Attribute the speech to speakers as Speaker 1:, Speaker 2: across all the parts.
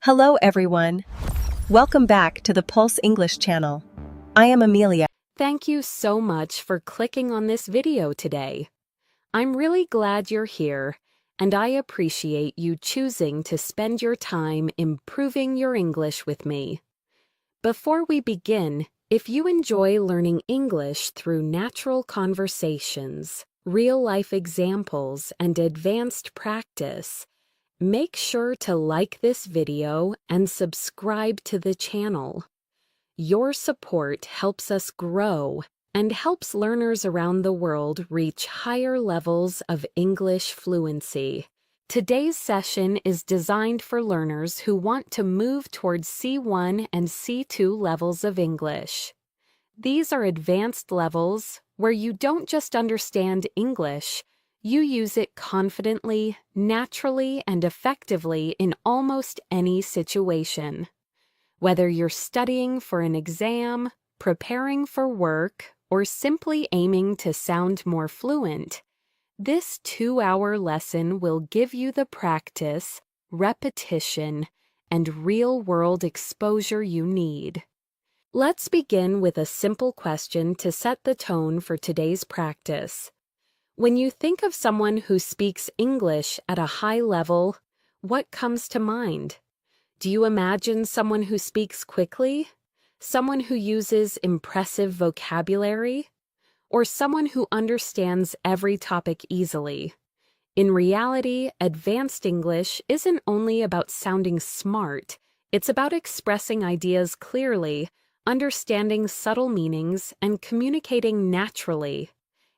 Speaker 1: Hello everyone. Welcome back to the Pulse English channel. I am Amelia.
Speaker 2: Thank you so much for clicking on this video today. I'm really glad you're here, and I appreciate you choosing to spend your time improving your English with me. Before we begin, if you enjoy learning English through natural conversations, real-life examples, and advanced practice, make sure to like this video and subscribe to the channel. Your support helps us grow and helps learners around the world reach higher levels of English fluency. Today's session is designed for learners who want to move towards C1 and C2 levels of English. These are advanced levels where you don't just understand English, you use it confidently, naturally, and effectively in almost any situation. Whether you're studying for an exam, preparing for work, or simply aiming to sound more fluent, this 2-hour lesson will give you the practice, repetition, and real-world exposure you need. Let's begin with a simple question to set the tone for today's practice. When you think of someone who speaks English at a high level, what comes to mind? Do you imagine someone who speaks quickly? Someone who uses impressive vocabulary? Or someone who understands every topic easily? In reality, advanced English isn't only about sounding smart, it's about expressing ideas clearly, understanding subtle meanings, and communicating naturally.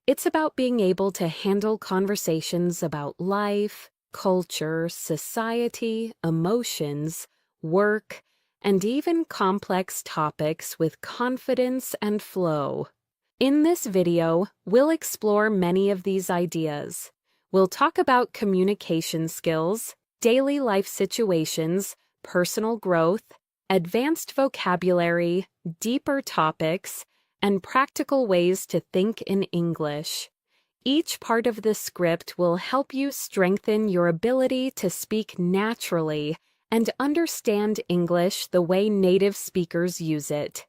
Speaker 2: It's about being able to handle conversations about life, culture, society, emotions, work, and even complex topics with confidence and flow. In this video, we'll explore many of these ideas. We'll talk about communication skills, daily life situations, personal growth, advanced vocabulary, deeper topics, and practical ways to think in English. Each part of the script will help you strengthen your ability to speak naturally and understand English the way native speakers use it.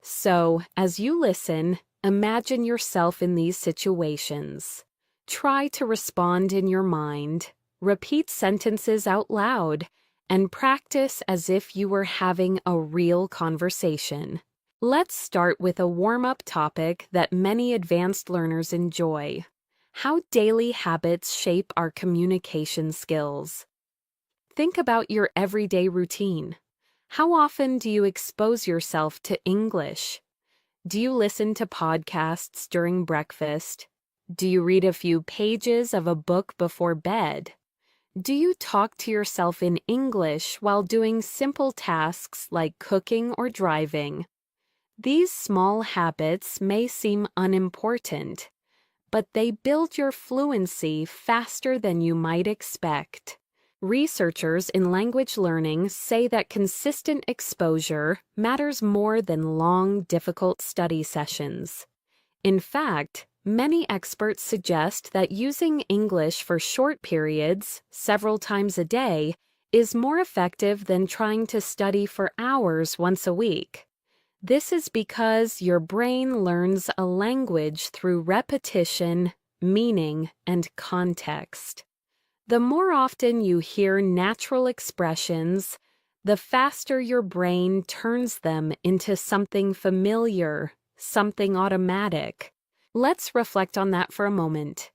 Speaker 2: So, as you listen, imagine yourself in these situations. Try to respond in your mind, repeat sentences out loud, and practice as if you were having a real conversation. Let's start with a warm-up topic that many advanced learners enjoy: how daily habits shape our communication skills. Think about your everyday routine. How often do you expose yourself to English? Do you listen to podcasts during breakfast? Do you read a few pages of a book before bed? Do you talk to yourself in English while doing simple tasks like cooking or driving? These small habits may seem unimportant, but they build your fluency faster than you might expect. Researchers in language learning say that consistent exposure matters more than long, difficult study sessions. In fact, many experts suggest that using English for short periods, several times a day, is more effective than trying to study for hours once a week. This is because your brain learns a language through repetition, meaning, and context. The more often you hear natural expressions, the faster your brain turns them into something familiar, something automatic. Let's reflect on that for a moment.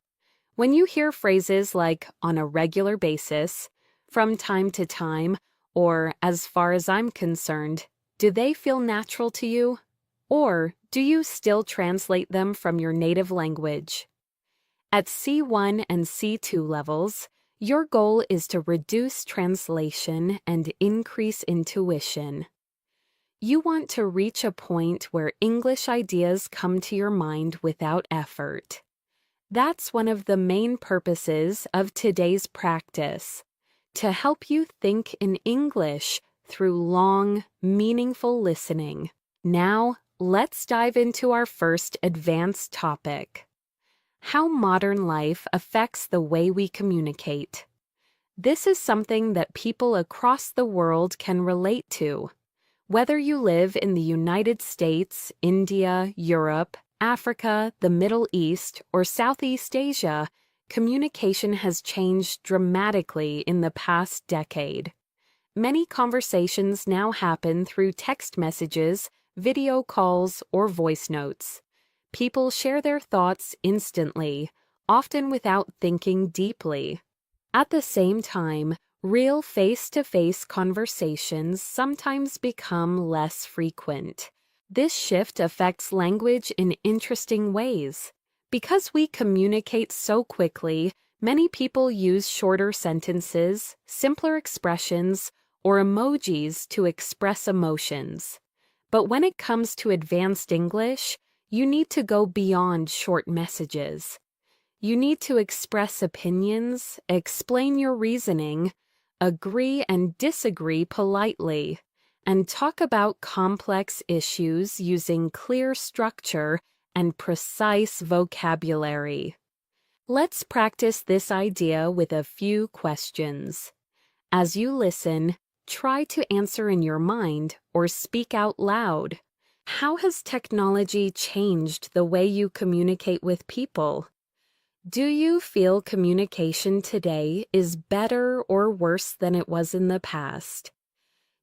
Speaker 2: When you hear phrases like "on a regular basis," "from time to time," or "as far as I'm concerned," do they feel natural to you? Or do you still translate them from your native language? At C1 and C2 levels, your goal is to reduce translation and increase intuition. You want to reach a point where English ideas come to your mind without effort. That's one of the main purposes of today's practice, to help you think in English through long, meaningful listening. Now, let's dive into our first advanced topic: how modern life affects the way we communicate. This is something that people across the world can relate to. Whether you live in the United States, India, Europe, Africa, the Middle East, or Southeast Asia, communication has changed dramatically in the past decade. Many conversations now happen through text messages, video calls, or voice notes. People share their thoughts instantly, often without thinking deeply. At the same time, real face-to-face conversations sometimes become less frequent. This shift affects language in interesting ways. Because we communicate so quickly, many people use shorter sentences, simpler expressions, or emojis to express emotions. But when it comes to advanced English, you need to go beyond short messages. You need to express opinions, explain your reasoning, agree and disagree politely, and talk about complex issues using clear structure and precise vocabulary. Let's practice this idea with a few questions. As you listen, try to answer in your mind or speak out loud. How has technology changed the way you communicate with people? Do you feel communication today is better or worse than it was in the past?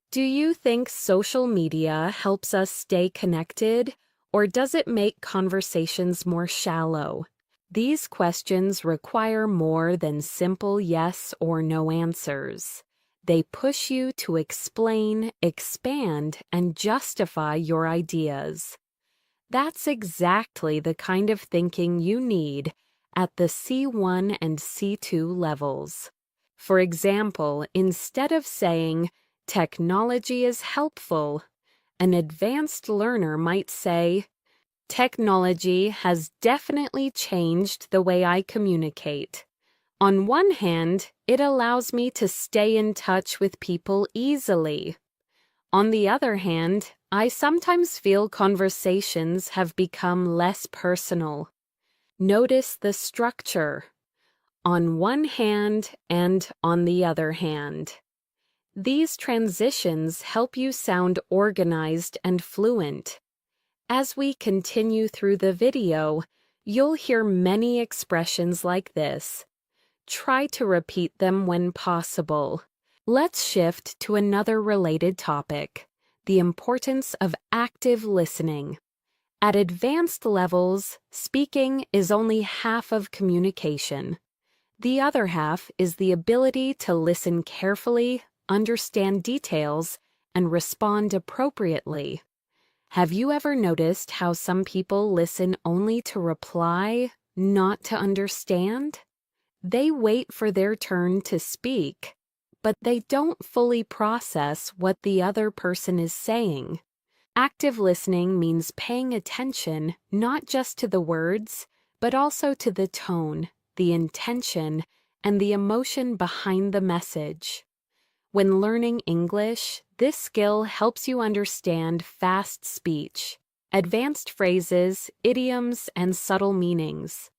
Speaker 2: Do you think social media helps us stay connected, or does it make conversations more shallow? These questions require more than simple yes or no answers. They push you to explain, expand, and justify your ideas. That's exactly the kind of thinking you need at the C1 and C2 levels. For example, instead of saying, "Technology is helpful," an advanced learner might say, "Technology has definitely changed the way I communicate. On one hand, it allows me to stay in touch with people easily. On the other hand, I sometimes feel conversations have become less personal." Notice the structure. On one hand and on the other hand. These transitions help you sound organized and fluent. As we continue through the video, you'll hear many expressions like this. Try to repeat them when possible. Let's shift to another related topic, the importance of active listening. At advanced levels, speaking is only half of communication. The other half is the ability to listen carefully, understand details, and respond appropriately. Have you ever noticed how some people listen only to reply, not to understand? They wait for their turn to speak, but they don't fully process what the other person is saying. Active listening means paying attention not just to the words, but also to the tone, the intention, and the emotion behind the message. When learning English, this skill helps you understand fast speech, advanced phrases, idioms, and subtle meanings.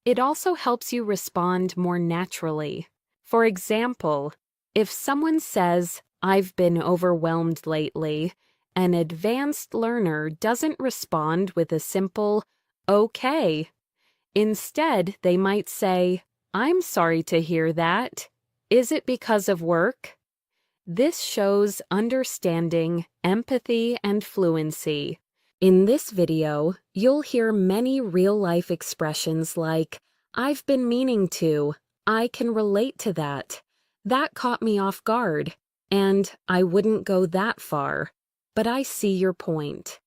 Speaker 2: It also helps you respond more naturally. For example, if someone says, "I've been overwhelmed lately," an advanced learner doesn't respond with a simple, "Okay." Instead, they might say, "I'm sorry to hear that. Is it because of work?" This shows understanding, empathy, and fluency. In this video, you'll hear many real-life expressions like, "I've been meaning to," "I can relate to that," "That caught me off guard," and "I wouldn't go that far, but I see your point."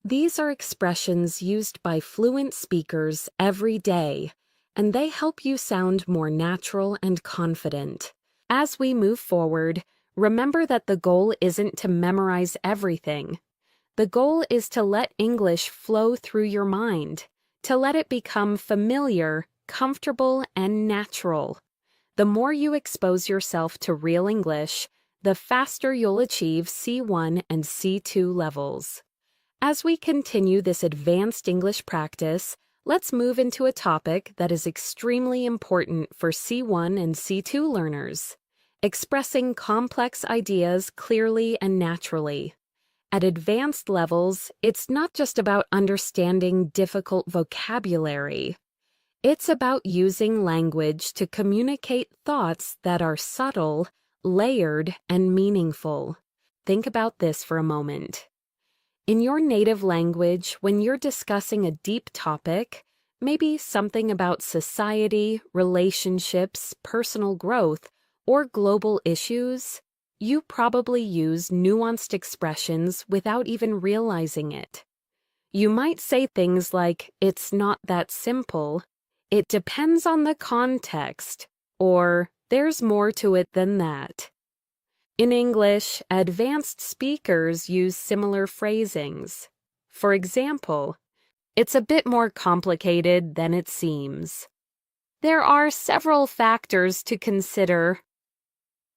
Speaker 2: These are expressions used by fluent speakers every day, and they help you sound more natural and confident. As we move forward, remember that the goal isn't to memorize everything. The goal is to let English flow through your mind, to let it become familiar, comfortable, and natural. The more you expose yourself to real English, the faster you'll achieve C1 and C2 levels. As we continue this advanced English practice, Let's move into a topic that is extremely important for C1 and C2 learners: expressing complex ideas clearly and naturally. At advanced levels, it's not just about understanding difficult vocabulary. It's about using language to communicate thoughts that are subtle, layered, and meaningful. Think about this for a moment. In your native language, when you're discussing a deep topic, maybe something about society, relationships, personal growth, or global issues, you probably use nuanced expressions without even realizing it. You might say things like, "It's not that simple," "It depends on the context," or "There's more to it than that." In English, advanced speakers use similar phrasings. For example, "It's a bit more complicated than it seems." "There are several factors to consider."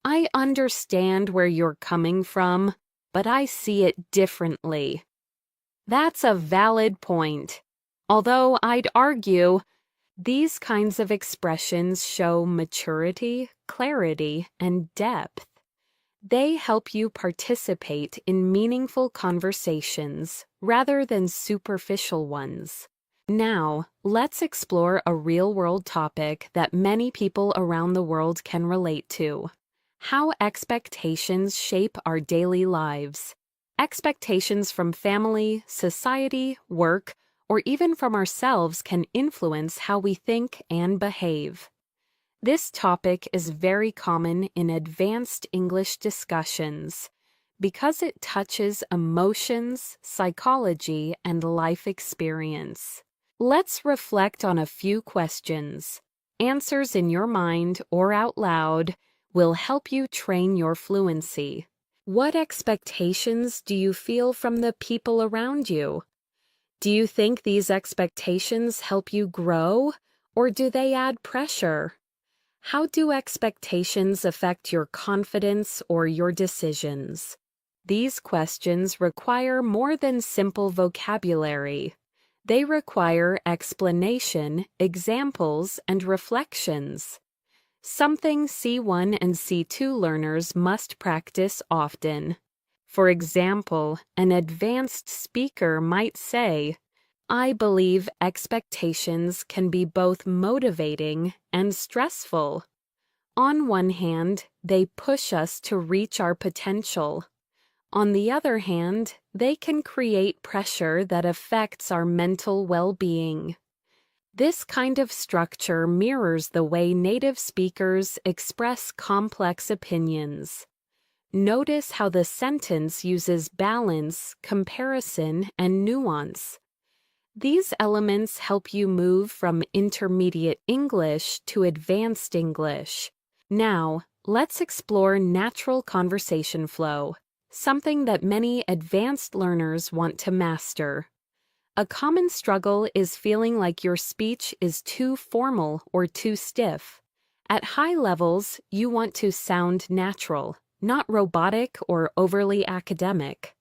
Speaker 2: "I understand where you're coming from, but I see it differently." That's a valid point. Although I'd argue these kinds of expressions show maturity, clarity, and depth. They help you participate in meaningful conversations rather than superficial ones. Now, let's explore a real-world topic that many people around the world can relate to: how expectations shape our daily lives. Expectations from family, society, work, or even from ourselves can influence how we think and behave. This topic is very common in advanced English discussions because it touches emotions, psychology, and life experience. Let's reflect on a few questions. Answers in your mind or out loud will help you train your fluency. What expectations do you feel from the people around you? Do you think these expectations help you grow, or do they add pressure? How do expectations affect your confidence or your decisions? These questions require more than simple vocabulary. They require explanation, examples, and reflections. Something C1 and C2 learners must practice often. For example, an advanced speaker might say, "I believe expectations can be both motivating and stressful. On one hand, they push us to reach our potential. On the other hand, they can create pressure that affects our mental well-being." This kind of structure mirrors the way native speakers express complex opinions. Notice how the sentence uses balance, comparison, and nuance. These elements help you move from intermediate English to advanced English. Now, let's explore natural conversation flow, something that many advanced learners want to master. A common struggle is feeling like your speech is too formal or too stiff. At high levels, you want to sound natural, not robotic or overly academic.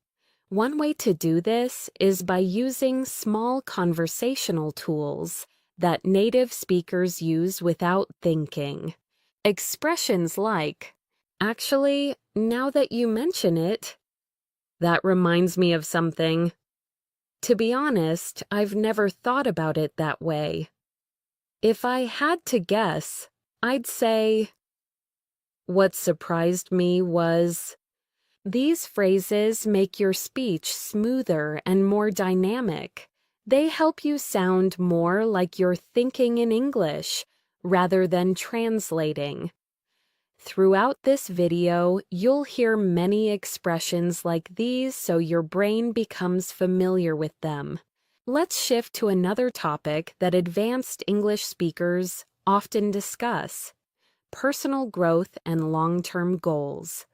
Speaker 2: One way to do this is by using small conversational tools that native speakers use without thinking. Expressions like, "Actually, now that you mention it, that reminds me of something. To be honest, I've never thought about it that way. If I had to guess, I'd say, what surprised me was..." These phrases make your speech smoother and more dynamic. They help you sound more like you're thinking in English rather than translating. Throughout this video, you'll hear many expressions like these so your brain becomes familiar with them. Let's shift to another topic that advanced English speakers often discuss: personal growth and long-term goals.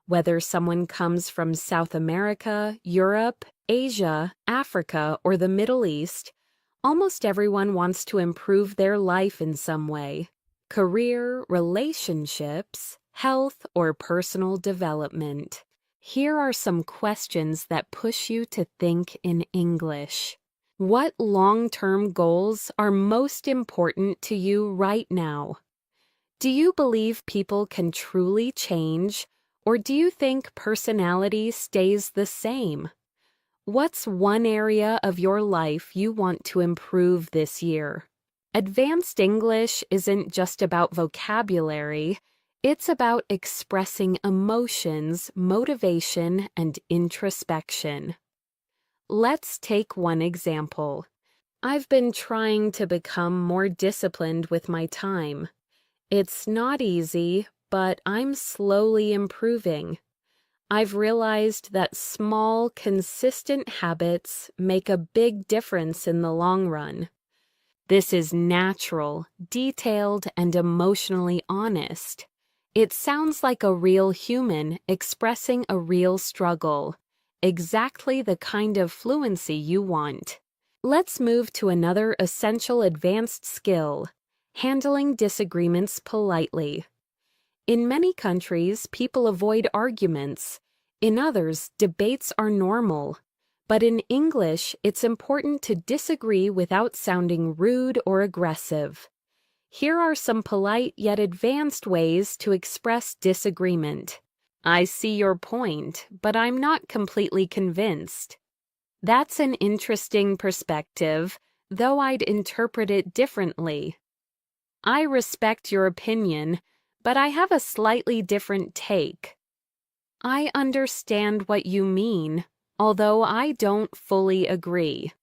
Speaker 2: Whether someone comes from South America, Europe, Asia, Africa, or the Middle East, almost everyone wants to improve their life in some way: career, relationships, health, or personal development. Here are some questions that push you to think in English. What long-term goals are most important to you right now? Do you believe people can truly change, or do you think personality stays the same? What's one area of your life you want to improve this year? Advanced English isn't just about vocabulary, it's about expressing emotions, motivation, and introspection. Let's take one example. I've been trying to become more disciplined with my time. It's not easy, but I'm slowly improving. I've realized that small, consistent habits make a big difference in the long run. This is natural, detailed, and emotionally honest. It sounds like a real human expressing a real struggle, exactly the kind of fluency you want. Let's move to another essential advanced skill: handling disagreements politely. In many countries, people avoid arguments. In others, debates are normal. But in English, it's important to disagree without sounding rude or aggressive. Here are some polite yet advanced ways to express disagreement. I see your point, but I'm not completely convinced. That's an interesting perspective, though I'd interpret it differently. I respect your opinion, but I have a slightly different take. I understand what you mean, although I don't fully agree.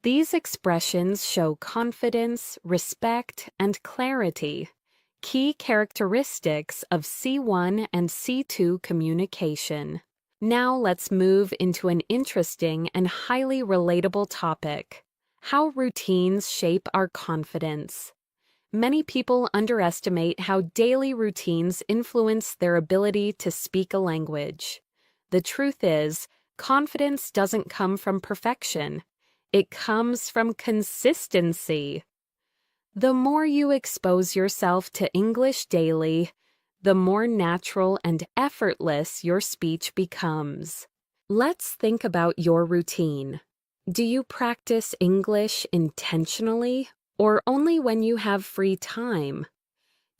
Speaker 2: These expressions show confidence, respect, and clarity, key characteristics of C1 and C2 communication. Now let's move into an interesting and highly relatable topic: how routines shape our confidence. Many people underestimate how daily routines influence their ability to speak a language. The truth is, confidence doesn't come from perfection. It comes from consistency. The more you expose yourself to English daily, the more natural and effortless your speech becomes. Let's think about your routine. Do you practice English intentionally, or only when you have free time?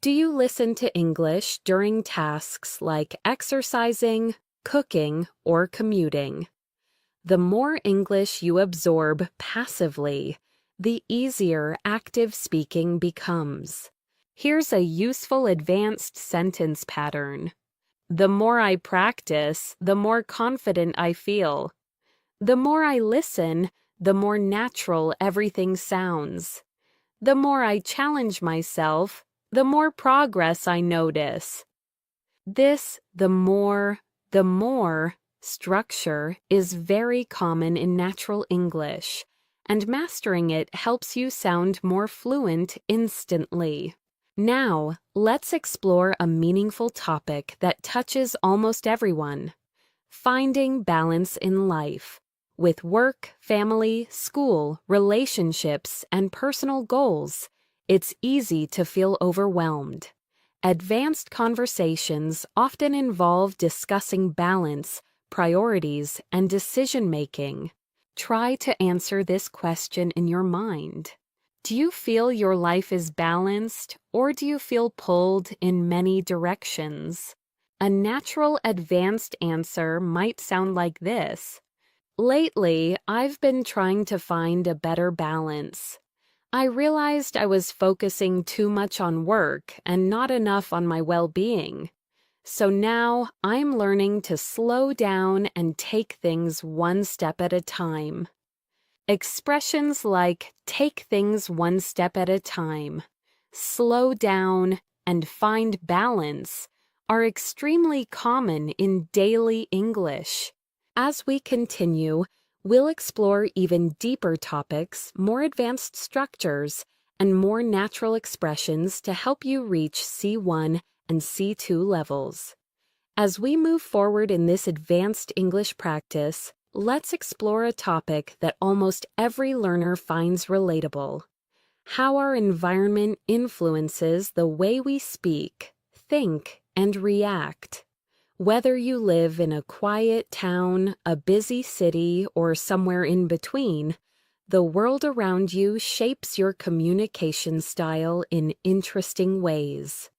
Speaker 2: Do you listen to English during tasks like exercising, cooking, or commuting? The more English you absorb passively, the easier active speaking becomes. Here's a useful advanced sentence pattern. The more I practice, the more confident I feel. The more I listen, the more natural everything sounds. The more I challenge myself, the more progress I notice. This the more structure is very common in natural English, and mastering it helps you sound more fluent instantly. Now, let's explore a meaningful topic that touches almost everyone: finding balance in life. With work, family, school, relationships, and personal goals, it's easy to feel overwhelmed. Advanced conversations often involve discussing balance, priorities, and decision-making. Try to answer this question in your mind. Do you feel your life is balanced, or do you feel pulled in many directions? A natural advanced answer might sound like this: lately, I've been trying to find a better balance. I realized I was focusing too much on work and not enough on my well-being. So now I'm learning to slow down and take things one step at a time. Expressions like "take things one step at a time," "slow down," and "find balance" are extremely common in daily English. As we continue, we'll explore even deeper topics, more advanced structures, and more natural expressions to help you reach C1 and C2 levels. As we move forward in this advanced English practice, let's explore a topic that almost every learner finds relatable: how our environment influences the way we speak, think, and react. Whether you live in a quiet town, a busy city, or somewhere in between, The world around you shapes your communication style in interesting ways.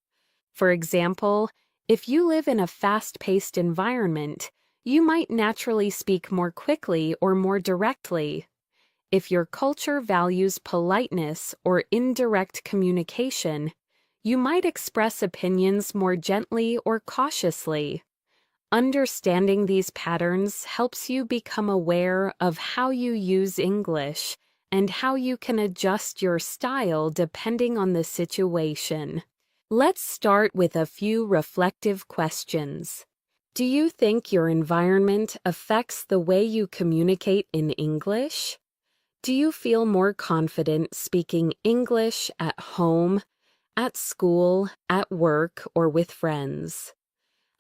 Speaker 2: For example, if you live in a fast-paced environment, you might naturally speak more quickly or more directly. If your culture values politeness or indirect communication, you might express opinions more gently or cautiously. Understanding these patterns helps you become aware of how you use English and how you can adjust your style depending on the situation. Let's start with a few reflective questions. Do you think your environment affects the way you communicate in English? Do you feel more confident speaking English at home, at school, at work, or with friends?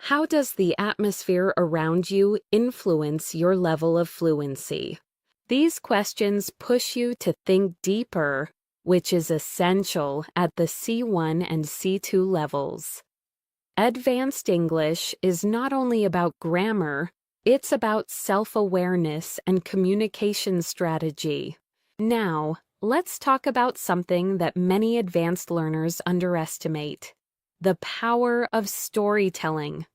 Speaker 2: How does the atmosphere around you influence your level of fluency? These questions push you to think deeper, which is essential at the C1 and C2 levels. Advanced English is not only about grammar, it's about self-awareness and communication strategy. Now, let's talk about something that many advanced learners underestimate: the power of storytelling.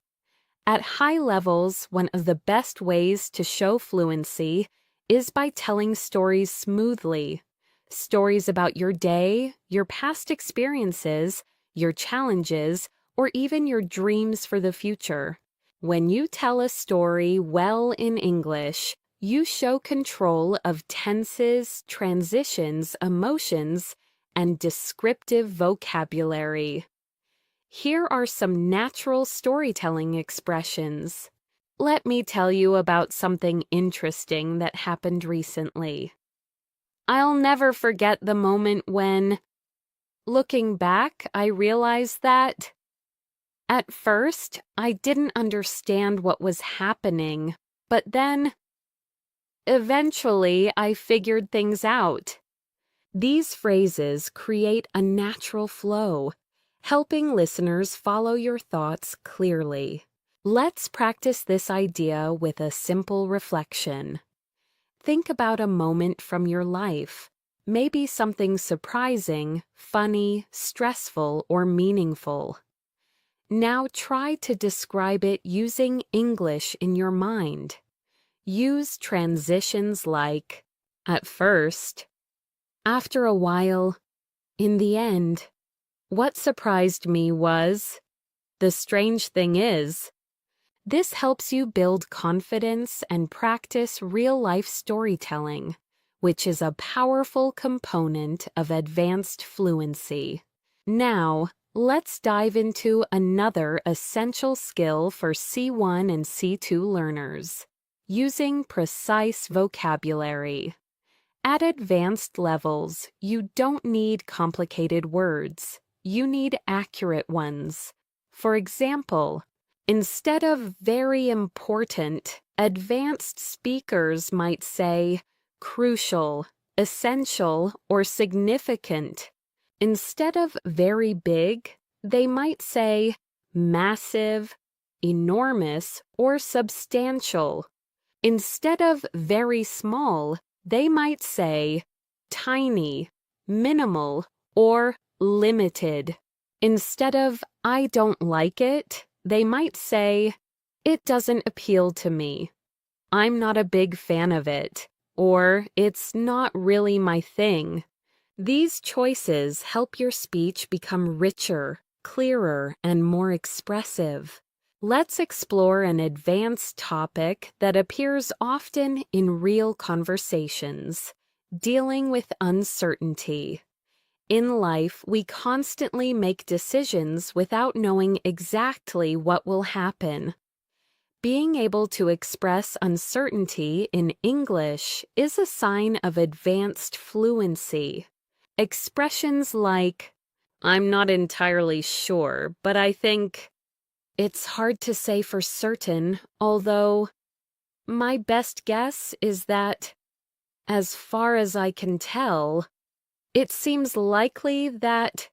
Speaker 2: At high levels, one of the best ways to show fluency is by telling stories smoothly. Stories about your day, your past experiences, your challenges, or even your dreams for the future. When you tell a story well in English, you show control of tenses, transitions, emotions, and descriptive vocabulary. Here are some natural storytelling expressions. Let me tell you about something interesting that happened recently. I'll never forget the moment when, looking back, I realized that at first I didn't understand what was happening, but then eventually I figured things out. These phrases create a natural flow, helping listeners follow your thoughts clearly. Let's practice this idea with a simple reflection. Think about a moment from your life, maybe something surprising, funny, stressful, or meaningful. Now try to describe it using English in your mind. Use transitions like, at first, after a while, in the end. What surprised me was, the strange thing is. This helps you build confidence and practice real-life storytelling, which is a powerful component of advanced fluency. Now, let's dive into another essential skill for C1 and C2 learners: using precise vocabulary. At advanced levels, you don't need complicated words. You need accurate ones. For example, instead of very important, advanced speakers might say crucial, essential, or significant. Instead of very big, they might say massive, enormous, or substantial. Instead of very small, they might say tiny, minimal, or limited. Instead of I don't like it, they might say it doesn't appeal to me. I'm not a big fan of it, or it's not really my thing. These choices help your speech become richer, clearer, and more expressive. Let's explore an advanced topic that appears often in real conversations: dealing with uncertainty. In life, we constantly make decisions without knowing exactly what will happen. Being able to express uncertainty in English is a sign of advanced fluency. Expressions like, I'm not entirely sure, but I think, it's hard to say for certain, although my best guess is that, as far as I can tell, it seems likely that.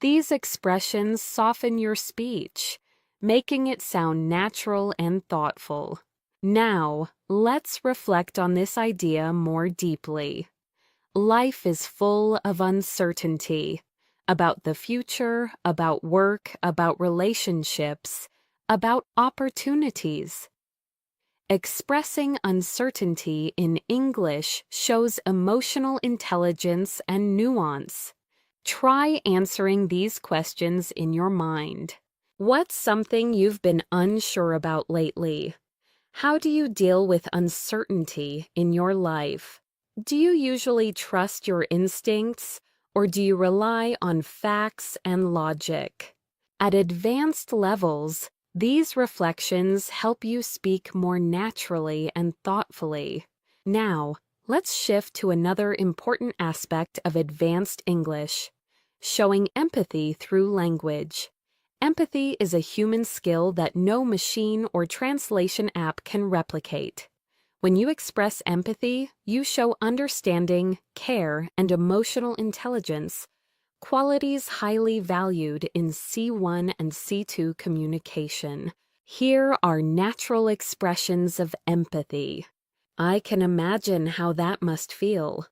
Speaker 2: These expressions soften your speech, making it sound natural and thoughtful. Now, let's reflect on this idea more deeply. Life is full of uncertainty about the future, about work, about relationships, about opportunities. Expressing uncertainty in English shows emotional intelligence and nuance. Try answering these questions in your mind. What's something you've been unsure about lately? How do you deal with uncertainty in your life? Do you usually trust your instincts, or do you rely on facts and logic? At advanced levels, these reflections help you speak more naturally and thoughtfully. Now, let's shift to another important aspect of advanced English: showing empathy through language. Empathy is a human skill that no machine or translation app can replicate. When you express empathy, you show understanding, care, and emotional intelligence, qualities highly valued in C1 and C2 communication. Here are natural expressions of empathy. I can imagine how that must feel.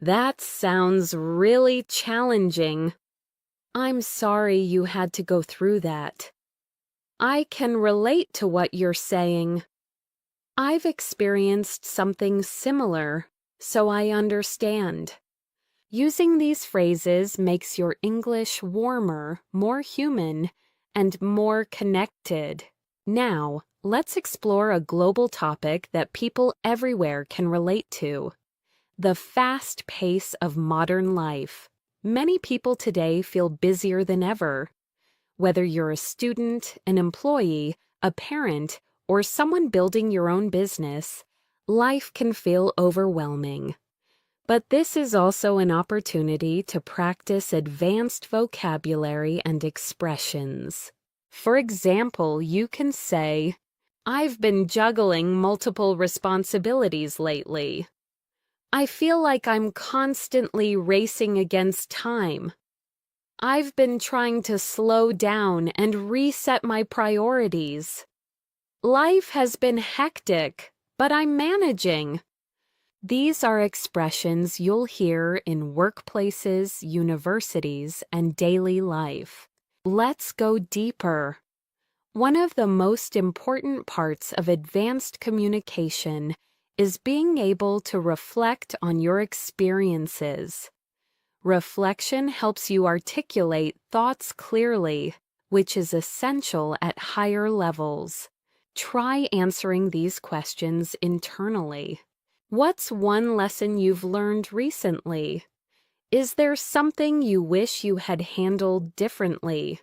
Speaker 2: That sounds really challenging. I'm sorry you had to go through that. I can relate to what you're saying. I've experienced something similar, so I understand. Using these phrases makes your English warmer, more human, and more connected. Now, let's explore a global topic that people everywhere can relate to: the fast pace of modern life. Many people today feel busier than ever. Whether you're a student, an employee, a parent, or someone building your own business, life can feel overwhelming. But this is also an opportunity to practice advanced vocabulary and expressions. For example, you can say, "I've been juggling multiple responsibilities lately. I feel like I'm constantly racing against time. I've been trying to slow down and reset my priorities. Life has been hectic, but I'm managing." These are expressions you'll hear in workplaces, universities, and daily life. Let's go deeper. One of the most important parts of advanced communication is being able to reflect on your experiences. Reflection helps you articulate thoughts clearly, which is essential at higher levels. Try answering these questions internally. What's one lesson you've learned recently? Is there something you wish you had handled differently?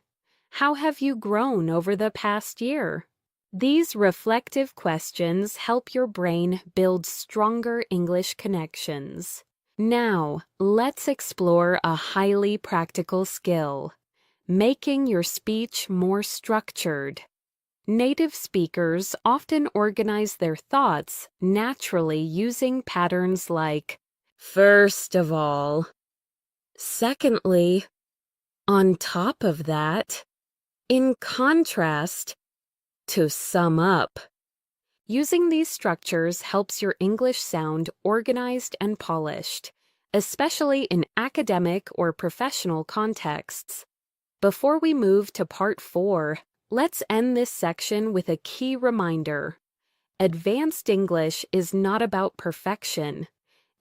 Speaker 2: How have you grown over the past year? These reflective questions help your brain build stronger English connections. Now, let's explore a highly practical skill: making your speech more structured. Native speakers often organize their thoughts naturally using patterns like "first of all," "secondly," "on top of that," "in contrast," "to sum up." Using these structures helps your English sound organized and polished, especially in academic or professional contexts. Before we move to part 4, let's end this section with a key reminder. Advanced English is not about perfection.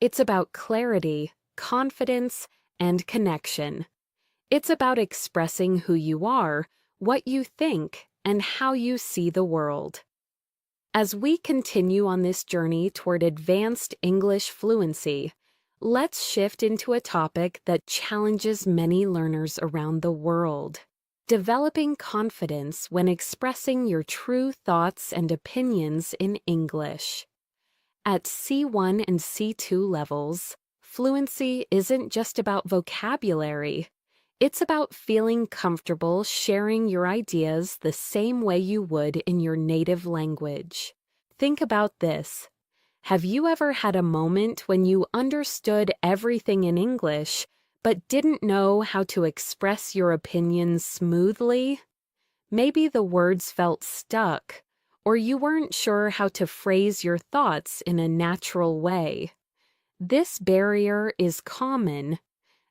Speaker 2: It's about clarity, confidence, and connection. It's about expressing who you are, what you think, and how you see the world. As we continue on this journey toward advanced English fluency, let's shift into a topic that challenges many learners around the world: developing confidence when expressing your true thoughts and opinions in English. At C1 and C2 levels, fluency isn't just about vocabulary. It's about feeling comfortable sharing your ideas the same way you would in your native language. Think about this. Have you ever had a moment when you understood everything in English, but didn't know how to express your opinions smoothly? Maybe the words felt stuck, or you weren't sure how to phrase your thoughts in a natural way. This barrier is common,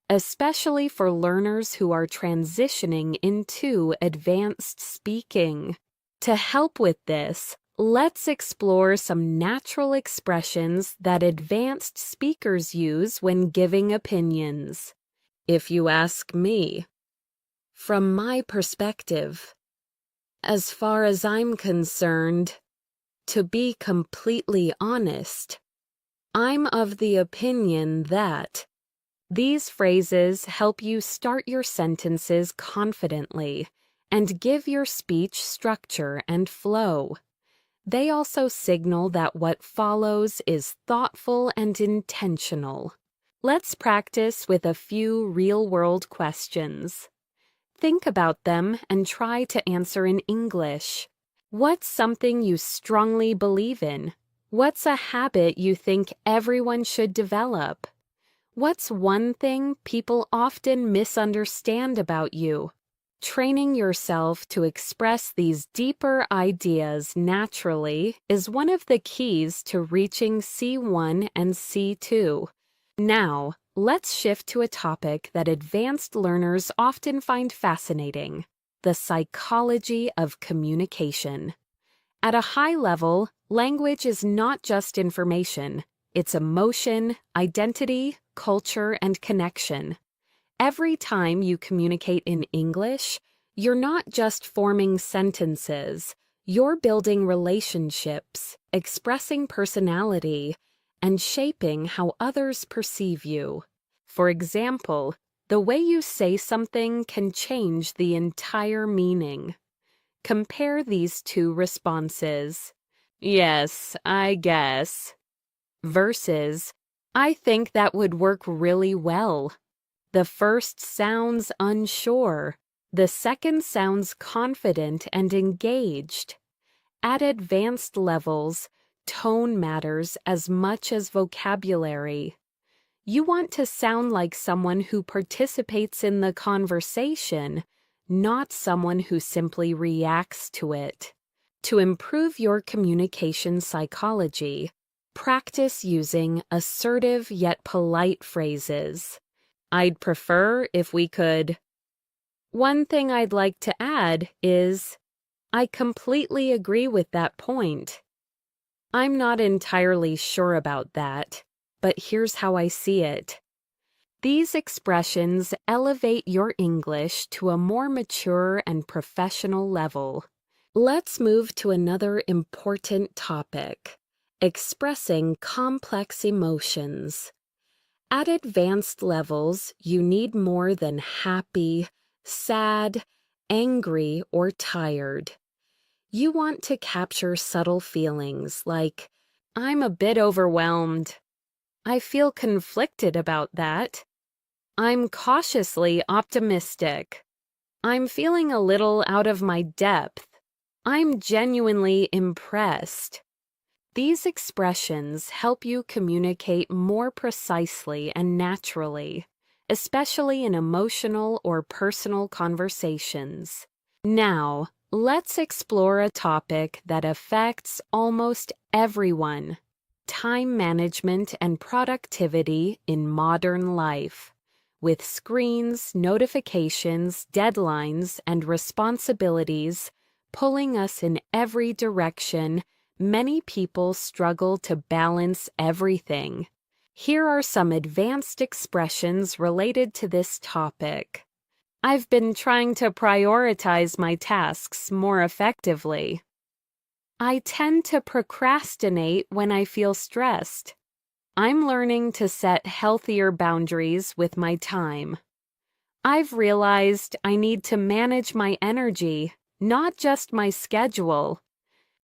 Speaker 2: especially for learners who are transitioning into advanced speaking. To help with this, let's explore some natural expressions that advanced speakers use when giving opinions. If you ask me, from my perspective, as far as I'm concerned, to be completely honest, I'm of the opinion that these phrases help you start your sentences confidently and give your speech structure and flow. They also signal that what follows is thoughtful and intentional. Let's practice with a few real-world questions. Think about them and try to answer in English. What's something you strongly believe in? What's a habit you think everyone should develop? What's one thing people often misunderstand about you? Training yourself to express these deeper ideas naturally is one of the keys to reaching C1 and C2. Now, let's shift to a topic that advanced learners often find fascinating: the psychology of communication. At a high level, language is not just information. It's emotion, identity, culture, and connection. Every time you communicate in English, you're not just forming sentences. You're building relationships, expressing personality, and shaping how others perceive you. For example, the way you say something can change the entire meaning. Compare these two responses. Yes, I guess. Versus, I think that would work really well. The first sounds unsure. The second sounds confident and engaged. At advanced levels, tone matters as much as vocabulary. You want to sound like someone who participates in the conversation, not someone who simply reacts to it. To improve your communication psychology, practice using assertive yet polite phrases. I'd prefer if we could. One thing I'd like to add is, I completely agree with that point. I'm not entirely sure about that, but here's how I see it. These expressions elevate your English to a more mature and professional level. Let's move to another important topic: expressing complex emotions. At advanced levels, you need more than happy, sad, angry, or tired. You want to capture subtle feelings like, I'm a bit overwhelmed. I feel conflicted about that. I'm cautiously optimistic. I'm feeling a little out of my depth. I'm genuinely impressed. These expressions help you communicate more precisely and naturally, especially in emotional or personal conversations. Now, let's explore a topic that affects almost everyone: time management and productivity in modern life. With screens, notifications, deadlines, and responsibilities pulling us in every direction, many people struggle to balance everything. Here are some advanced expressions related to this topic. I've been trying to prioritize my tasks more effectively. I tend to procrastinate when I feel stressed. I'm learning to set healthier boundaries with my time. I've realized I need to manage my energy, not just my schedule.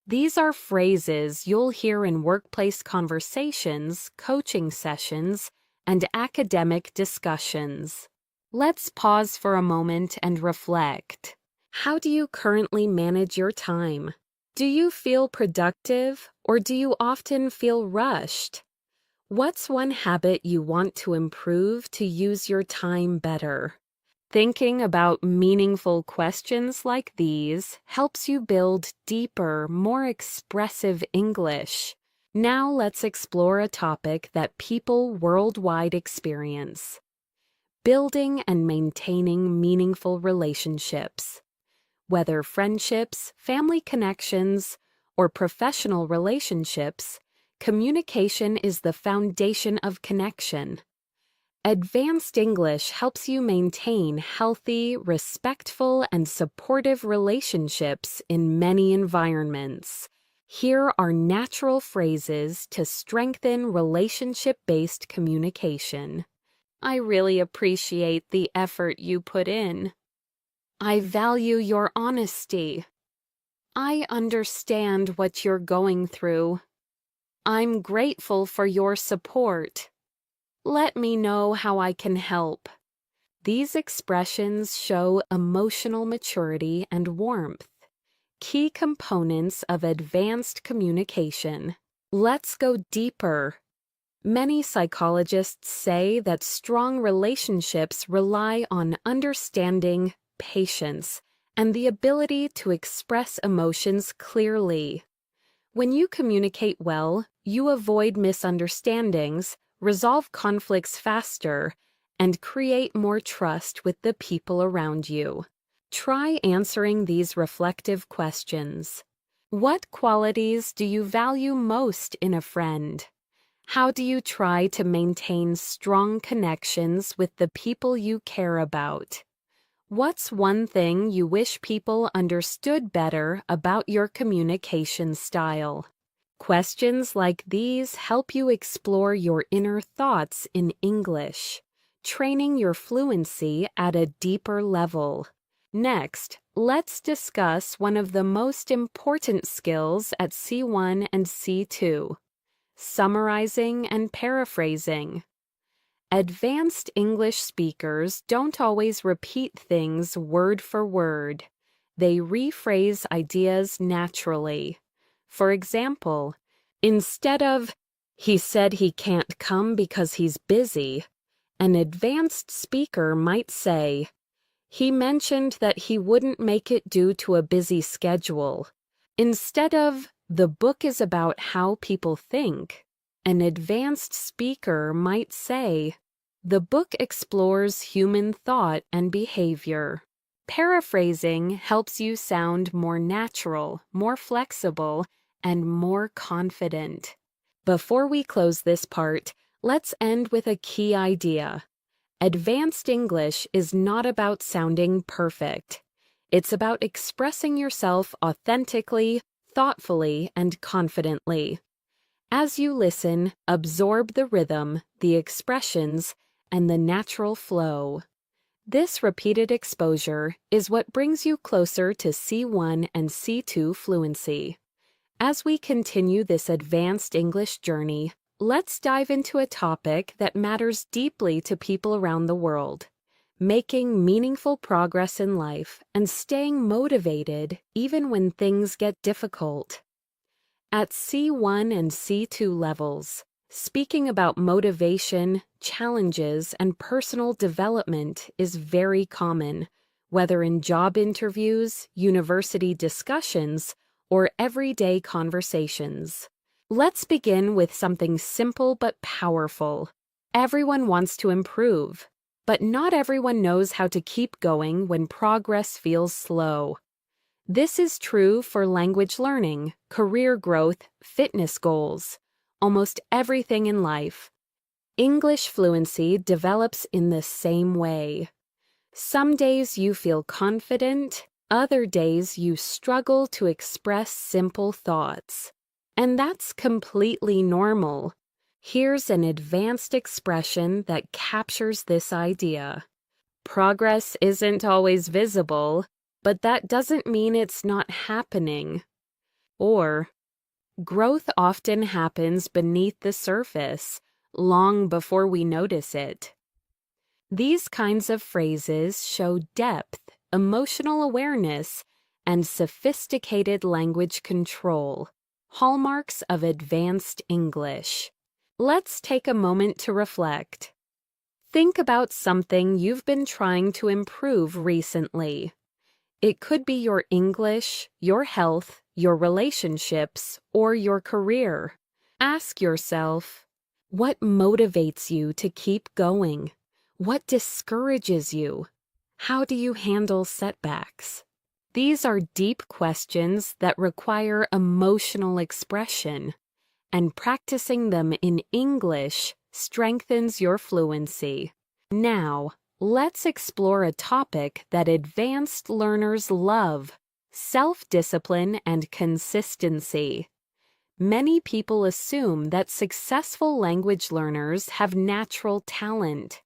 Speaker 2: These are phrases you'll hear in workplace conversations, coaching sessions, and academic discussions. Let's pause for a moment and reflect. How do you currently manage your time? Do you feel productive, or do you often feel rushed? What's one habit you want to improve to use your time better? Thinking about meaningful questions like these helps you build deeper, more expressive English. Now let's explore a topic that people worldwide experience: building and maintaining meaningful relationships. Whether friendships, family connections, or professional relationships, communication is the foundation of connection. Advanced English helps you maintain healthy, respectful, and supportive relationships in many environments. Here are natural phrases to strengthen relationship-based communication. I really appreciate the effort you put in. I value your honesty. I understand what you're going through. I'm grateful for your support. Let me know how I can help. These expressions show emotional maturity and warmth, key components of advanced communication. Let's go deeper. Many psychologists say that strong relationships rely on understanding, patience, and the ability to express emotions clearly. When you communicate well, you avoid misunderstandings, resolve conflicts faster, and create more trust with the people around you. Try answering these reflective questions. What qualities do you value most in a friend? How do you try to maintain strong connections with the people you care about? What's one thing you wish people understood better about your communication style? Questions like these help you explore your inner thoughts in English, training your fluency at a deeper level. Next, let's discuss one of the most important skills at C1 and C2: summarizing and paraphrasing. Advanced English speakers don't always repeat things word for word. They rephrase ideas naturally. For example, instead of, "He said he can't come because he's busy," an advanced speaker might say, "He mentioned that he wouldn't make it due to a busy schedule." Instead of, "The book is about how people think," an advanced speaker might say, "The book explores human thought and behavior." Paraphrasing helps you sound more natural, more flexible, and more confident. Before we close this part, let's end with a key idea. Advanced English is not about sounding perfect. It's about expressing yourself authentically, thoughtfully, and confidently. As you listen, absorb the rhythm, the expressions, and the natural flow. This repeated exposure is what brings you closer to C1 and C2 fluency. As we continue this advanced English journey, let's dive into a topic that matters deeply to people around the world: making meaningful progress in life and staying motivated even when things get difficult. At C1 and C2 levels, speaking about motivation, challenges, and personal development is very common, whether in job interviews, university discussions, or everyday conversations. Let's begin with something simple but powerful. Everyone wants to improve, but not everyone knows how to keep going when progress feels slow. This is true for language learning, career growth, fitness goals, almost everything in life. English fluency develops in the same way. Some days you feel confident, other days you struggle to express simple thoughts. And that's completely normal. Here's an advanced expression that captures this idea. Progress isn't always visible, but that doesn't mean it's not happening. Or, growth often happens beneath the surface, long before we notice it. These kinds of phrases show depth, emotional awareness, and sophisticated language control, hallmarks of advanced English. Let's take a moment to reflect. Think about something you've been trying to improve recently. It could be your English, your health, your relationships, or your career. Ask yourself, what motivates you to keep going? What discourages you? How do you handle setbacks? These are deep questions that require emotional expression, and practicing them in English strengthens your fluency. Now, let's explore a topic that advanced learners love: self-discipline and consistency. Many people assume that successful language learners have natural talent.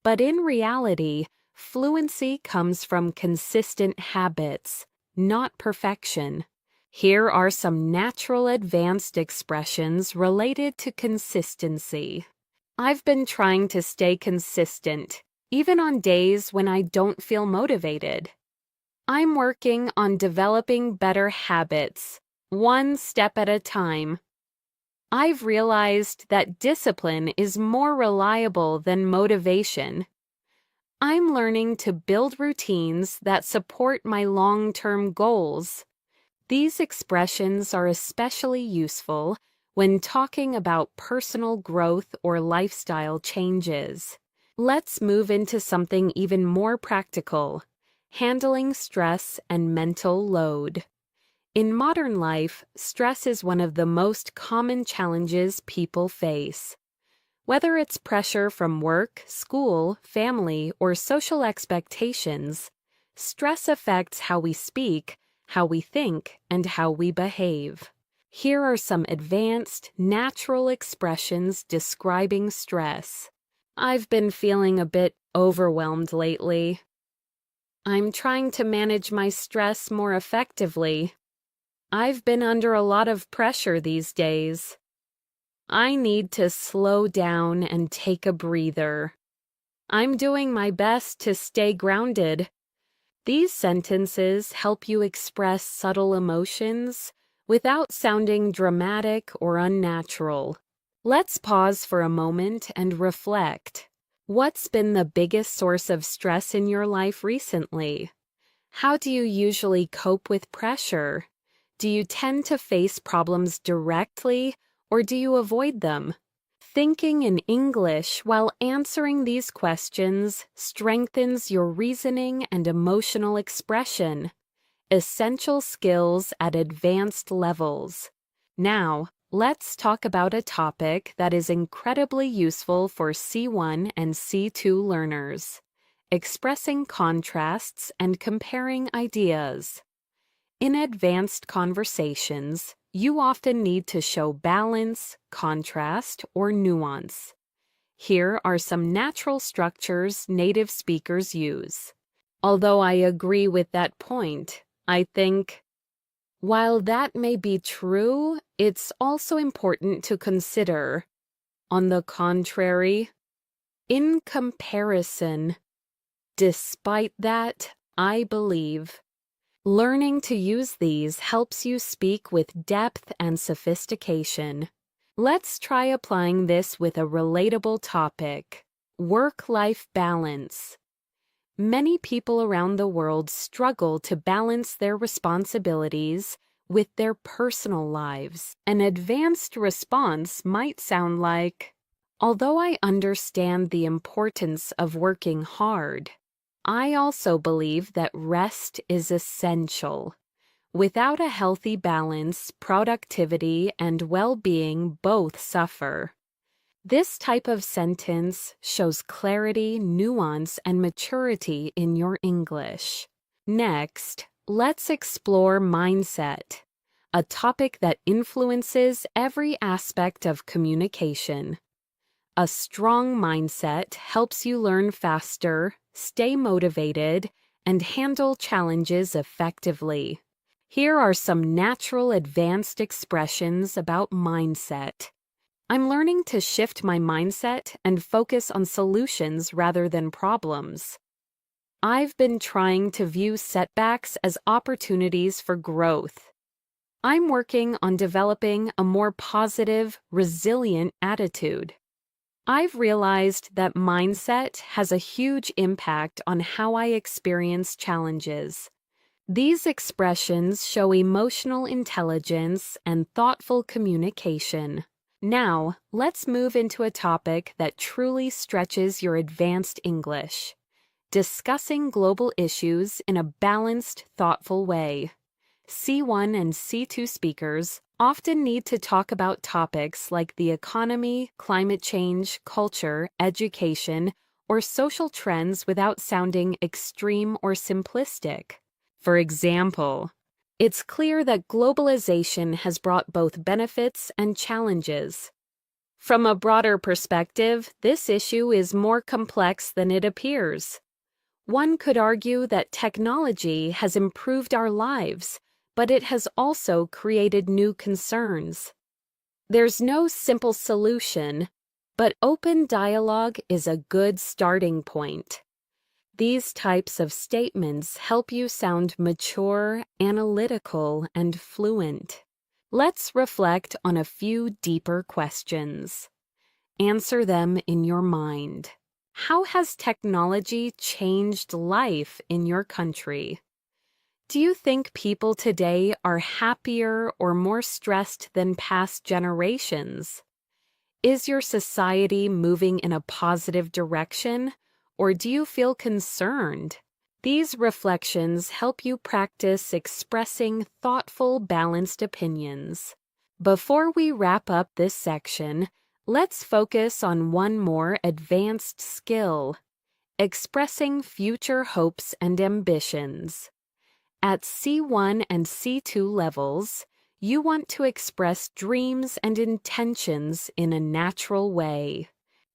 Speaker 2: But in reality, fluency comes from consistent habits, not perfection. Here are some natural advanced expressions related to consistency. I've been trying to stay consistent, even on days when I don't feel motivated. I'm working on developing better habits, one step at a time. I've realized that discipline is more reliable than motivation. I'm learning to build routines that support my long-term goals. These expressions are especially useful when talking about personal growth or lifestyle changes. Let's move into something even more practical: handling stress and mental load. In modern life, stress is one of the most common challenges people face. Whether it's pressure from work, school, family, or social expectations, stress affects how we speak, how we think, and how we behave. Here are some advanced, natural expressions describing stress. I've been feeling a bit overwhelmed lately. I'm trying to manage my stress more effectively. I've been under a lot of pressure these days. I need to slow down and take a breather. I'm doing my best to stay grounded. These sentences help you express subtle emotions without sounding dramatic or unnatural. Let's pause for a moment and reflect. What's been the biggest source of stress in your life recently? How do you usually cope with pressure? Do you tend to face problems directly, or do you avoid them? Thinking in English while answering these questions strengthens your reasoning and emotional expression, essential skills at advanced levels. Now, let's talk about a topic that is incredibly useful for C1 and C2 learners: expressing contrasts and comparing ideas. In advanced conversations, you often need to show balance, contrast, or nuance. Here are some natural structures native speakers use. Although I agree with that point, I think, while that may be true, it's also important to consider, on the contrary, in comparison. Despite that, I believe learning to use these helps you speak with depth and sophistication. Let's try applying this with a relatable topic: work-life balance. Many people around the world struggle to balance their responsibilities with their personal lives. An advanced response might sound like, although I understand the importance of working hard, I also believe that rest is essential. Without a healthy balance, productivity and well-being both suffer. This type of sentence shows clarity, nuance, and maturity in your English. Next, let's explore mindset, a topic that influences every aspect of communication. A strong mindset helps you learn faster, stay motivated, and handle challenges effectively. Here are some natural advanced expressions about mindset. I'm learning to shift my mindset and focus on solutions rather than problems. I've been trying to view setbacks as opportunities for growth. I'm working on developing a more positive, resilient attitude. I've realized that mindset has a huge impact on how I experience challenges. These expressions show emotional intelligence and thoughtful communication. Now, let's move into a topic that truly stretches your advanced English: discussing global issues in a balanced, thoughtful way. C1 and C2 speakers often need to talk about topics like the economy, climate change, culture, education, or social trends without sounding extreme or simplistic. For example, it's clear that globalization has brought both benefits and challenges. From a broader perspective, this issue is more complex than it appears. One could argue that technology has improved our lives, but it has also created new concerns. There's no simple solution, but open dialogue is a good starting point. These types of statements help you sound mature, analytical, and fluent. Let's reflect on a few deeper questions. Answer them in your mind. How has technology changed life in your country? Do you think people today are happier or more stressed than past generations? Is your society moving in a positive direction, or do you feel concerned? These reflections help you practice expressing thoughtful, balanced opinions. Before we wrap up this section, let's focus on one more advanced skill: expressing future hopes and ambitions. At C1 and C2 levels, you want to express dreams and intentions in a natural way.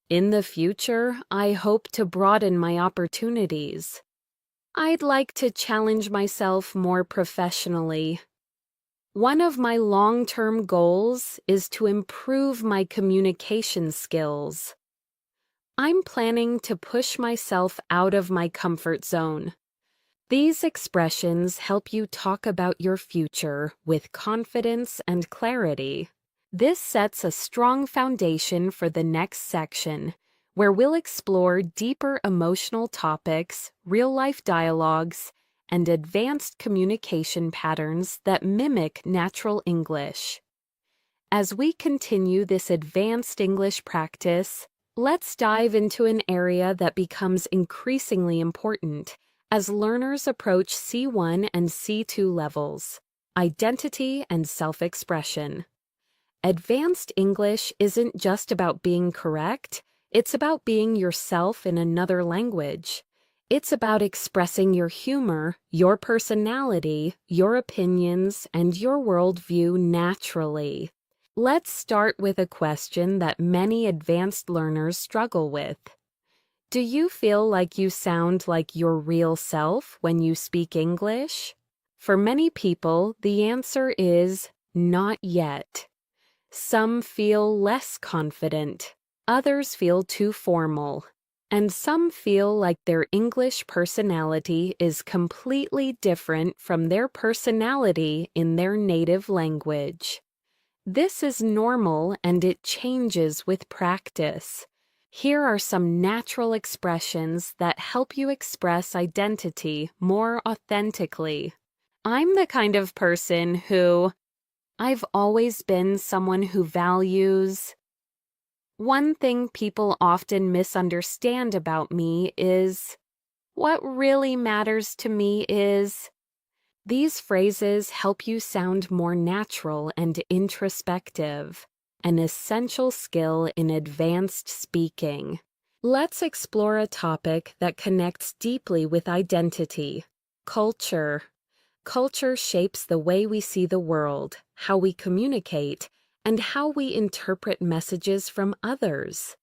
Speaker 2: In the future, I hope to broaden my opportunities. I'd like to challenge myself more professionally. One of my long-term goals is to improve my communication skills. I'm planning to push myself out of my comfort zone. These expressions help you talk about your future with confidence and clarity. This sets a strong foundation for the next section, where we'll explore deeper emotional topics, real-life dialogues, and advanced communication patterns that mimic natural English. As we continue this advanced English practice, let's dive into an area that becomes increasingly important as learners approach C1 and C2 levels: identity and self-expression. Advanced English isn't just about being correct, it's about being yourself in another language. It's about expressing your humor, your personality, your opinions, and your worldview naturally. Let's start with a question that many advanced learners struggle with. Do you feel like you sound like your real self when you speak English? For many people, the answer is not yet. Some feel less confident, others feel too formal, and some feel like their English personality is completely different from their personality in their native language. This is normal and it changes with practice. Here are some natural expressions that help you express identity more authentically. I'm the kind of person who... I've always been someone who values... One thing people often misunderstand about me is... What really matters to me is... These phrases help you sound more natural and introspective, an essential skill in advanced speaking. Let's explore a topic that connects deeply with identity: culture. Culture shapes the way we see the world, how we communicate, and how we interpret messages from others.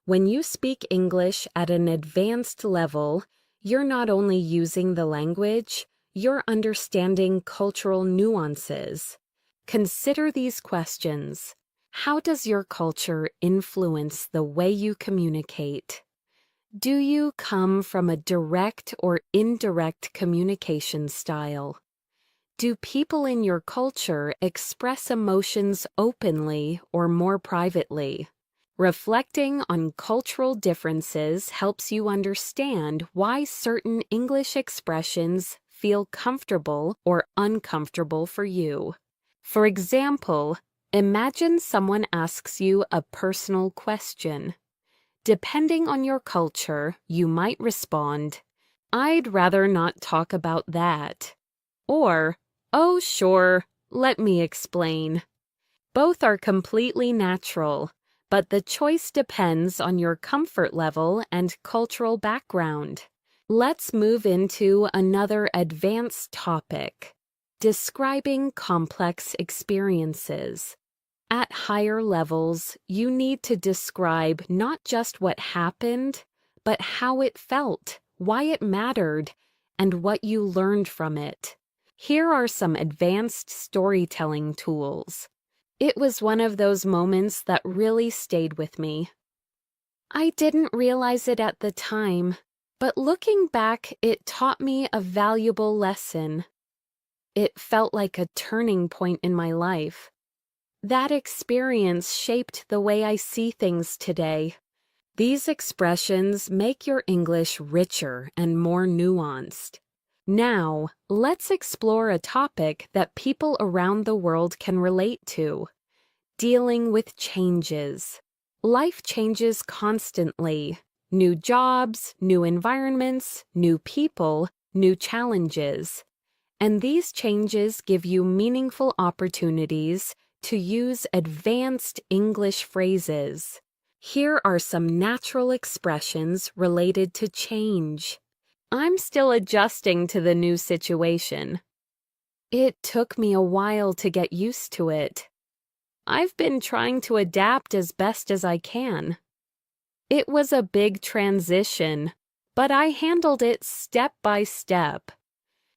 Speaker 2: When you speak English at an advanced level, you're not only using the language, you're understanding cultural nuances. Consider these questions. How does your culture influence the way you communicate? Do you come from a direct or indirect communication style? Do people in your culture express emotions openly or more privately? Reflecting on cultural differences helps you understand why certain English expressions feel comfortable or uncomfortable for you. For example, imagine someone asks you a personal question. Depending on your culture, you might respond, "I'd rather not talk about that." Or, "Oh, sure, let me explain." Both are completely natural, but the choice depends on your comfort level and cultural background. Let's move into another advanced topic, describing complex experiences. At higher levels, you need to describe not just what happened, but how it felt, why it mattered, and what you learned from it. Here are some advanced storytelling tools. It was one of those moments that really stayed with me. I didn't realize it at the time, but looking back, it taught me a valuable lesson. It felt like a turning point in my life. That experience shaped the way I see things today. These expressions make your English richer and more nuanced. Now, let's explore a topic that people around the world can relate to: dealing with changes. Life changes constantly. New jobs, new environments, new people, new challenges. And these changes give you meaningful opportunities to use advanced English phrases. Here are some natural expressions related to change. I'm still adjusting to the new situation. It took me a while to get used to it. I've been trying to adapt as best as I can. It was a big transition, but I handled it step by step.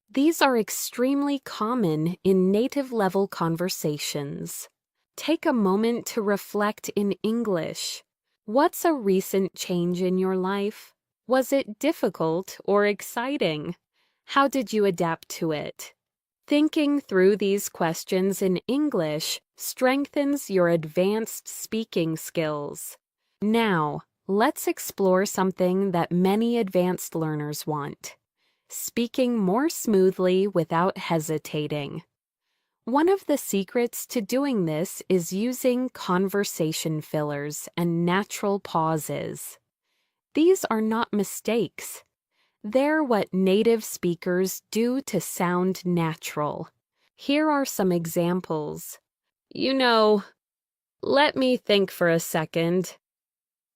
Speaker 2: These are extremely common in native-level conversations. Take a moment to reflect in English. What's a recent change in your life? Was it difficult or exciting? How did you adapt to it? Thinking through these questions in English strengthens your advanced speaking skills. Now, let's explore something that many advanced learners want: speaking more smoothly without hesitating. One of the secrets to doing this is using conversation fillers and natural pauses. These are not mistakes. They're what native speakers do to sound natural. Here are some examples. Let me think for a second.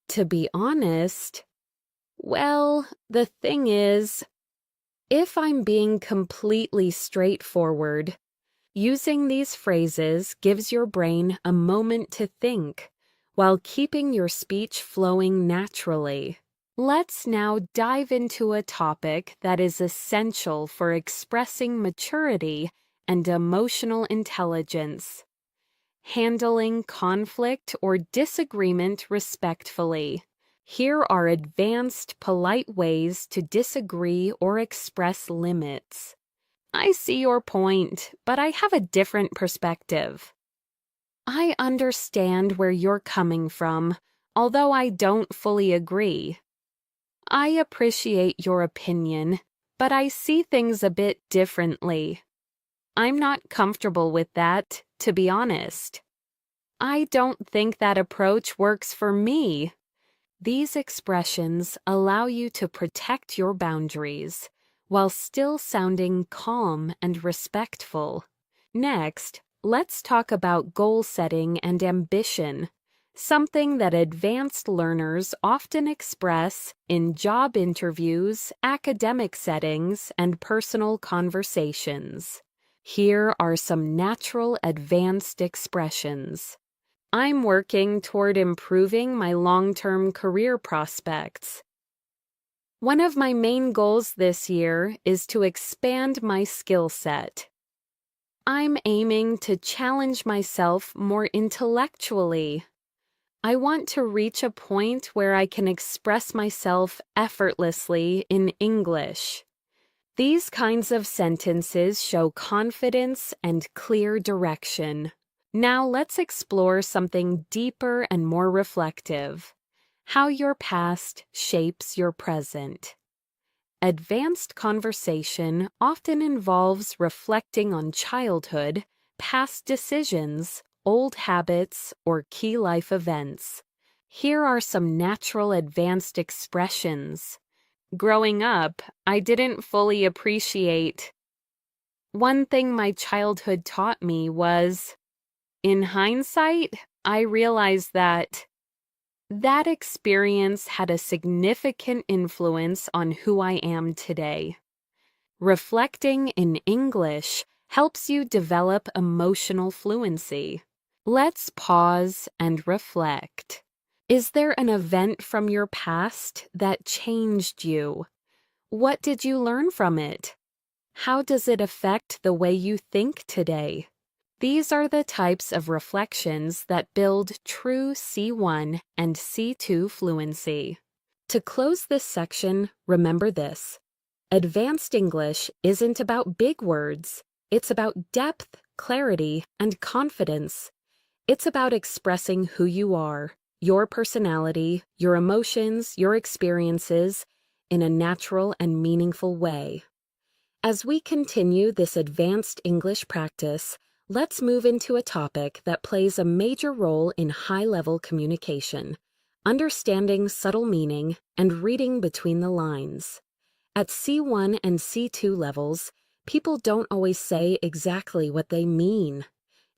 Speaker 2: To be honest, well, the thing is, if I'm being completely straightforward, using these phrases gives your brain a moment to think, while keeping your speech flowing naturally. Let's now dive into a topic that is essential for expressing maturity and emotional intelligence: handling conflict or disagreement respectfully. Here are advanced, polite ways to disagree or express limits. I see your point, but I have a different perspective. I understand where you're coming from, although I don't fully agree. I appreciate your opinion, but I see things a bit differently. I'm not comfortable with that, to be honest. I don't think that approach works for me. These expressions allow you to protect your boundaries while still sounding calm and respectful. Next, let's talk about goal setting and ambition, something that advanced learners often express in job interviews, academic settings, and personal conversations. Here are some natural advanced expressions. I'm working toward improving my long-term career prospects. One of my main goals this year is to expand my skill set. I'm aiming to challenge myself more intellectually. I want to reach a point where I can express myself effortlessly in English. These kinds of sentences show confidence and clear direction. Now let's explore something deeper and more reflective: how your past shapes your present. Advanced conversation often involves reflecting on childhood, past decisions, old habits, or key life events. Here are some natural advanced expressions. Growing up, I didn't fully appreciate. One thing my childhood taught me was, in hindsight, I realized that experience had a significant influence on who I am today. Reflecting in English helps you develop emotional fluency. Let's pause and reflect. Is there an event from your past that changed you? What did you learn from it? How does it affect the way you think today? These are the types of reflections that build true C1 and C2 fluency. To close this section, remember this: advanced English isn't about big words. It's about depth, clarity, and confidence. It's about expressing who you are, your personality, your emotions, your experiences, in a natural and meaningful way. As we continue this advanced English practice, let's move into a topic that plays a major role in high-level communication: understanding subtle meaning and reading between the lines. At C1 and C2 levels, people don't always say exactly what they mean.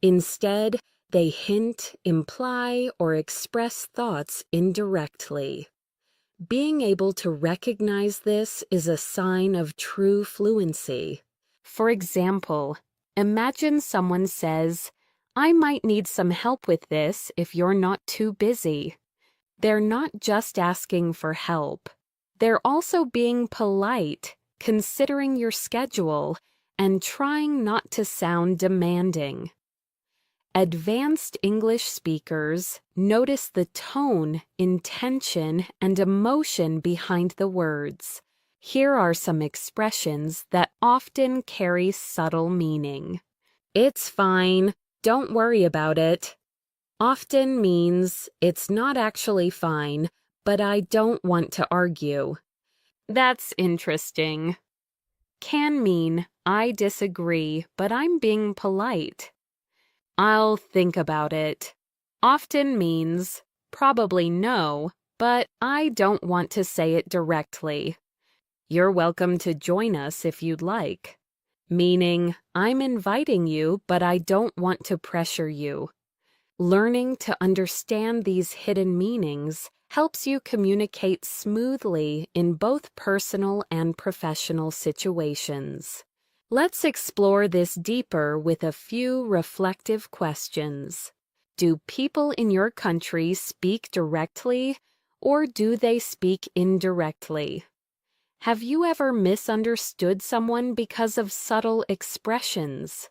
Speaker 2: Instead, they hint, imply, or express thoughts indirectly. Being able to recognize this is a sign of true fluency. For example, imagine someone says, "I might need some help with this if you're not too busy." They're not just asking for help. They're also being polite, considering your schedule, and trying not to sound demanding. Advanced English speakers notice the tone, intention, and emotion behind the words. Here are some expressions that often carry subtle meaning. "It's fine, don't worry about it." Often means, "It's not actually fine, but I don't want to argue." That's interesting. Can mean, "I disagree, but I'm being polite." "I'll think about it." Often means, "Probably no, but I don't want to say it directly." "You're welcome to join us if you'd like." Meaning, "I'm inviting you, but I don't want to pressure you." Learning to understand these hidden meanings helps you communicate smoothly in both personal and professional situations. Let's explore this deeper with a few reflective questions. Do people in your country speak directly, or do they speak indirectly? Have you ever misunderstood someone because of subtle expressions?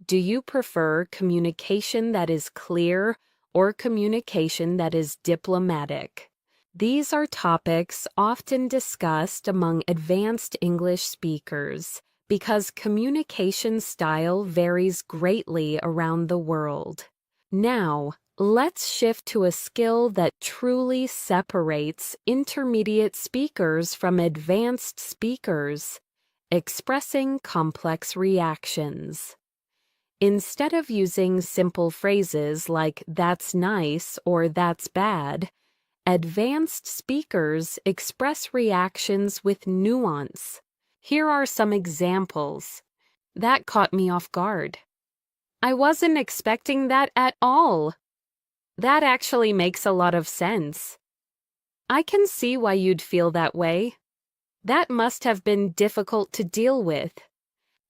Speaker 2: Do you prefer communication that is clear or communication that is diplomatic? These are topics often discussed among advanced English speakers because communication style varies greatly around the world. Now, let's shift to a skill that truly separates intermediate speakers from advanced speakers: expressing complex reactions. Instead of using simple phrases like "that's nice" or "that's bad," advanced speakers express reactions with nuance. Here are some examples. "That caught me off guard." "I wasn't expecting that at all." "That actually makes a lot of sense." "I can see why you'd feel that way." "That must have been difficult to deal with."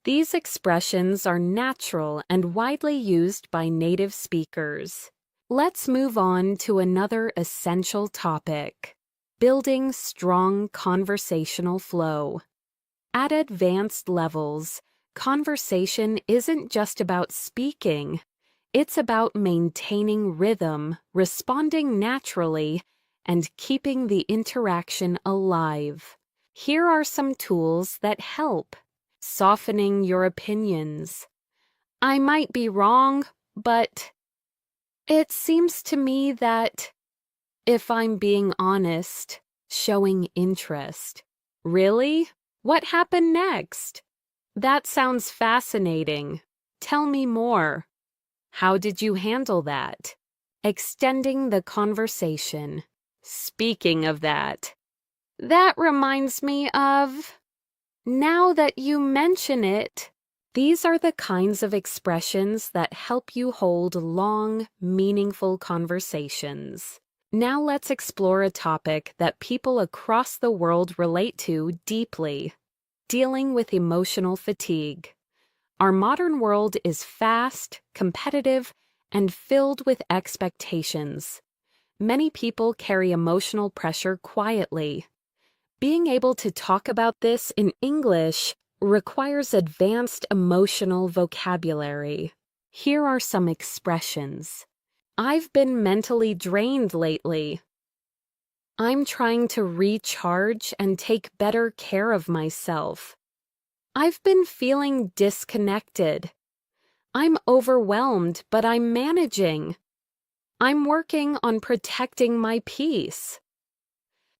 Speaker 2: These expressions are natural and widely used by native speakers. Let's move on to another essential topic: building strong conversational flow. At advanced levels, conversation isn't just about speaking. It's about maintaining rhythm, responding naturally, and keeping the interaction alive. Here are some tools that help. Softening your opinions. "I might be wrong, but it seems to me that, if I'm being honest, showing interest. Really? What happened next? That sounds fascinating. Tell me more. How did you handle that? Extending the conversation. Speaking of that reminds me of, now that you mention it, these are the kinds of expressions that help you hold long, meaningful conversations. Now let's explore a topic that people across the world relate to deeply: dealing with emotional fatigue. Our modern world is fast, competitive, and filled with expectations. Many people carry emotional pressure quietly. Being able to talk about this in English requires advanced emotional vocabulary. Here are some expressions. I've been mentally drained lately. I'm trying to recharge and take better care of myself. I've been feeling disconnected. I'm overwhelmed, but I'm managing. I'm working on protecting my peace.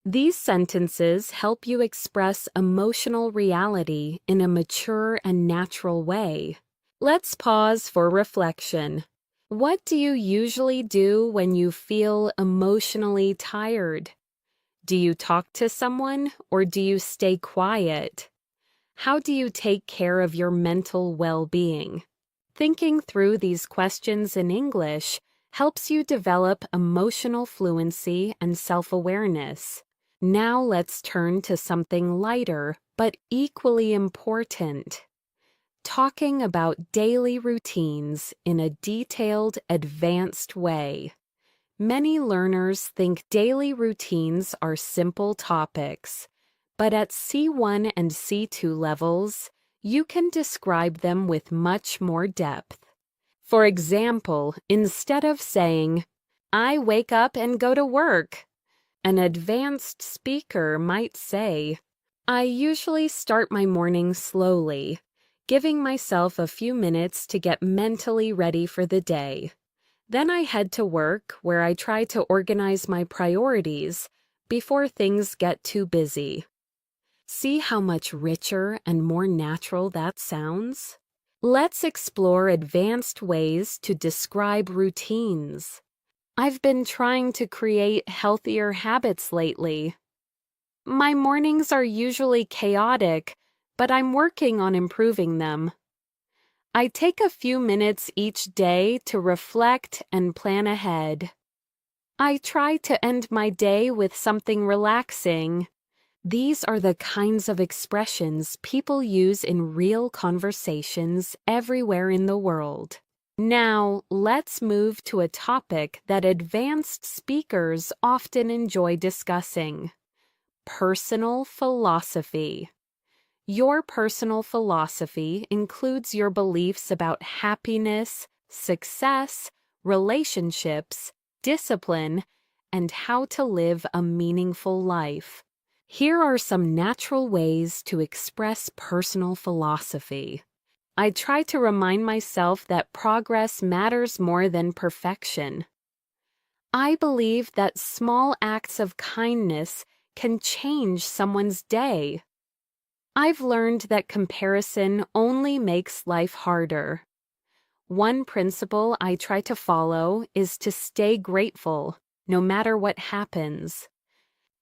Speaker 2: These sentences help you express emotional reality in a mature and natural way. Let's pause for reflection. What do you usually do when you feel emotionally tired? Do you talk to someone, or do you stay quiet? How do you take care of your mental well-being? Thinking through these questions in English helps you develop emotional fluency and self-awareness. Now let's turn to something lighter but equally important: talking about daily routines in a detailed, advanced way. Many learners think daily routines are simple topics, but at C1 and C2 levels, you can describe them with much more depth. For example, instead of saying, "I wake up and go to work," an advanced speaker might say, "I usually start my morning slowly, giving myself a few minutes to get mentally ready for the day. Then I head to work, where I try to organize my priorities before things get too busy." See how much richer and more natural that sounds? Let's explore advanced ways to describe routines. I've been trying to create healthier habits lately. My mornings are usually chaotic, but I'm working on improving them. I take a few minutes each day to reflect and plan ahead. I try to end my day with something relaxing. These are the kinds of expressions people use in real conversations everywhere in the world. Now, let's move to a topic that advanced speakers often enjoy discussing: personal philosophy. Your personal philosophy includes your beliefs about happiness, success, relationships, discipline, and how to live a meaningful life. Here are some natural ways to express personal philosophy. I try to remind myself that progress matters more than perfection. I believe that small acts of kindness can change someone's day. I've learned that comparison only makes life harder. One principle I try to follow is to stay grateful, no matter what happens.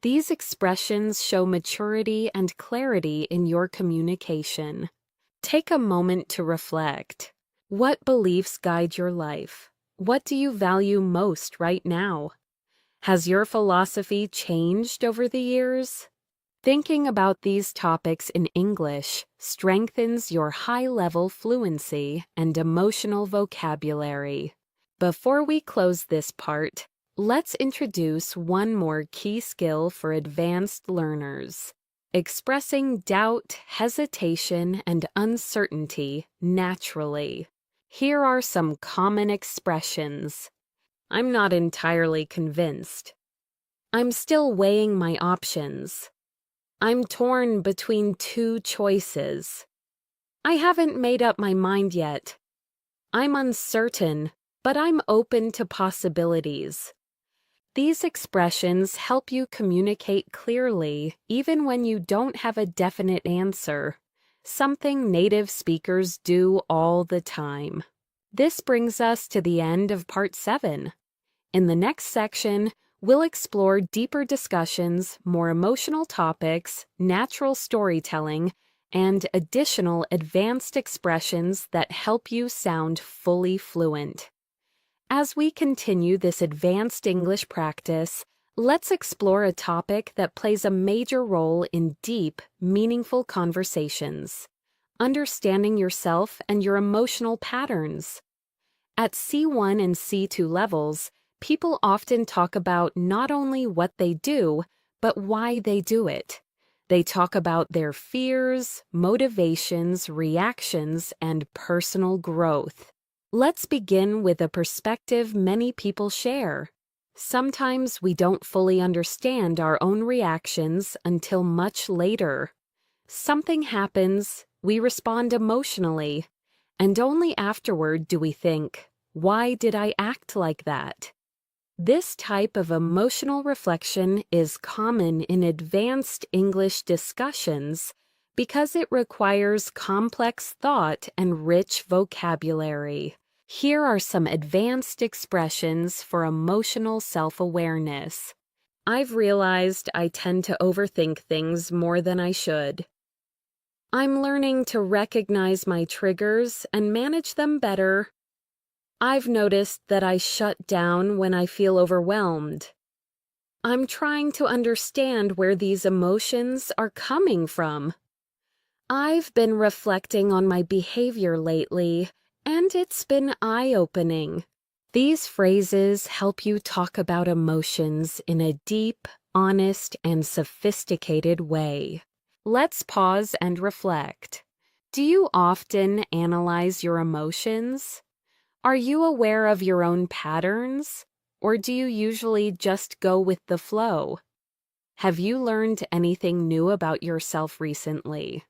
Speaker 2: These expressions show maturity and clarity in your communication. Take a moment to reflect. What beliefs guide your life? What do you value most right now? Has your philosophy changed over the years? Thinking about these topics in English strengthens your high-level fluency and emotional vocabulary. Before we close this part, let's introduce one more key skill for advanced learners: expressing doubt, hesitation, and uncertainty naturally. Here are some common expressions. I'm not entirely convinced. I'm still weighing my options. I'm torn between two choices. I haven't made up my mind yet. I'm uncertain, but I'm open to possibilities. These expressions help you communicate clearly even when you don't have a definite answer, something native speakers do all the time. This brings us to the end of Part 7. In the next section, we'll explore deeper discussions, more emotional topics, natural storytelling, and additional advanced expressions that help you sound fully fluent. As we continue this advanced English practice, let's explore a topic that plays a major role in deep, meaningful conversations: understanding yourself and your emotional patterns. At C1 and C2 levels, people often talk about not only what they do, but why they do it. They talk about their fears, motivations, reactions, and personal growth. Let's begin with a perspective many people share. Sometimes we don't fully understand our own reactions until much later. Something happens, we respond emotionally, and only afterward do we think, "Why did I act like that?" This type of emotional reflection is common in advanced English discussions because it requires complex thought and rich vocabulary. Here are some advanced expressions for emotional self-awareness. I've realized I tend to overthink things more than I should. I'm learning to recognize my triggers and manage them better. I've noticed that I shut down when I feel overwhelmed. I'm trying to understand where these emotions are coming from. I've been reflecting on my behavior lately, and it's been eye-opening. These phrases help you talk about emotions in a deep, honest, and sophisticated way. Let's pause and reflect. Do you often analyze your emotions? Are you aware of your own patterns, or do you usually just go with the flow? Have you learned anything new about yourself recently?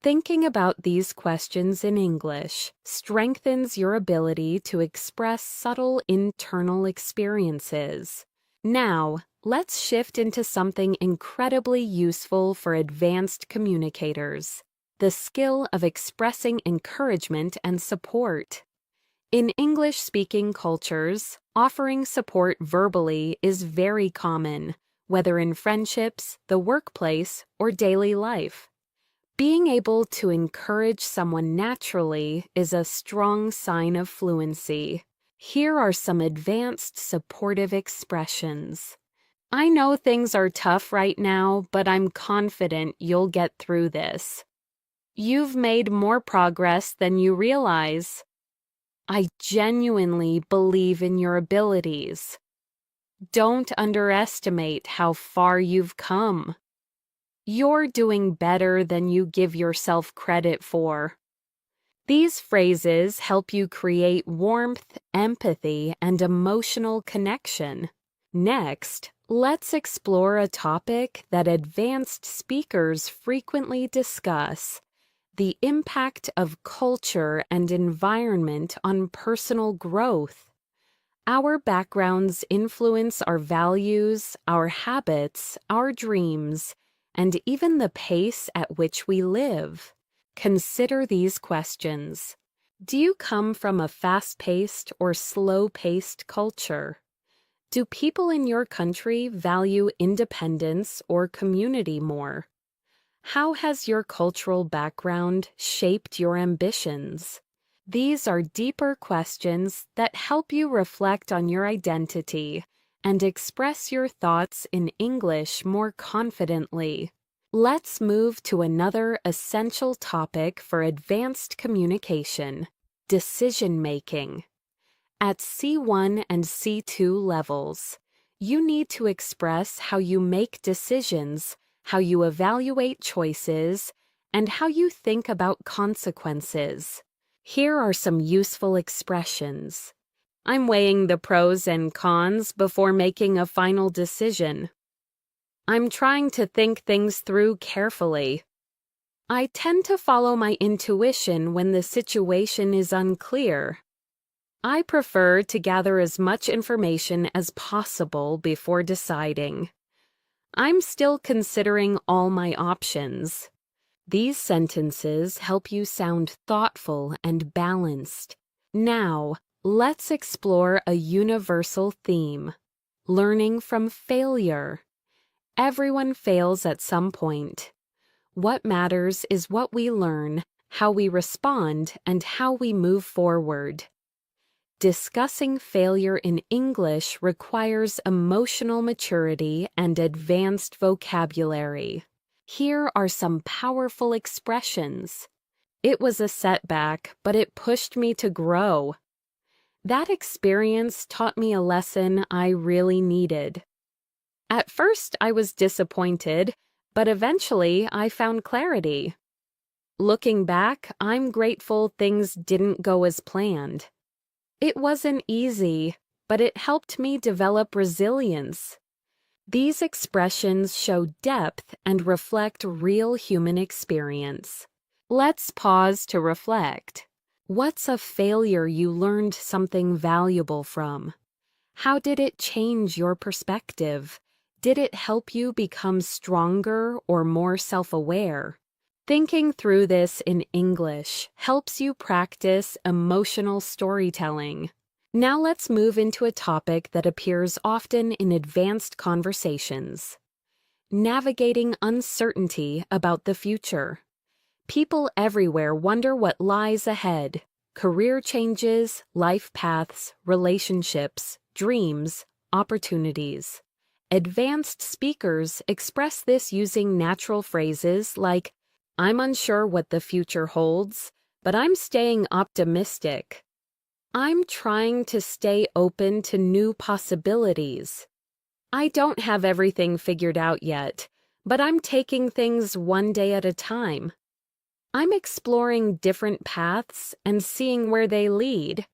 Speaker 2: Thinking about these questions in English strengthens your ability to express subtle internal experiences. Now, let's shift into something incredibly useful for advanced communicators: the skill of expressing encouragement and support. In English-speaking cultures, offering support verbally is very common, whether in friendships, the workplace, or daily life. Being able to encourage someone naturally is a strong sign of fluency. Here are some advanced supportive expressions. I know things are tough right now, but I'm confident you'll get through this. You've made more progress than you realize. I genuinely believe in your abilities. Don't underestimate how far you've come. You're doing better than you give yourself credit for. These phrases help you create warmth, empathy, and emotional connection. Next, let's explore a topic that advanced speakers frequently discuss: the impact of culture and environment on personal growth. Our backgrounds influence our values, our habits, our dreams, and even the pace at which we live. Consider these questions. Do you come from a fast-paced or slow-paced culture? Do people in your country value independence or community more? How has your cultural background shaped your ambitions? These are deeper questions that help you reflect on your identity and express your thoughts in English more confidently. Let's move to another essential topic for advanced communication: decision-making. At C1 and C2 levels, you need to express how you make decisions, how you evaluate choices, and how you think about consequences. Here are some useful expressions. I'm weighing the pros and cons before making a final decision. I'm trying to think things through carefully. I tend to follow my intuition when the situation is unclear. I prefer to gather as much information as possible before deciding. I'm still considering all my options. These sentences help you sound thoughtful and balanced. Now, let's explore a universal theme: learning from failure. Everyone fails at some point. What matters is what we learn, how we respond, and how we move forward. Discussing failure in English requires emotional maturity and advanced vocabulary. Here are some powerful expressions. It was a setback, but it pushed me to grow. That experience taught me a lesson I really needed. At first, I was disappointed, but eventually I found clarity. Looking back, I'm grateful things didn't go as planned. It wasn't easy, but it helped me develop resilience. These expressions show depth and reflect real human experience. Let's pause to reflect. What's a failure you learned something valuable from? How did it change your perspective? Did it help you become stronger or more self-aware? Thinking through this in English helps you practice emotional storytelling. Now let's move into a topic that appears often in advanced conversations: navigating uncertainty about the future. People everywhere wonder what lies ahead: career changes, life paths, relationships, dreams, opportunities. Advanced speakers express this using natural phrases like, "I'm unsure what the future holds, but I'm staying optimistic." "I'm trying to stay open to new possibilities." "I don't have everything figured out yet, but I'm taking things one day at a time." "I'm exploring different paths and seeing where they lead."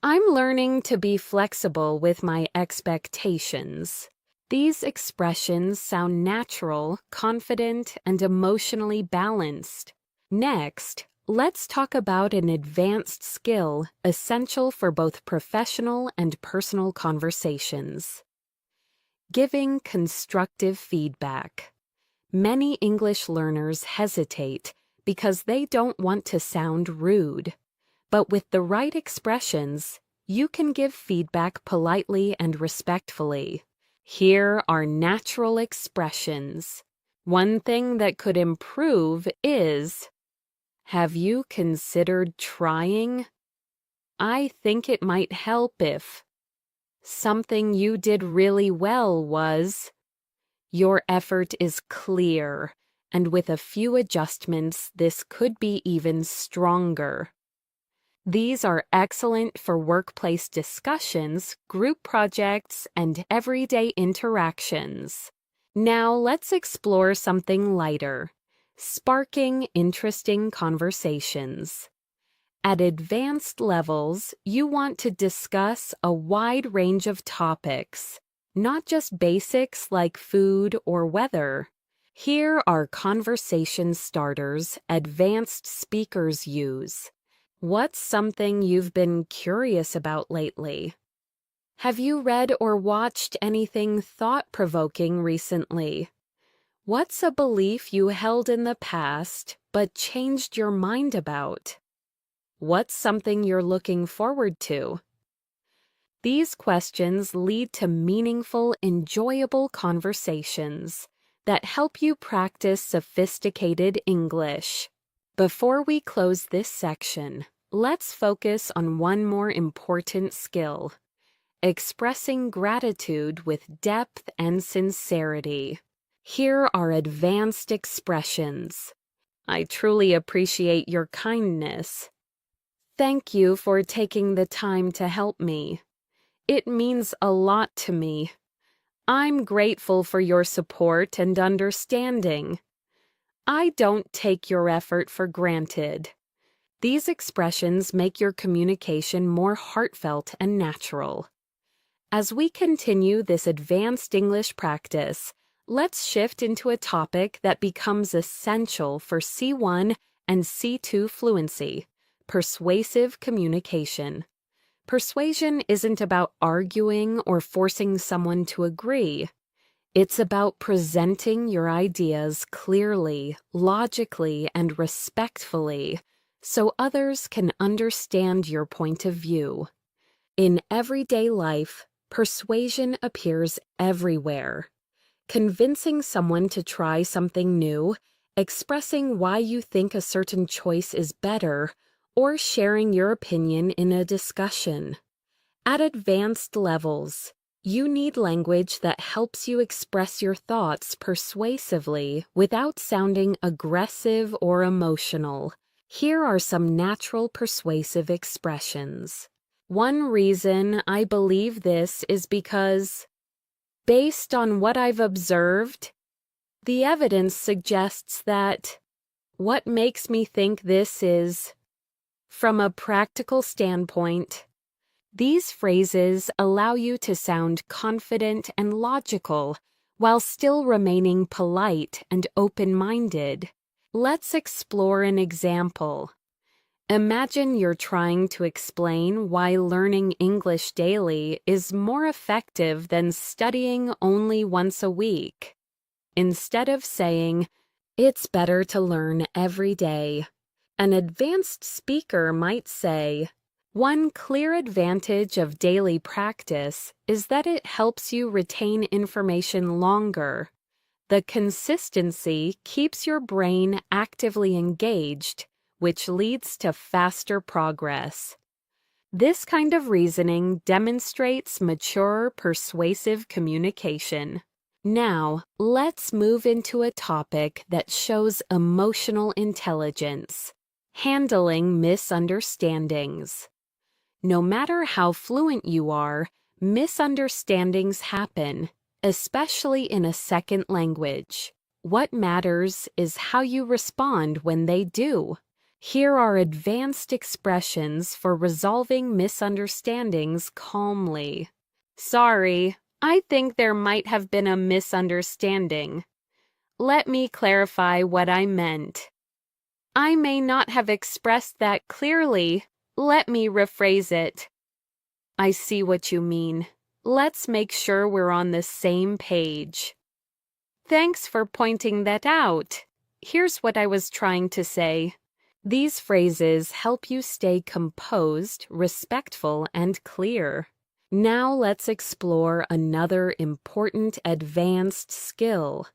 Speaker 2: "I'm learning to be flexible with my expectations." These expressions sound natural, confident, and emotionally balanced. Next, let's talk about an advanced skill essential for both professional and personal conversations: giving constructive feedback. Many English learners hesitate because they don't want to sound rude. But with the right expressions, you can give feedback politely and respectfully. Here are natural expressions. One thing that could improve is, "Have you considered trying?" "I think it might help if." "Something you did really well was." Your effort is clear, and with a few adjustments, this could be even stronger. These are excellent for workplace discussions, group projects, and everyday interactions. Now let's explore something lighter: sparking interesting conversations. At advanced levels, you want to discuss a wide range of topics, not just basics like food or weather. Here are conversation starters advanced speakers use. What's something you've been curious about lately? Have you read or watched anything thought-provoking recently? What's a belief you held in the past but changed your mind about? What's something you're looking forward to? These questions lead to meaningful, enjoyable conversations that help you practice sophisticated English. Before we close this section, let's focus on one more important skill: expressing gratitude with depth and sincerity. Here are advanced expressions. "I truly appreciate your kindness." "Thank you for taking the time to help me. It means a lot to me." "I'm grateful for your support and understanding." "I don't take your effort for granted." These expressions make your communication more heartfelt and natural. As we continue this advanced English practice, let's shift into a topic that becomes essential for C1 and C2 fluency: persuasive communication. Persuasion isn't about arguing or forcing someone to agree. It's about presenting your ideas clearly, logically, and respectfully so others can understand your point of view. In everyday life, persuasion appears everywhere. Convincing someone to try something new, expressing why you think a certain choice is better, or sharing your opinion in a discussion. At advanced levels, you need language that helps you express your thoughts persuasively without sounding aggressive or emotional. Here are some natural persuasive expressions. One reason I believe this is because, based on what I've observed, the evidence suggests that. What makes me think this is, from a practical standpoint, these phrases allow you to sound confident and logical while still remaining polite and open-minded. Let's explore an example. Imagine you're trying to explain why learning English daily is more effective than studying only once a week. Instead of saying, "It's better to learn every day," an advanced speaker might say, "One clear advantage of daily practice is that it helps you retain information longer. The consistency keeps your brain actively engaged, which leads to faster progress." This kind of reasoning demonstrates mature, persuasive communication. Now, let's move into a topic that shows emotional intelligence: handling misunderstandings. No matter how fluent you are, misunderstandings happen, especially in a second language. What matters is how you respond when they do. Here are advanced expressions for resolving misunderstandings calmly. "Sorry, I think there might have been a misunderstanding. Let me clarify what I meant. I may not have expressed that clearly. Let me rephrase it. I see what you mean. Let's make sure we're on the same page. Thanks for pointing that out. Here's what I was trying to say." These phrases help you stay composed, respectful, and clear. Now let's explore another important advanced skill: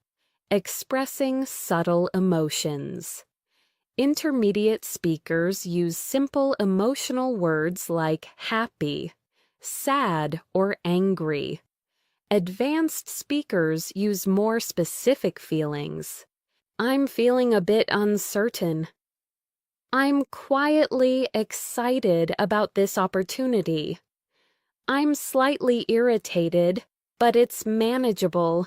Speaker 2: expressing subtle emotions. Intermediate speakers use simple emotional words like happy, sad, or angry. Advanced speakers use more specific feelings. "I'm feeling a bit uncertain." "I'm quietly excited about this opportunity." "I'm slightly irritated, but it's manageable."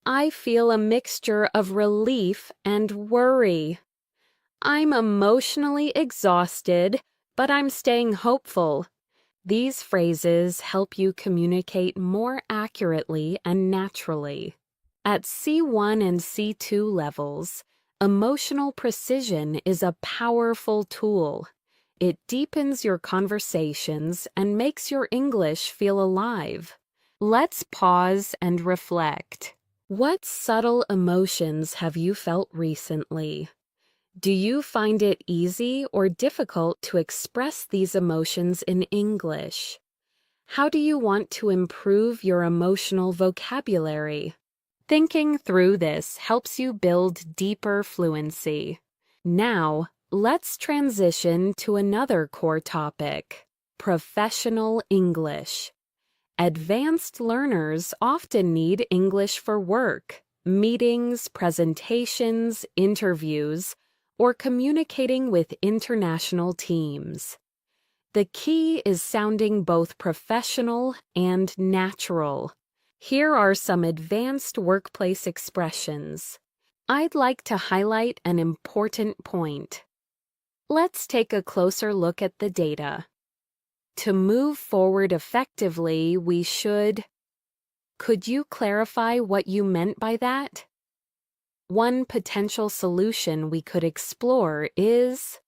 Speaker 2: "I feel a mixture of relief and worry." "I'm emotionally exhausted, but I'm staying hopeful." These phrases help you communicate more accurately and naturally. At C1 and C2 levels, emotional precision is a powerful tool. It deepens your conversations and makes your English feel alive. Let's pause and reflect. What subtle emotions have you felt recently? Do you find it easy or difficult to express these emotions in English? How do you want to improve your emotional vocabulary? Thinking through this helps you build deeper fluency. Now, let's transition to another core topic: professional English. Advanced learners often need English for work, meetings, presentations, interviews, or communicating with international teams. The key is sounding both professional and natural. Here are some advanced workplace expressions. I'd like to highlight an important point. Let's take a closer look at the data. To move forward effectively, we should... Could you clarify what you meant by that? One potential solution we could explore is: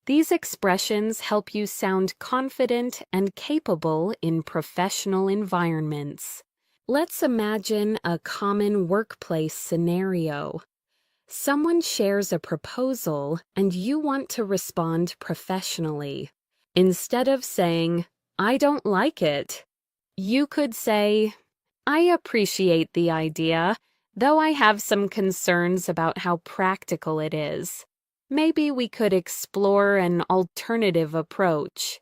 Speaker 2: These expressions help you sound confident and capable in professional environments. Let's imagine a common workplace scenario. Someone shares a proposal and you want to respond professionally. Instead of saying, "I don't like it," you could say, "I appreciate the idea, though I have some concerns about how practical it is. Maybe we could explore an alternative approach."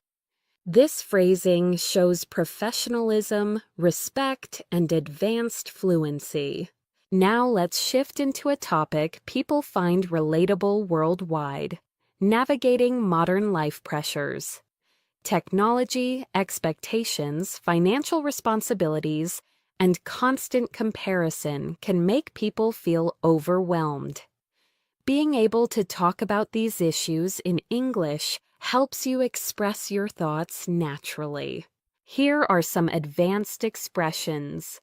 Speaker 2: This phrasing shows professionalism, respect, and advanced fluency. Now let's shift into a topic people find relatable worldwide: navigating modern life pressures. Technology, expectations, financial responsibilities, and constant comparison can make people feel overwhelmed. Being able to talk about these issues in English helps you express your thoughts naturally. Here are some advanced expressions.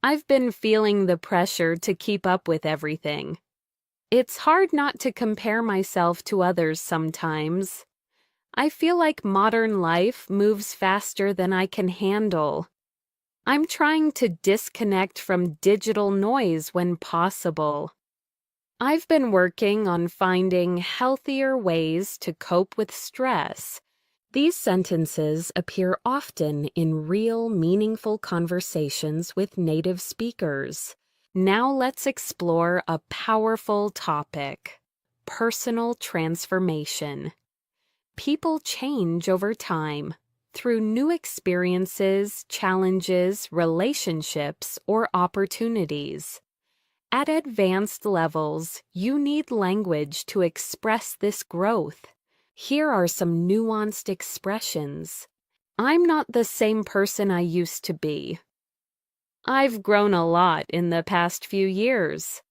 Speaker 2: I've been feeling the pressure to keep up with everything. It's hard not to compare myself to others sometimes. I feel like modern life moves faster than I can handle. I'm trying to disconnect from digital noise when possible. I've been working on finding healthier ways to cope with stress. These sentences appear often in real, meaningful conversations with native speakers. Now let's explore a powerful topic: personal transformation. People change over time through new experiences, challenges, relationships, or opportunities. At advanced levels, you need language to express this growth. Here are some nuanced expressions. I'm not the same person I used to be. I've grown a lot in the past few years.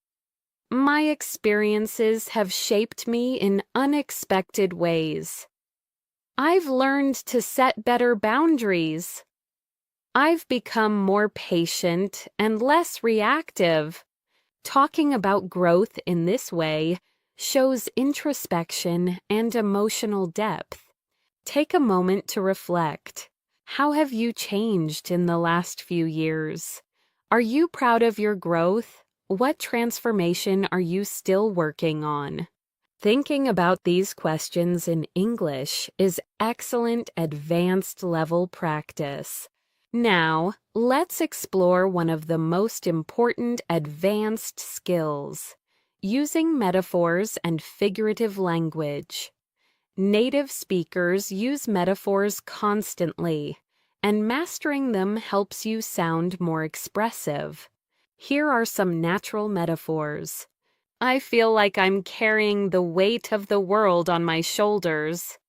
Speaker 2: My experiences have shaped me in unexpected ways. I've learned to set better boundaries. I've become more patient and less reactive. Talking about growth in this way shows introspection and emotional depth. Take a moment to reflect. How have you changed in the last few years? Are you proud of your growth? What transformation are you still working on? Thinking about these questions in English is excellent advanced level practice. Now, let's explore one of the most important advanced skills: using metaphors and figurative language. Native speakers use metaphors constantly, and mastering them helps you sound more expressive. Here are some natural metaphors. I feel like I'm carrying the weight of the world on my shoulders.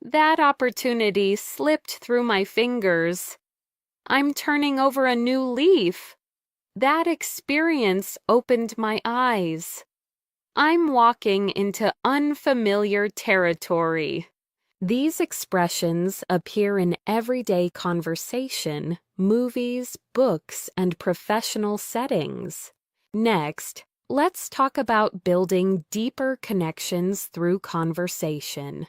Speaker 2: That opportunity slipped through my fingers. I'm turning over a new leaf. That experience opened my eyes. I'm walking into unfamiliar territory. These expressions appear in everyday conversation, movies, books, and professional settings. Next, let's talk about building deeper connections through conversation.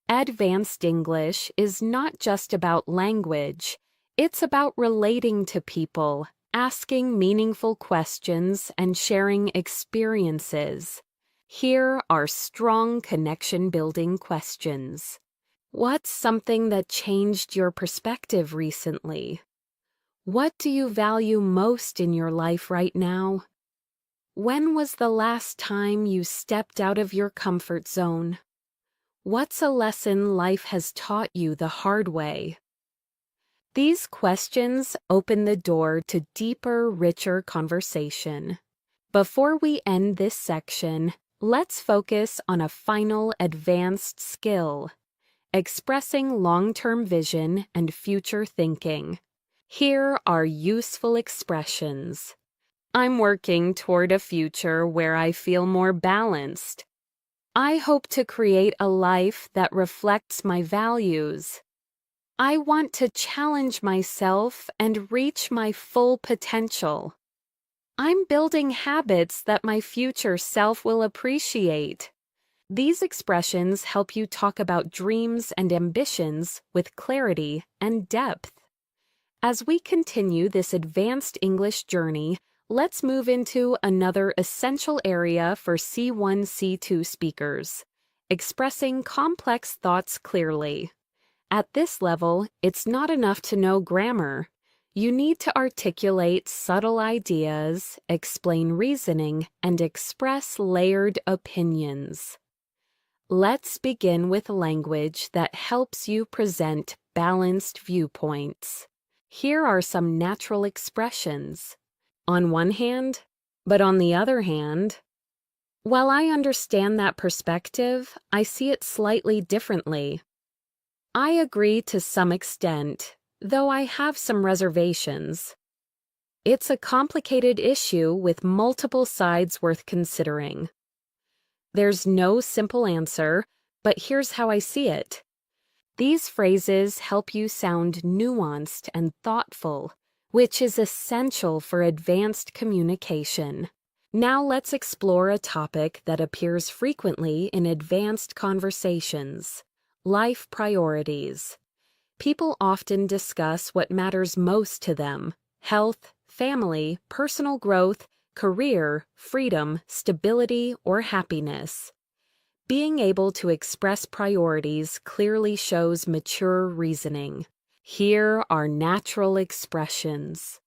Speaker 2: Advanced English is not just about language. It's about relating to people, asking meaningful questions, and sharing experiences. Here are strong connection-building questions. What's something that changed your perspective recently? What do you value most in your life right now? When was the last time you stepped out of your comfort zone? What's a lesson life has taught you the hard way? These questions open the door to deeper, richer conversation. Before we end this section, let's focus on a final advanced skill: expressing long-term vision and future thinking. Here are useful expressions. I'm working toward a future where I feel more balanced. I hope to create a life that reflects my values. I want to challenge myself and reach my full potential. I'm building habits that my future self will appreciate. These expressions help you talk about dreams and ambitions with clarity and depth. As we continue this advanced English journey, let's move into another essential area for C1, C2 speakers: expressing complex thoughts clearly. At this level, it's not enough to know grammar. You need to articulate subtle ideas, explain reasoning, and express layered opinions. Let's begin with language that helps you present balanced viewpoints. Here are some natural expressions. On one hand, but on the other hand. While I understand that perspective, I see it slightly differently. I agree to some extent, though I have some reservations. It's a complicated issue with multiple sides worth considering. There's no simple answer, but here's how I see it. These phrases help you sound nuanced and thoughtful, which is essential for advanced communication. Now let's explore a topic that appears frequently in advanced conversations: life priorities. People often discuss what matters most to them: health, family, personal growth, career, freedom, stability, or happiness. Being able to express priorities clearly shows mature reasoning. Here are natural expressions.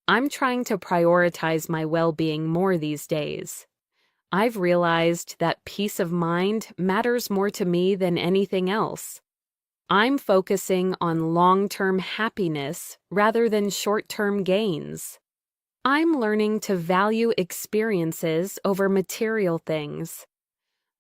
Speaker 2: I'm trying to prioritize my well-being more these days. I've realized that peace of mind matters more to me than anything else. I'm focusing on long-term happiness rather than short-term gains. I'm learning to value experiences over material things.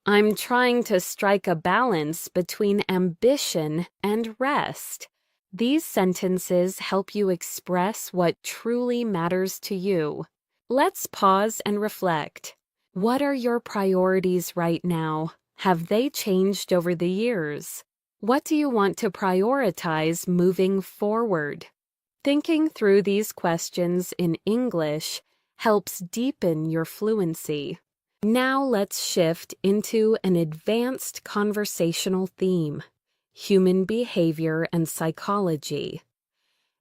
Speaker 2: I'm trying to strike a balance between ambition and rest. These sentences help you express what truly matters to you. Let's pause and reflect. What are your priorities right now? Have they changed over the years? What do you want to prioritize moving forward? Thinking through these questions in English helps deepen your fluency. Now let's shift into an advanced conversational theme: human behavior and psychology.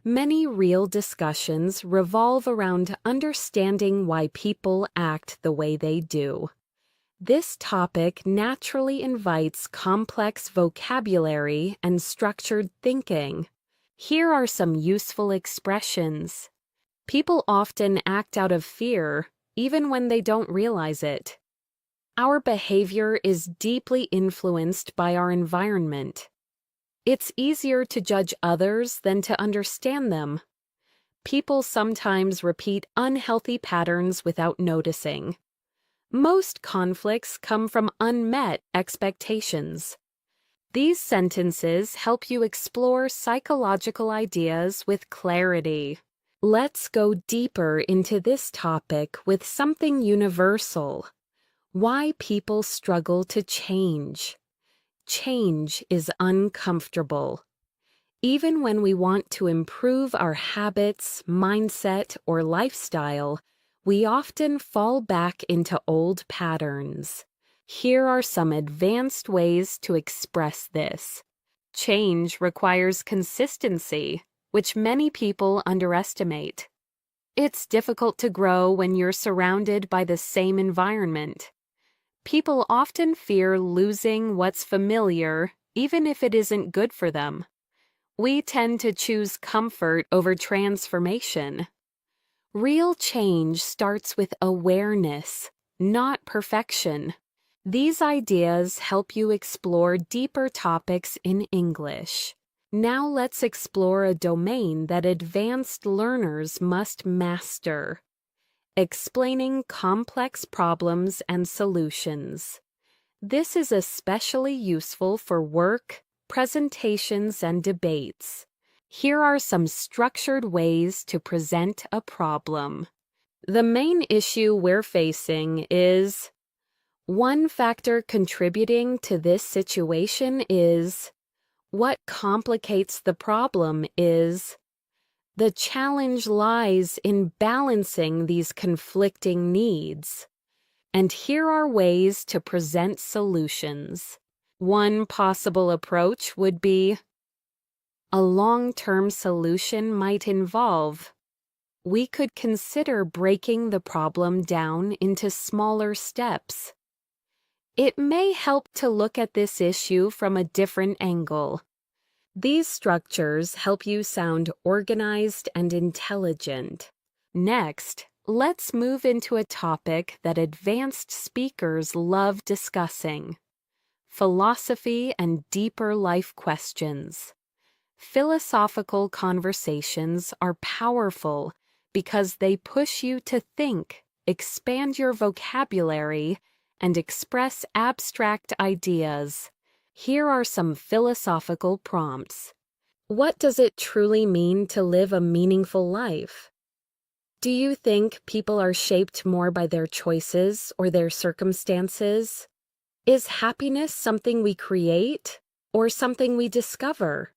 Speaker 2: Many real discussions revolve around understanding why people act the way they do. This topic naturally invites complex vocabulary and structured thinking. Here are some useful expressions. People often act out of fear, even when they don't realize it. Our behavior is deeply influenced by our environment. It's easier to judge others than to understand them. People sometimes repeat unhealthy patterns without noticing. Most conflicts come from unmet expectations. These sentences help you explore psychological ideas with clarity. Let's go deeper into this topic with something universal: why people struggle to change. Change is uncomfortable. Even when we want to improve our habits, mindset, or lifestyle, we often fall back into old patterns. Here are some advanced ways to express this. Change requires consistency, which many people underestimate. It's difficult to grow when you're surrounded by the same environment. People often fear losing what's familiar, even if it isn't good for them. We tend to choose comfort over transformation. Real change starts with awareness, not perfection. These ideas help you explore deeper topics in English. Now let's explore a domain that advanced learners must master: explaining complex problems and solutions. This is especially useful for work, presentations, and debates. Here are some structured ways to present a problem. The main issue we're facing is: one factor contributing to this situation is. What complicates the problem is. The challenge lies in balancing these conflicting needs. And here are ways to present solutions. One possible approach would be a long-term solution might involve. We could consider breaking the problem down into smaller steps. It may help to look at this issue from a different angle. These structures help you sound organized and intelligent. Next, let's move into a topic that advanced speakers love discussing: philosophy and deeper life questions. Philosophical conversations are powerful because they push you to think, expand your vocabulary, and express abstract ideas. Here are some philosophical prompts. What does it truly mean to live a meaningful life? Do you think people are shaped more by their choices or their circumstances? Is happiness something we create or something we discover?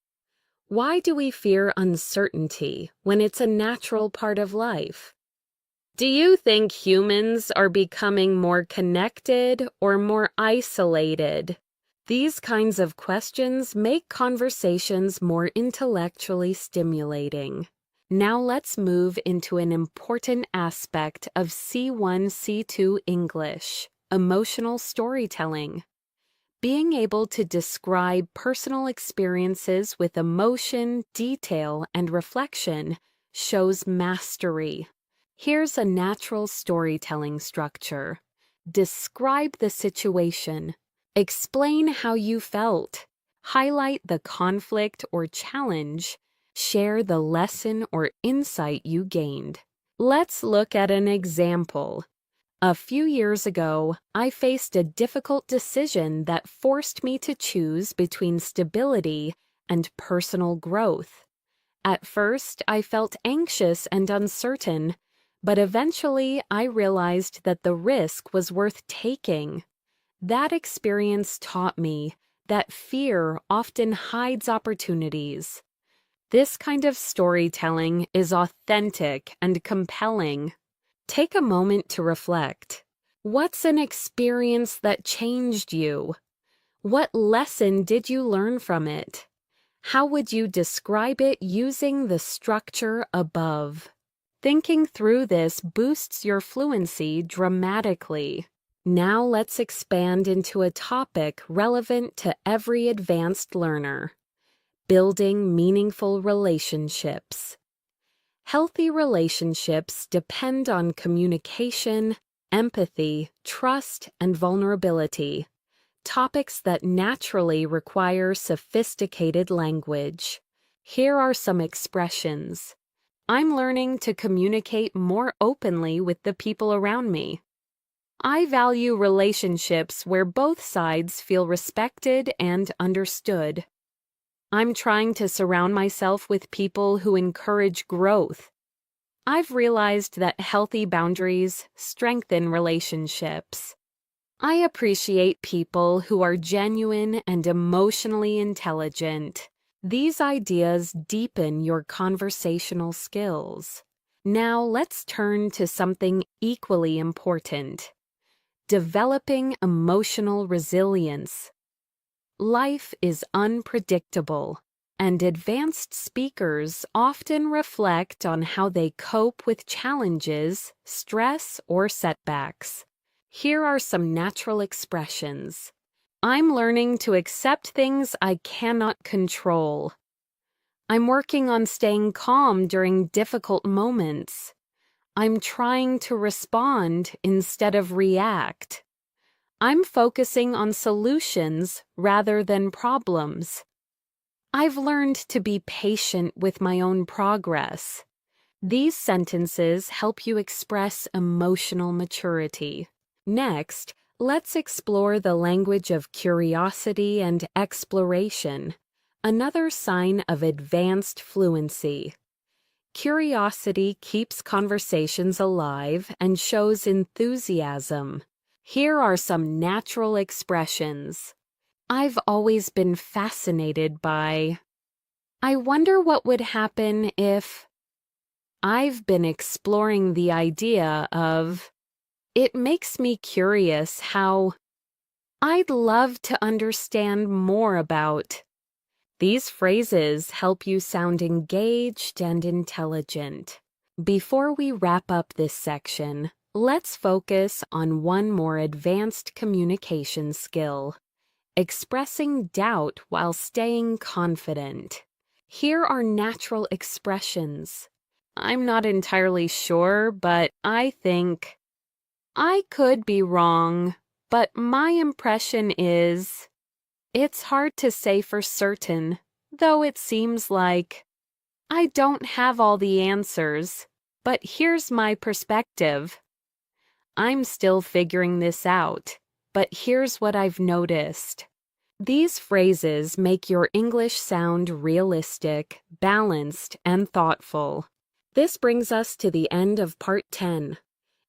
Speaker 2: Why do we fear uncertainty when it's a natural part of life? Do you think humans are becoming more connected or more isolated? These kinds of questions make conversations more intellectually stimulating. Now let's move into an important aspect of C1, C2 English: emotional storytelling. Being able to describe personal experiences with emotion, detail, and reflection shows mastery. Here's a natural storytelling structure. Describe the situation. Explain how you felt. Highlight the conflict or challenge. Share the lesson or insight you gained. Let's look at an example. A few years ago, I faced a difficult decision that forced me to choose between stability and personal growth. At first, I felt anxious and uncertain, but eventually I realized that the risk was worth taking. That experience taught me that fear often hides opportunities. This kind of storytelling is authentic and compelling. Take a moment to reflect. What's an experience that changed you? What lesson did you learn from it? How would you describe it using the structure above? Thinking through this boosts your fluency dramatically. Now let's expand into a topic relevant to every advanced learner: building meaningful relationships. Healthy relationships depend on communication, empathy, trust, and vulnerability, topics that naturally require sophisticated language. Here are some expressions. I'm learning to communicate more openly with the people around me. I value relationships where both sides feel respected and understood. I'm trying to surround myself with people who encourage growth. I've realized that healthy boundaries strengthen relationships. I appreciate people who are genuine and emotionally intelligent. These ideas deepen your conversational skills. Now let's turn to something equally important: developing emotional resilience. Life is unpredictable, and advanced speakers often reflect on how they cope with challenges, stress, or setbacks. Here are some natural expressions. I'm learning to accept things I cannot control. I'm working on staying calm during difficult moments. I'm trying to respond instead of react. I'm focusing on solutions rather than problems. I've learned to be patient with my own progress. These sentences help you express emotional maturity. Next, let's explore the language of curiosity and exploration, another sign of advanced fluency. Curiosity keeps conversations alive and shows enthusiasm. Here are some natural expressions. I've always been fascinated by. I wonder what would happen if. I've been exploring the idea of. It makes me curious how I'd love to understand more about. These phrases help you sound engaged and intelligent. Before we wrap up this section, let's focus on one more advanced communication skill: expressing doubt while staying confident. Here are natural expressions. I'm not entirely sure, but I think. I could be wrong, but my impression is. It's hard to say for certain, though it seems like. I don't have all the answers, but here's my perspective. I'm still figuring this out, but here's what I've noticed. These phrases make your English sound realistic, balanced, and thoughtful. This brings us to the end of Part 10.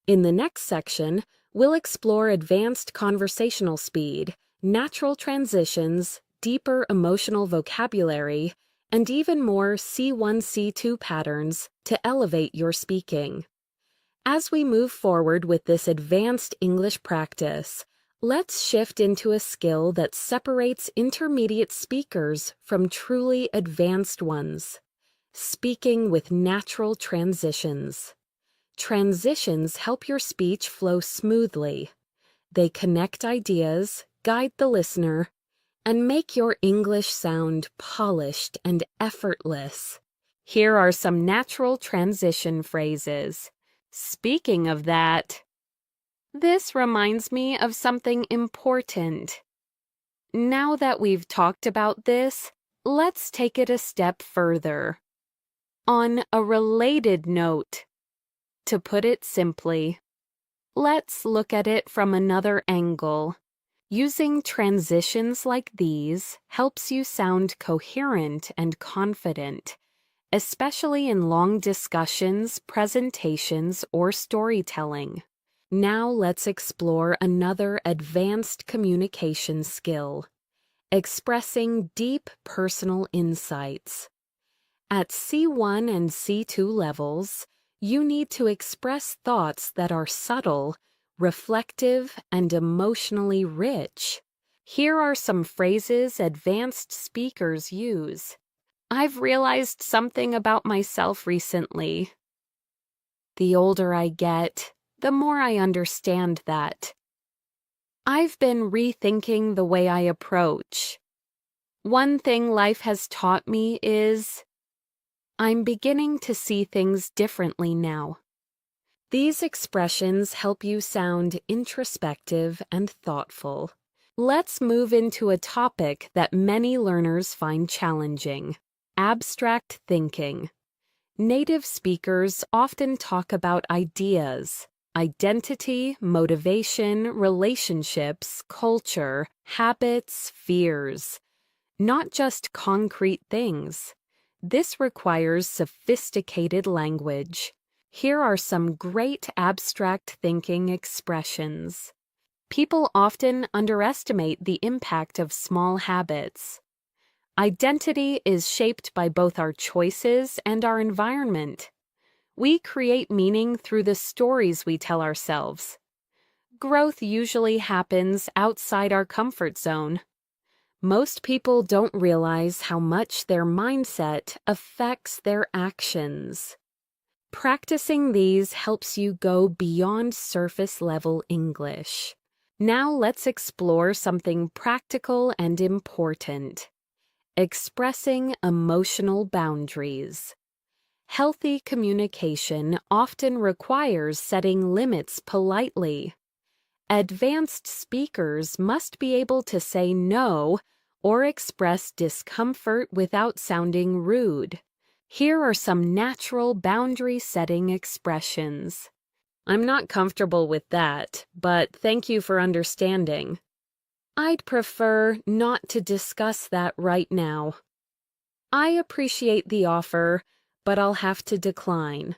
Speaker 2: In the next section, we'll explore advanced conversational speed, natural transitions, deeper emotional vocabulary, and even more C1, C2 patterns to elevate your speaking. As we move forward with this advanced English practice, let's shift into a skill that separates intermediate speakers from truly advanced ones: speaking with natural transitions. Transitions help your speech flow smoothly. They connect ideas, guide the listener, and make your English sound polished and effortless. Here are some natural transition phrases. Speaking of that, this reminds me of something important. Now that we've talked about this, let's take it a step further. On a related note, to put it simply, let's look at it from another angle. Using transitions like these helps you sound coherent and confident, especially in long discussions, presentations, or storytelling. Now let's explore another advanced communication skill: expressing deep personal insights. At C1 and C2 levels, you need to express thoughts that are subtle, reflective, and emotionally rich. Here are some phrases advanced speakers use. I've realized something about myself recently. The older I get, the more I understand that. I've been rethinking the way I approach. One thing life has taught me is I'm beginning to see things differently now. These expressions help you sound introspective and thoughtful. Let's move into a topic that many learners find challenging: abstract thinking. Native speakers often talk about ideas, identity, motivation, relationships, culture, habits, fears, not just concrete things. This requires sophisticated language. Here are some great abstract thinking expressions. People often underestimate the impact of small habits. Identity is shaped by both our choices and our environment. We create meaning through the stories we tell ourselves. Growth usually happens outside our comfort zone. Most people don't realize how much their mindset affects their actions. Practicing these helps you go beyond surface-level English. Now let's explore something practical and important: expressing emotional boundaries. Healthy communication often requires setting limits politely. Advanced speakers must be able to say no or express discomfort without sounding rude. Here are some natural boundary-setting expressions. I'm not comfortable with that, but thank you for understanding. I'd prefer not to discuss that right now. I appreciate the offer, but I'll have to decline.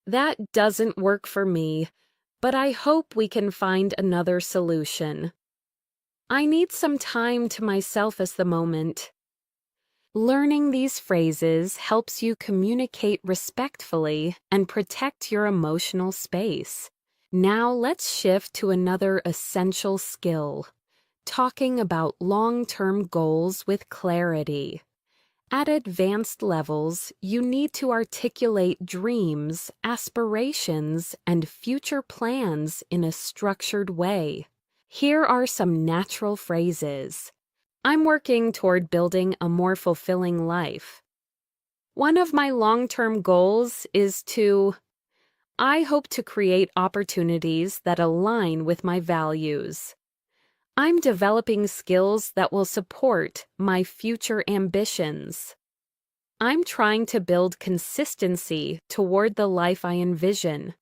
Speaker 2: That doesn't work for me, but I hope we can find another solution. I need some time to myself at the moment. Learning these phrases helps you communicate respectfully and protect your emotional space. Now let's shift to another essential skill, talking about long-term goals with clarity. At advanced levels, you need to articulate dreams, aspirations, and future plans in a structured way. Here are some natural phrases. I'm working toward building a more fulfilling life. One of my long-term goals is I hope to create opportunities that align with my values. I'm developing skills that will support my future ambitions. I'm trying to build consistency toward the life I envision.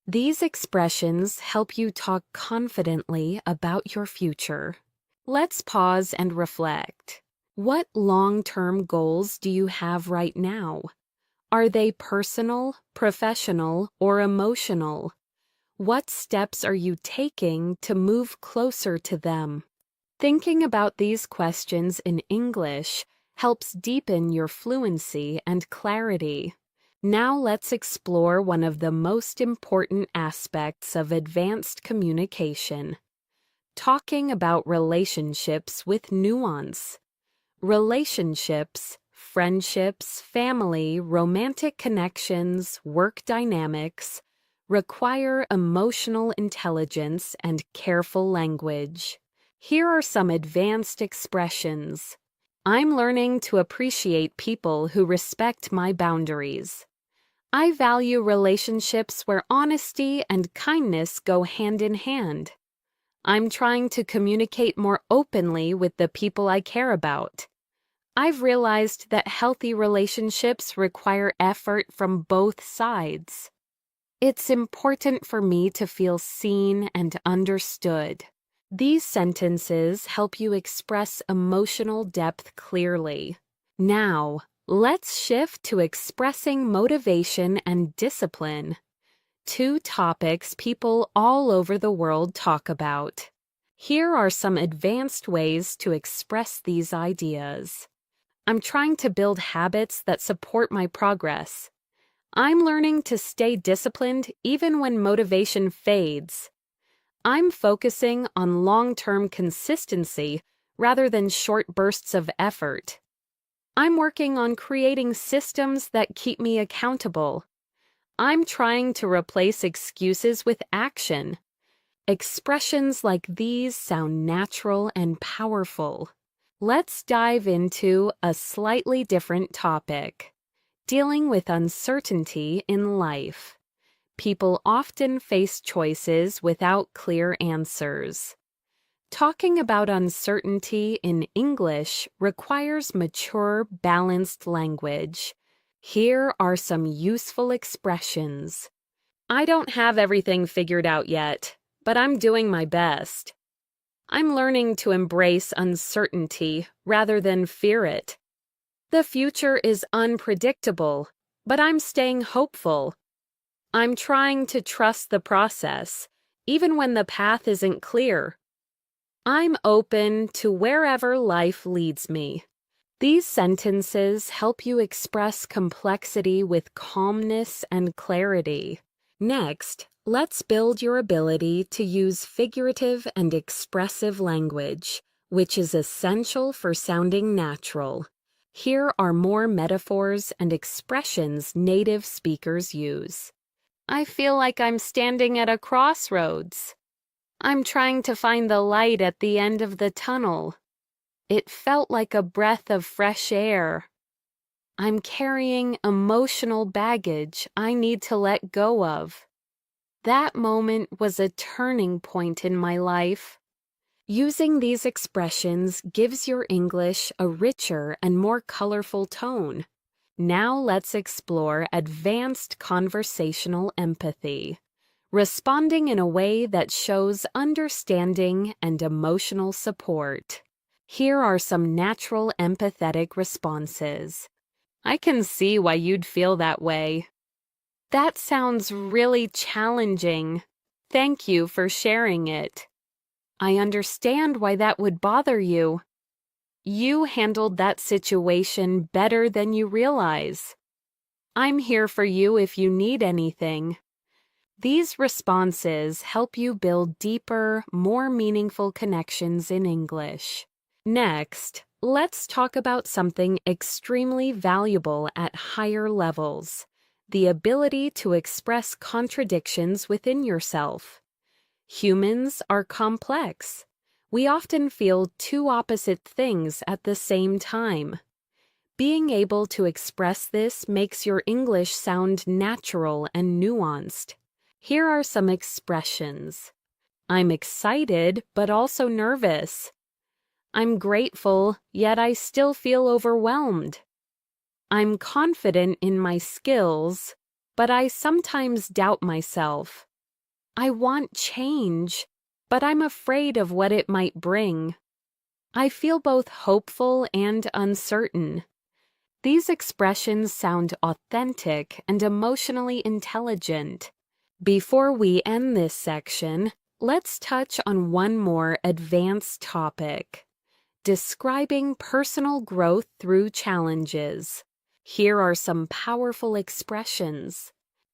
Speaker 2: These expressions help you talk confidently about your future. Let's pause and reflect. What long-term goals do you have right now? Are they personal, professional, or emotional? What steps are you taking to move closer to them? Thinking about these questions in English helps deepen your fluency and clarity. Now let's explore one of the most important aspects of advanced communication. Talking about relationships with nuance. Relationships, friendships, family, romantic connections, work dynamics require emotional intelligence and careful language. Here are some advanced expressions. I'm learning to appreciate people who respect my boundaries. I value relationships where honesty and kindness go hand in hand. I'm trying to communicate more openly with the people I care about. I've realized that healthy relationships require effort from both sides. It's important for me to feel seen and understood. These sentences help you express emotional depth clearly. Now, let's shift to expressing motivation and discipline. Two topics people all over the world talk about. Here are some advanced ways to express these ideas. I'm trying to build habits that support my progress. I'm learning to stay disciplined even when motivation fades. I'm focusing on long-term consistency rather than short bursts of effort. I'm working on creating systems that keep me accountable. I'm trying to replace excuses with action. Expressions like these sound natural and powerful. Let's dive into a slightly different topic. Dealing with uncertainty in life. People often face choices without clear answers. Talking about uncertainty in English requires mature, balanced language. Here are some useful expressions. I don't have everything figured out yet, but I'm doing my best. I'm learning to embrace uncertainty rather than fear it. The future is unpredictable, but I'm staying hopeful. I'm trying to trust the process, even when the path isn't clear. I'm open to wherever life leads me. These sentences help you express complexity with calmness and clarity. Next, let's build your ability to use figurative and expressive language, which is essential for sounding natural. Here are more metaphors and expressions native speakers use. I feel like I'm standing at a crossroads. I'm trying to find the light at the end of the tunnel. It felt like a breath of fresh air. I'm carrying emotional baggage I need to let go of. That moment was a turning point in my life. Using these expressions gives your English a richer and more colorful tone. Now let's explore advanced conversational empathy, responding in a way that shows understanding and emotional support. Here are some natural empathetic responses. I can see why you'd feel that way. That sounds really challenging. Thank you for sharing it. I understand why that would bother you. You handled that situation better than you realize. I'm here for you if you need anything. These responses help you build deeper, more meaningful connections in English. Next, let's talk about something extremely valuable at higher levels: the ability to express contradictions within yourself. Humans are complex. We often feel two opposite things at the same time. Being able to express this makes your English sound natural and nuanced. Here are some expressions. I'm excited, but also nervous. I'm grateful, yet I still feel overwhelmed. I'm confident in my skills, but I sometimes doubt myself. I want change, but I'm afraid of what it might bring. I feel both hopeful and uncertain. These expressions sound authentic and emotionally intelligent. Before we end this section, let's touch on one more advanced topic: describing personal growth through challenges. Here are some powerful expressions.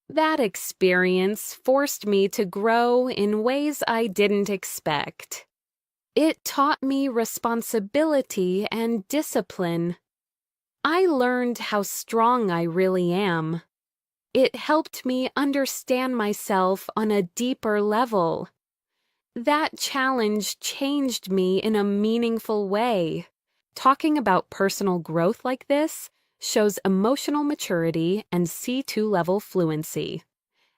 Speaker 2: That experience forced me to grow in ways I didn't expect. It taught me responsibility and discipline. I learned how strong I really am. It helped me understand myself on a deeper level. That challenge changed me in a meaningful way. Talking about personal growth like this shows emotional maturity and C2 level fluency.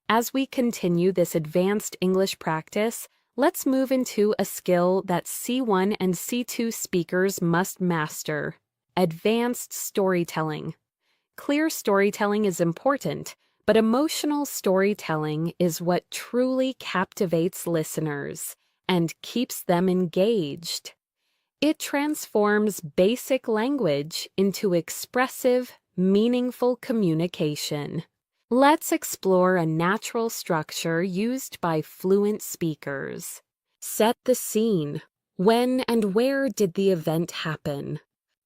Speaker 2: As we continue this advanced English practice, let's move into a skill that C1 and C2 speakers must master: advanced storytelling. Clear storytelling is important, but emotional storytelling is what truly captivates listeners and keeps them engaged. It transforms basic language into expressive, meaningful communication. Let's explore a natural structure used by fluent speakers. Set the scene. When and where did the event happen?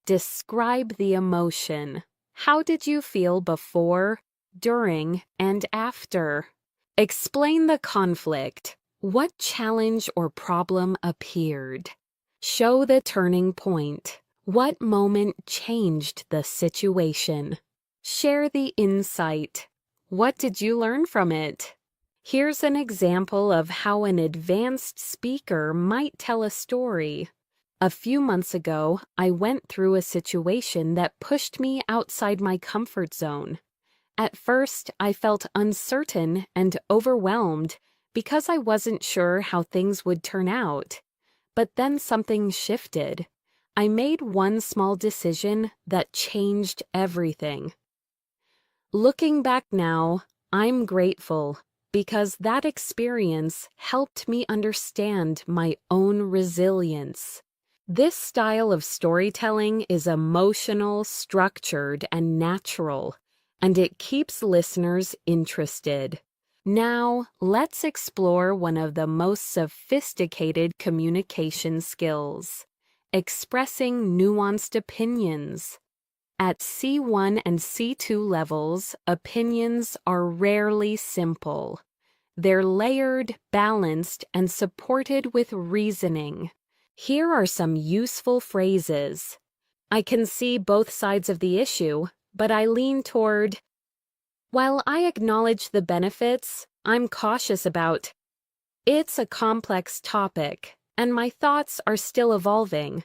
Speaker 2: Describe the emotion. How did you feel before, during, and after? Explain the conflict. What challenge or problem appeared? Show the turning point. What moment changed the situation? Share the insight. What did you learn from it? Here's an example of how an advanced speaker might tell a story. A few months ago, I went through a situation that pushed me outside my comfort zone. At first, I felt uncertain and overwhelmed because I wasn't sure how things would turn out. But then something shifted. I made one small decision that changed everything. Looking back now, I'm grateful because that experience helped me understand my own resilience. This style of storytelling is emotional, structured, and natural, and it keeps listeners interested. Now, let's explore one of the most sophisticated communication skills: expressing nuanced opinions. At C1 and C2 levels, opinions are rarely simple. They're layered, balanced, and supported with reasoning. Here are some useful phrases. I can see both sides of the issue, but I lean toward. While I acknowledge the benefits, I'm cautious about. It's a complex topic, and my thoughts are still evolving.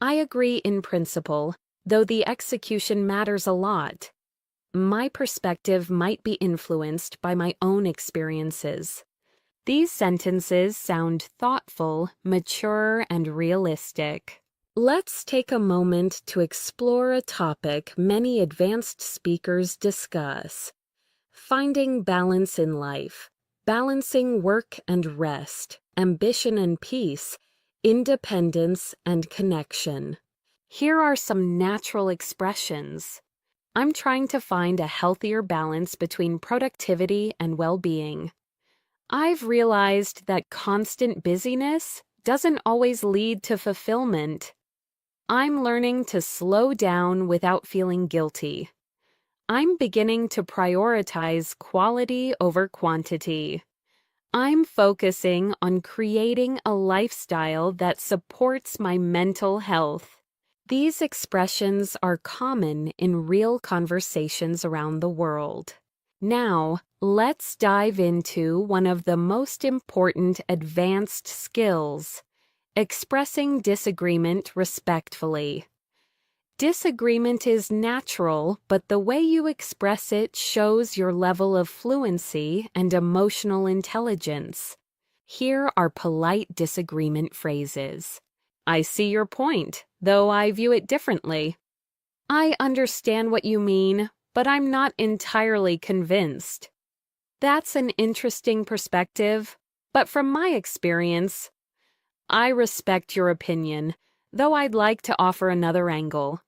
Speaker 2: I agree in principle, though the execution matters a lot. My perspective might be influenced by my own experiences. These sentences sound thoughtful, mature, and realistic. Let's take a moment to explore a topic many advanced speakers discuss: finding balance in life, balancing work and rest, ambition and peace, independence and connection. Here are some natural expressions. I'm trying to find a healthier balance between productivity and well-being. I've realized that constant busyness doesn't always lead to fulfillment. I'm learning to slow down without feeling guilty. I'm beginning to prioritize quality over quantity. I'm focusing on creating a lifestyle that supports my mental health. These expressions are common in real conversations around the world. Now, let's dive into one of the most important advanced skills: expressing disagreement respectfully. Disagreement is natural, but the way you express it shows your level of fluency and emotional intelligence. Here are polite disagreement phrases. I see your point, though I view it differently. I understand what you mean, but I'm not entirely convinced. That's an interesting perspective, but from my experience, I respect your opinion, though I'd like to offer another angle.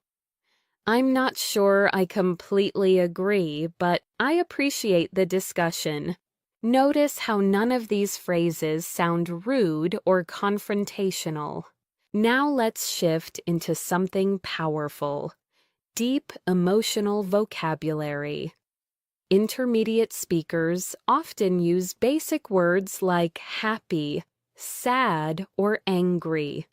Speaker 2: I'm not sure I completely agree, but I appreciate the discussion. Notice how none of these phrases sound rude or confrontational. Now let's shift into something powerful: deep emotional vocabulary. Intermediate speakers often use basic words like happy, sad, or angry.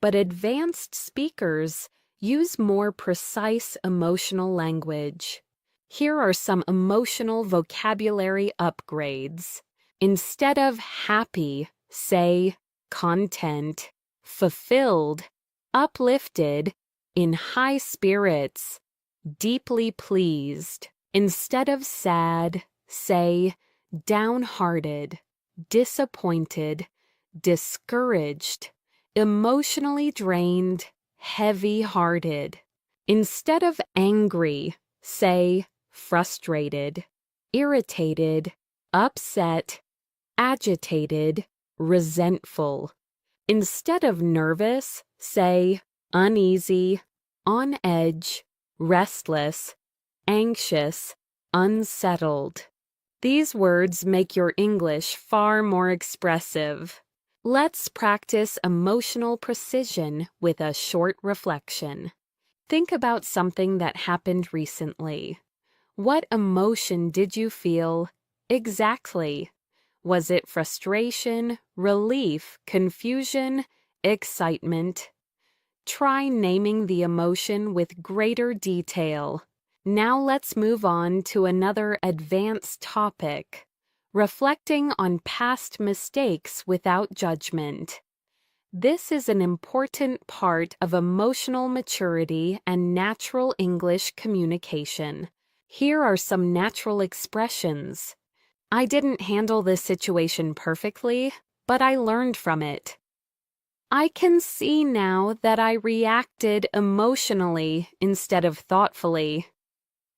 Speaker 2: But advanced speakers use more precise emotional language. Here are some emotional vocabulary upgrades. Instead of happy, say content, fulfilled, uplifted, in high spirits, deeply pleased. Instead of sad, say downhearted, disappointed, discouraged, emotionally drained, heavy-hearted. Instead of angry, say frustrated, irritated, upset, agitated, resentful. Instead of nervous, say uneasy, on edge, restless, anxious, unsettled. These words make your English far more expressive. Let's practice emotional precision with a short reflection. Think about something that happened recently. What emotion did you feel exactly? Was it frustration, relief, confusion, excitement? Try naming the emotion with greater detail. Now let's move on to another advanced topic: reflecting on past mistakes without judgment. This is an important part of emotional maturity and natural English communication. Here are some natural expressions. I didn't handle this situation perfectly, but I learned from it. I can see now that I reacted emotionally instead of thoughtfully.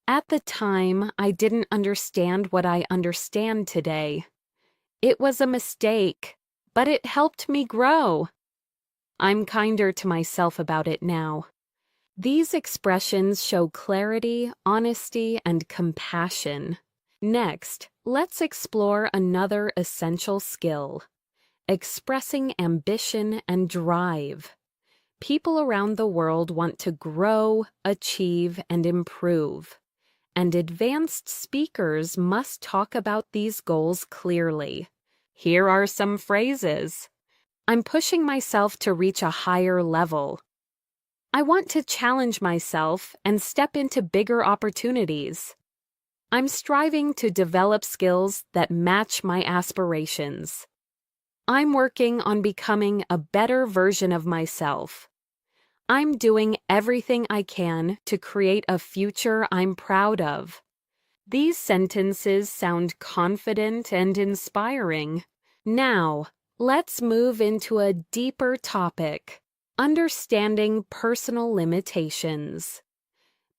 Speaker 2: At the time, I didn't understand what I understand today. It was a mistake, but it helped me grow. I'm kinder to myself about it now. These expressions show clarity, honesty, and compassion. Next, let's explore another essential skill: expressing ambition and drive. People around the world want to grow, achieve, and improve. And advanced speakers must talk about these goals clearly. Here are some phrases. I'm pushing myself to reach a higher level. I want to challenge myself and step into bigger opportunities. I'm striving to develop skills that match my aspirations. I'm working on becoming a better version of myself. I'm doing everything I can to create a future I'm proud of. These sentences sound confident and inspiring. Now, let's move into a deeper topic: understanding personal limitations.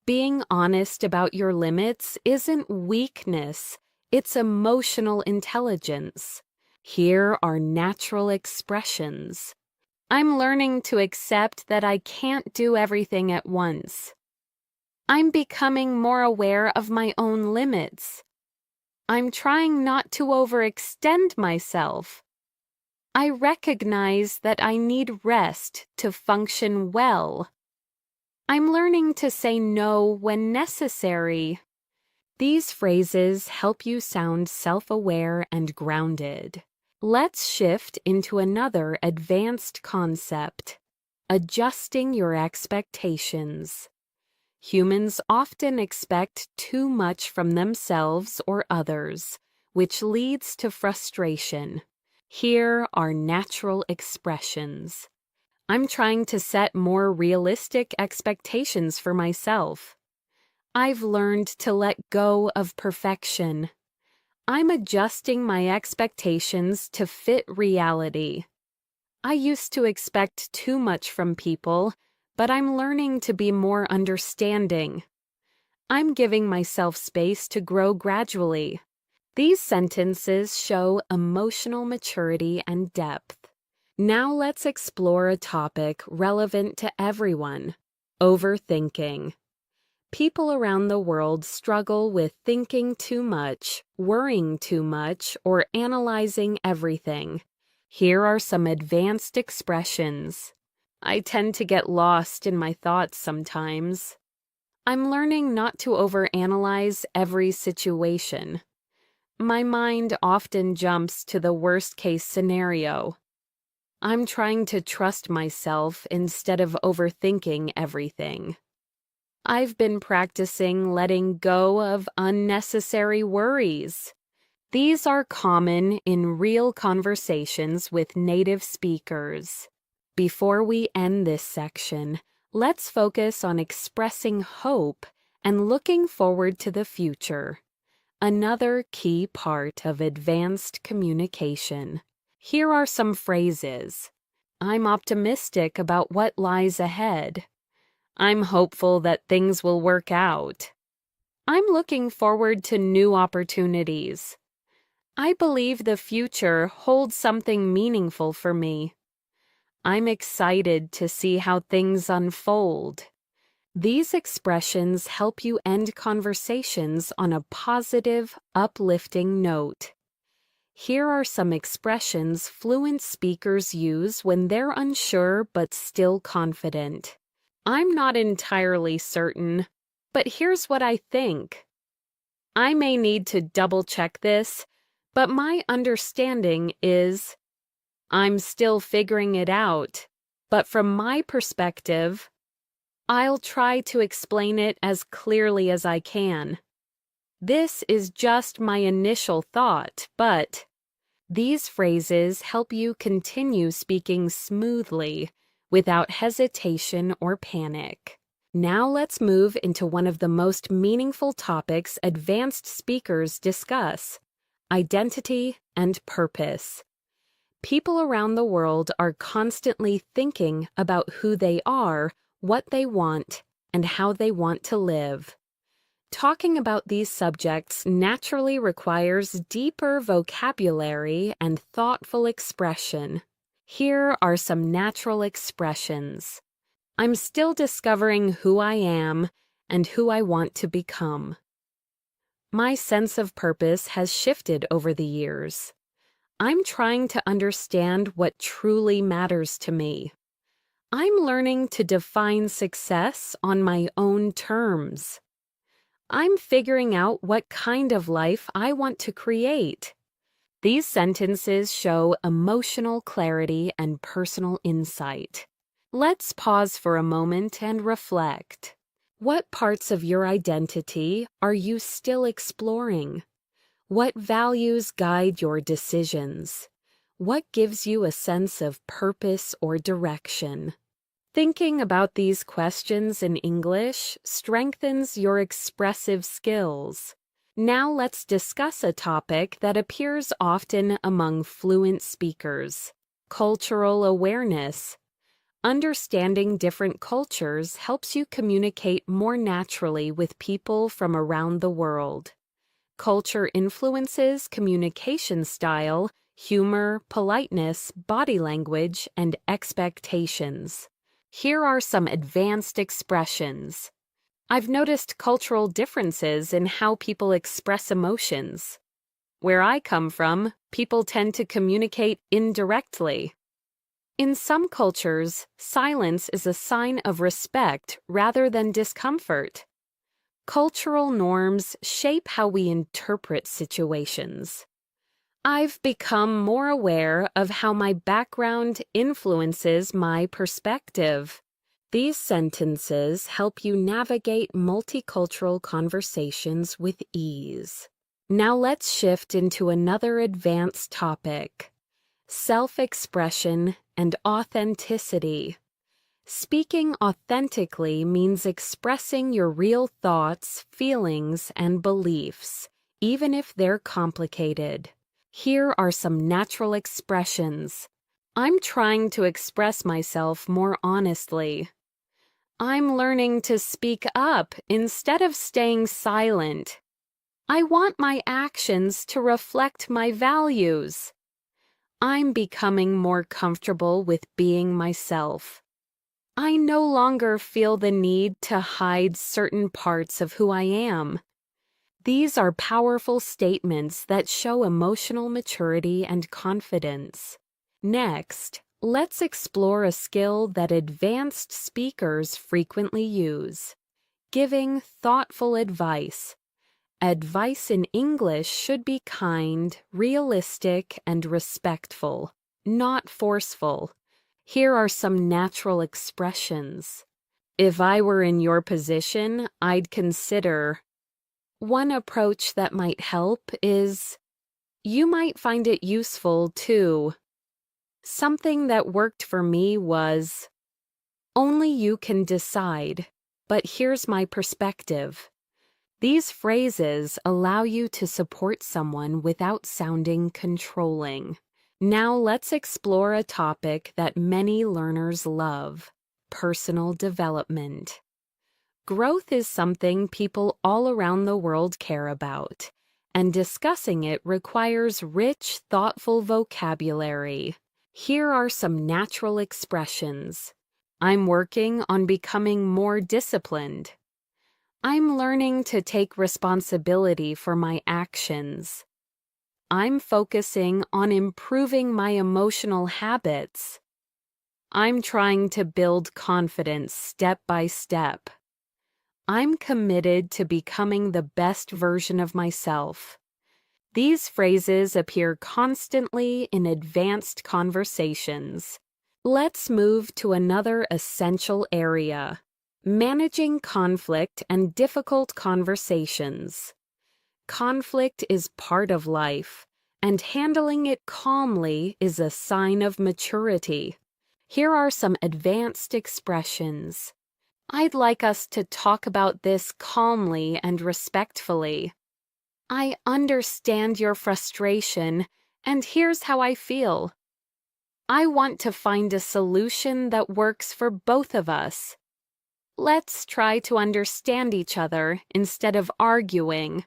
Speaker 2: Being honest about your limits isn't weakness, it's emotional intelligence. Here are natural expressions. I'm learning to accept that I can't do everything at once. I'm becoming more aware of my own limits. I'm trying not to overextend myself. I recognize that I need rest to function well. I'm learning to say no when necessary. These phrases help you sound self-aware and grounded. Let's shift into another advanced concept: adjusting your expectations. Humans often expect too much from themselves or others, which leads to frustration. Here are natural expressions. I'm trying to set more realistic expectations for myself. I've learned to let go of perfection. I'm adjusting my expectations to fit reality. I used to expect too much from people, but I'm learning to be more understanding. I'm giving myself space to grow gradually. These sentences show emotional maturity and depth. Now let's explore a topic relevant to everyone: overthinking. People around the world struggle with thinking too much, worrying too much, or analyzing everything. Here are some advanced expressions. I tend to get lost in my thoughts sometimes. I'm learning not to overanalyze every situation. My mind often jumps to the worst-case scenario. I'm trying to trust myself instead of overthinking everything. I've been practicing letting go of unnecessary worries. These are common in real conversations with native speakers. Before we end this section, let's focus on expressing hope and looking forward to the future. Another key part of advanced communication. Here are some phrases. I'm optimistic about what lies ahead. I'm hopeful that things will work out. I'm looking forward to new opportunities. I believe the future holds something meaningful for me. I'm excited to see how things unfold. These expressions help you end conversations on a positive, uplifting note. Here are some expressions fluent speakers use when they're unsure but still confident. I'm not entirely certain, but here's what I think. I may need to double-check this, but my understanding is I'm still figuring it out, but from my perspective, I'll try to explain it as clearly as I can. This is just my initial thought, but these phrases help you continue speaking smoothly without hesitation or panic. Now let's move into one of the most meaningful topics advanced speakers discuss: identity and purpose. People around the world are constantly thinking about who they are, what they want, and how they want to live. Talking about these subjects naturally requires deeper vocabulary and thoughtful expression. Here are some natural expressions. I'm still discovering who I am and who I want to become. My sense of purpose has shifted over the years. I'm trying to understand what truly matters to me. I'm learning to define success on my own terms. I'm figuring out what kind of life I want to create. These sentences show emotional clarity and personal insight. Let's pause for a moment and reflect. What parts of your identity are you still exploring? What values guide your decisions? What gives you a sense of purpose or direction? Thinking about these questions in English strengthens your expressive skills. Now let's discuss a topic that appears often among fluent speakers: cultural awareness. Understanding different cultures helps you communicate more naturally with people from around the world. Culture influences communication style, humor, politeness, body language, and expectations. Here are some advanced expressions. I've noticed cultural differences in how people express emotions. Where I come from, people tend to communicate indirectly. In some cultures, silence is a sign of respect rather than discomfort. Cultural norms shape how we interpret situations. I've become more aware of how my background influences my perspective. These sentences help you navigate multicultural conversations with ease. Now let's shift into another advanced topic: self-expression and authenticity. Speaking authentically means expressing your real thoughts, feelings, and beliefs, even if they're complicated. Here are some natural expressions. I'm trying to express myself more honestly. I'm learning to speak up instead of staying silent. I want my actions to reflect my values. I'm becoming more comfortable with being myself. I no longer feel the need to hide certain parts of who I am. These are powerful statements that show emotional maturity and confidence. Next, let's explore a skill that advanced speakers frequently use: giving thoughtful advice. Advice in English should be kind, realistic, and respectful, not forceful. Here are some natural expressions. If I were in your position, I'd consider. One approach that might help is, you might find it useful too. Something that worked for me was, only you can decide, but here's my perspective. These phrases allow you to support someone without sounding controlling. Now let's explore a topic that many learners love: personal development. Growth is something people all around the world care about, and discussing it requires rich, thoughtful vocabulary. Here are some natural expressions. I'm working on becoming more disciplined. I'm learning to take responsibility for my actions. I'm focusing on improving my emotional habits. I'm trying to build confidence step by step. I'm committed to becoming the best version of myself. These phrases appear constantly in advanced conversations. Let's move to another essential area: managing conflict and difficult conversations. Conflict is part of life, and handling it calmly is a sign of maturity. Here are some advanced expressions. I'd like us to talk about this calmly and respectfully. I understand your frustration, and here's how I feel. I want to find a solution that works for both of us. Let's try to understand each other instead of arguing.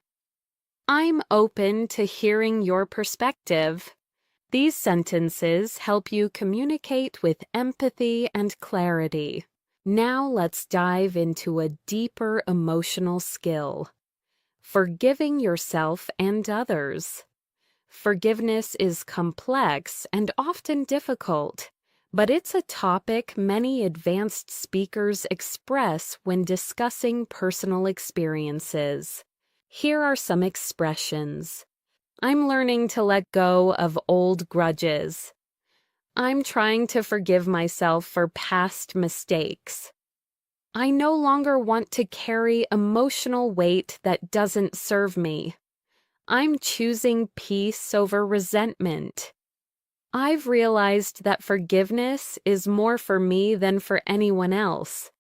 Speaker 2: I'm open to hearing your perspective. These sentences help you communicate with empathy and clarity. Now let's dive into a deeper emotional skill: forgiving yourself and others. Forgiveness is complex and often difficult, but it's a topic many advanced speakers express when discussing personal experiences. Here are some expressions. I'm learning to let go of old grudges. I'm trying to forgive myself for past mistakes. I no longer want to carry emotional weight that doesn't serve me. I'm choosing peace over resentment. I've realized that forgiveness is more for me than for anyone else.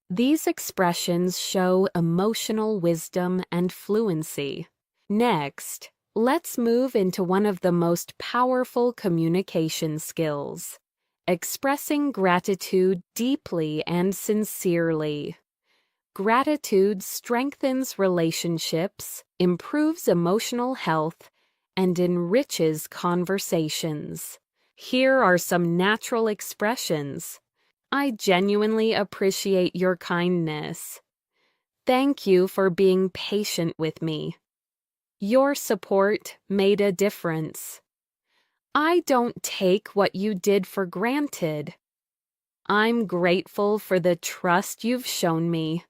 Speaker 2: These expressions show emotional wisdom and fluency. Next, let's move into one of the most powerful communication skills: expressing gratitude deeply and sincerely. Gratitude strengthens relationships, improves emotional health, and enriches conversations. Here are some natural expressions. I genuinely appreciate your kindness. Thank you for being patient with me. Your support made a difference. I don't take what you did for granted. I'm grateful for the trust you've shown me.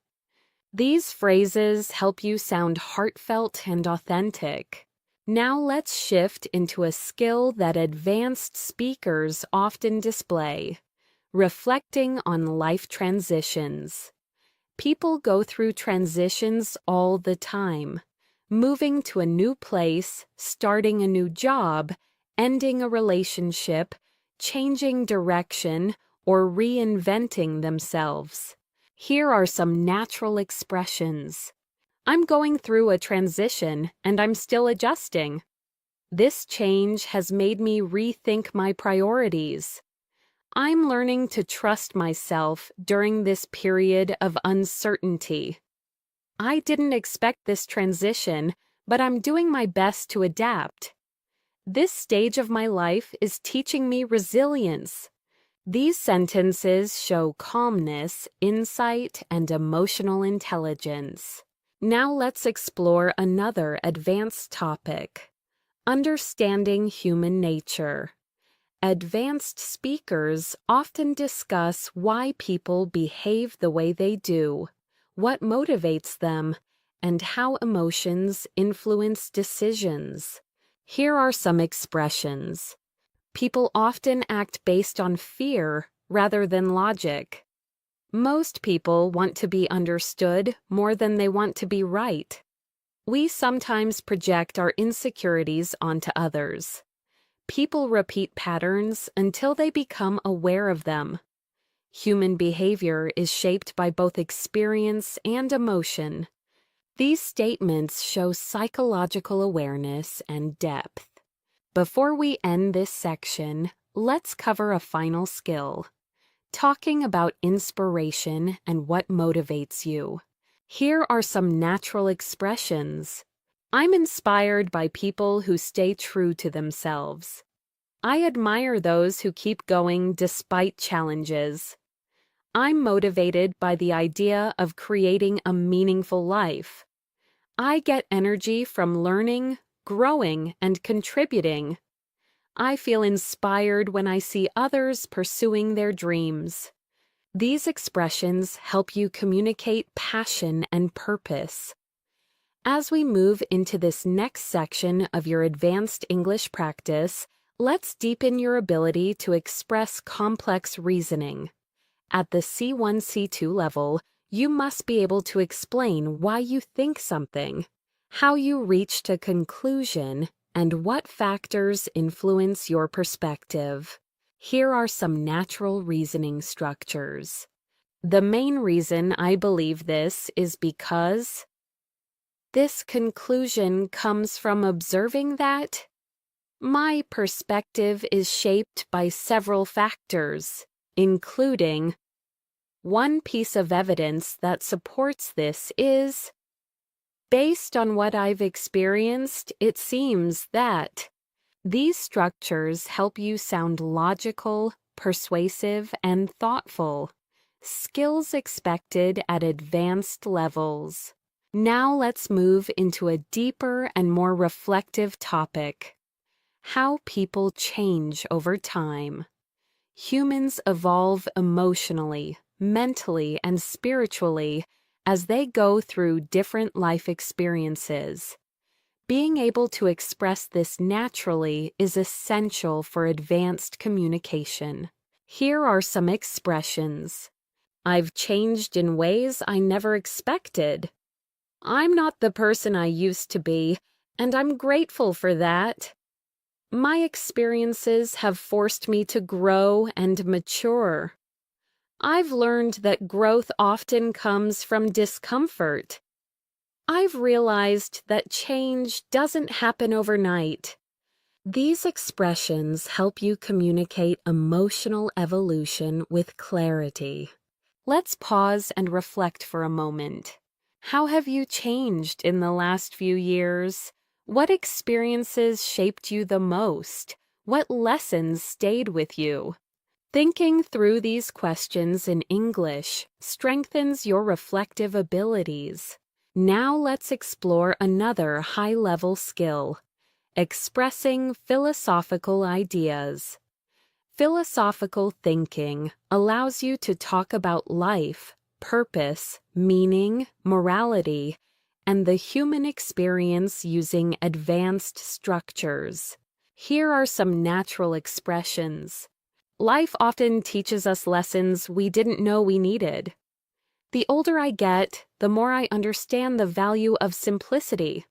Speaker 2: These phrases help you sound heartfelt and authentic. Now let's shift into a skill that advanced speakers often display: reflecting on life transitions. People go through transitions all the time. Moving to a new place, starting a new job, ending a relationship, changing direction, or reinventing themselves. Here are some natural expressions. I'm going through a transition and I'm still adjusting. This change has made me rethink my priorities. I'm learning to trust myself during this period of uncertainty. I didn't expect this transition, but I'm doing my best to adapt. This stage of my life is teaching me resilience. These sentences show calmness, insight, and emotional intelligence. Now let's explore another advanced topic: understanding human nature. Advanced speakers often discuss why people behave the way they do, what motivates them, and how emotions influence decisions. Here are some expressions. People often act based on fear rather than logic. Most people want to be understood more than they want to be right. We sometimes project our insecurities onto others. People repeat patterns until they become aware of them. Human behavior is shaped by both experience and emotion. These statements show psychological awareness and depth. Before we end this section, let's cover a final skill: talking about inspiration and what motivates you. Here are some natural expressions. I'm inspired by people who stay true to themselves. I admire those who keep going despite challenges. I'm motivated by the idea of creating a meaningful life. I get energy from learning, growing, and contributing. I feel inspired when I see others pursuing their dreams. These expressions help you communicate passion and purpose. As we move into this next section of your advanced English practice, let's deepen your ability to express complex reasoning. At the C1, C2 level, you must be able to explain why you think something, how you reached a conclusion, and what factors influence your perspective. Here are some natural reasoning structures. The main reason I believe this is because this conclusion comes from observing that my perspective is shaped by several factors, including one piece of evidence that supports this is, based on what I've experienced, it seems that. These structures help you sound logical, persuasive, and thoughtful. Skills expected at advanced levels. Now let's move into a deeper and more reflective topic: how people change over time. Humans evolve emotionally, mentally, and spiritually as they go through different life experiences. Being able to express this naturally is essential for advanced communication. Here are some expressions. I've changed in ways I never expected. I'm not the person I used to be, and I'm grateful for that. My experiences have forced me to grow and mature. I've learned that growth often comes from discomfort. I've realized that change doesn't happen overnight. These expressions help you communicate emotional evolution with clarity. Let's pause and reflect for a moment. How have you changed in the last few years? What experiences shaped you the most? What lessons stayed with you? Thinking through these questions in English strengthens your reflective abilities. Now let's explore another high-level skill: expressing philosophical ideas. Philosophical thinking allows you to talk about life, purpose, meaning, morality, and the human experience using advanced structures. Here are some natural expressions. Life often teaches us lessons we didn't know we needed. The older I get, the more I understand the value of simplicity.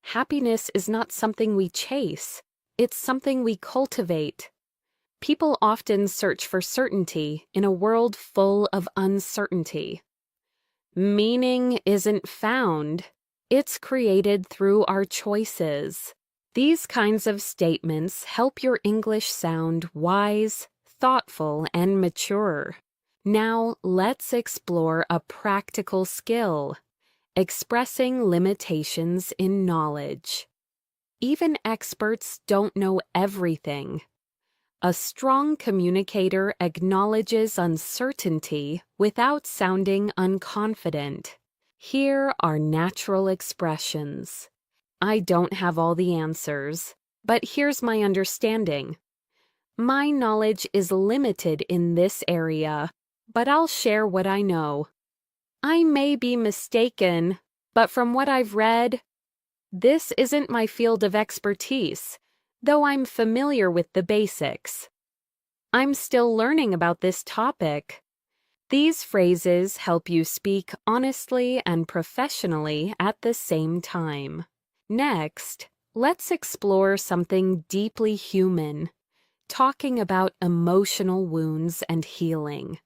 Speaker 2: Happiness is not something we chase, it's something we cultivate. People often search for certainty in a world full of uncertainty. Meaning isn't found, it's created through our choices. These kinds of statements help your English sound wise, thoughtful, and mature. Now, let's explore a practical skill: expressing limitations in knowledge. Even experts don't know everything. A strong communicator acknowledges uncertainty without sounding unconfident. Here are natural expressions. I don't have all the answers, but here's my understanding. My knowledge is limited in this area, but I'll share what I know. I may be mistaken, but from what I've read, this isn't my field of expertise, though I'm familiar with the basics. I'm still learning about this topic. These phrases help you speak honestly and professionally at the same time. Next, let's explore something deeply human, talking about emotional wounds and healing.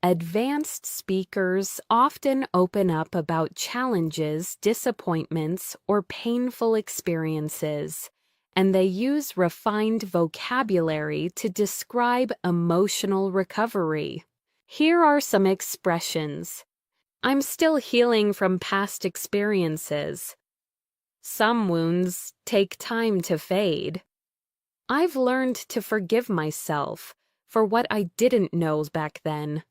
Speaker 2: Advanced speakers often open up about challenges, disappointments, or painful experiences, and they use refined vocabulary to describe emotional recovery. Here are some expressions. I'm still healing from past experiences. Some wounds take time to fade. I've learned to forgive myself for what I didn't know back then.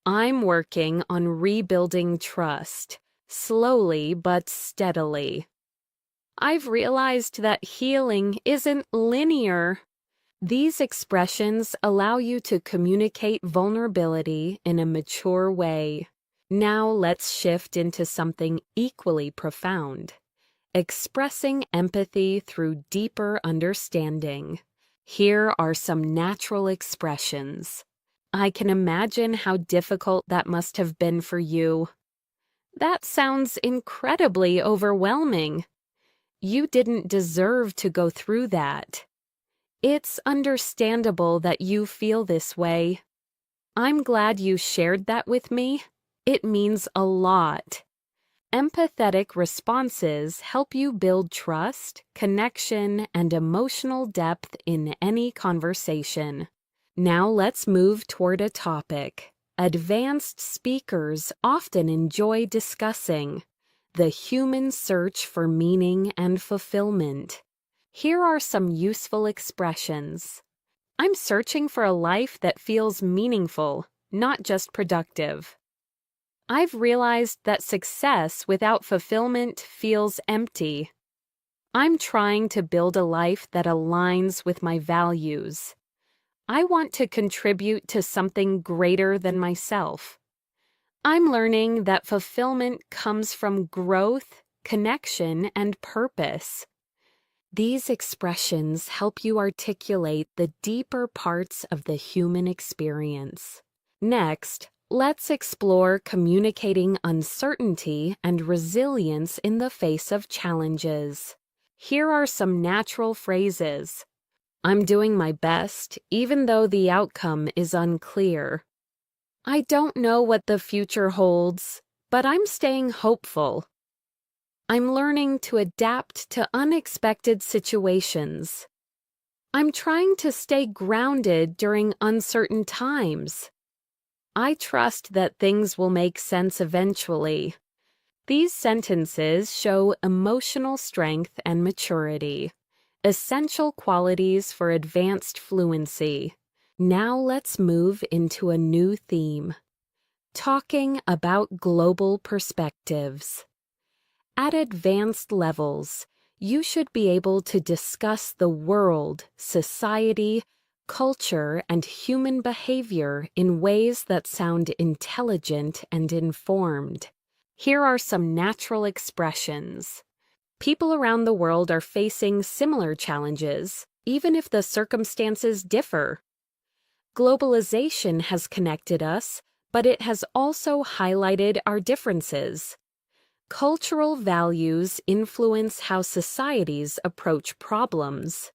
Speaker 2: I'm working on rebuilding trust, slowly but steadily. I've realized that healing isn't linear. These expressions allow you to communicate vulnerability in a mature way. Now let's shift into something equally profound: expressing empathy through deeper understanding. Here are some natural expressions. I can imagine how difficult that must have been for you. That sounds incredibly overwhelming. You didn't deserve to go through that. It's understandable that you feel this way. I'm glad you shared that with me. It means a lot. Empathetic responses help you build trust, connection, and emotional depth in any conversation. Now let's move toward a topic advanced speakers often enjoy discussing: the human search for meaning and fulfillment. Here are some useful expressions. I'm searching for a life that feels meaningful, not just productive. I've realized that success without fulfillment feels empty. I'm trying to build a life that aligns with my values. I want to contribute to something greater than myself. I'm learning that fulfillment comes from growth, connection, and purpose. These expressions help you articulate the deeper parts of the human experience. Next, let's explore communicating uncertainty and resilience in the face of challenges. Here are some natural phrases. I'm doing my best, even though the outcome is unclear. I don't know what the future holds, but I'm staying hopeful. I'm learning to adapt to unexpected situations. I'm trying to stay grounded during uncertain times. I trust that things will make sense eventually. These sentences show emotional strength and maturity, essential qualities for advanced fluency. Now let's move into a new theme: talking about global perspectives. At advanced levels, you should be able to discuss the world, society, culture, and human behavior in ways that sound intelligent and informed. Here are some natural expressions. People around the world are facing similar challenges, even if the circumstances differ. Globalization has connected us, but it has also highlighted our differences. Cultural values influence how societies approach problems.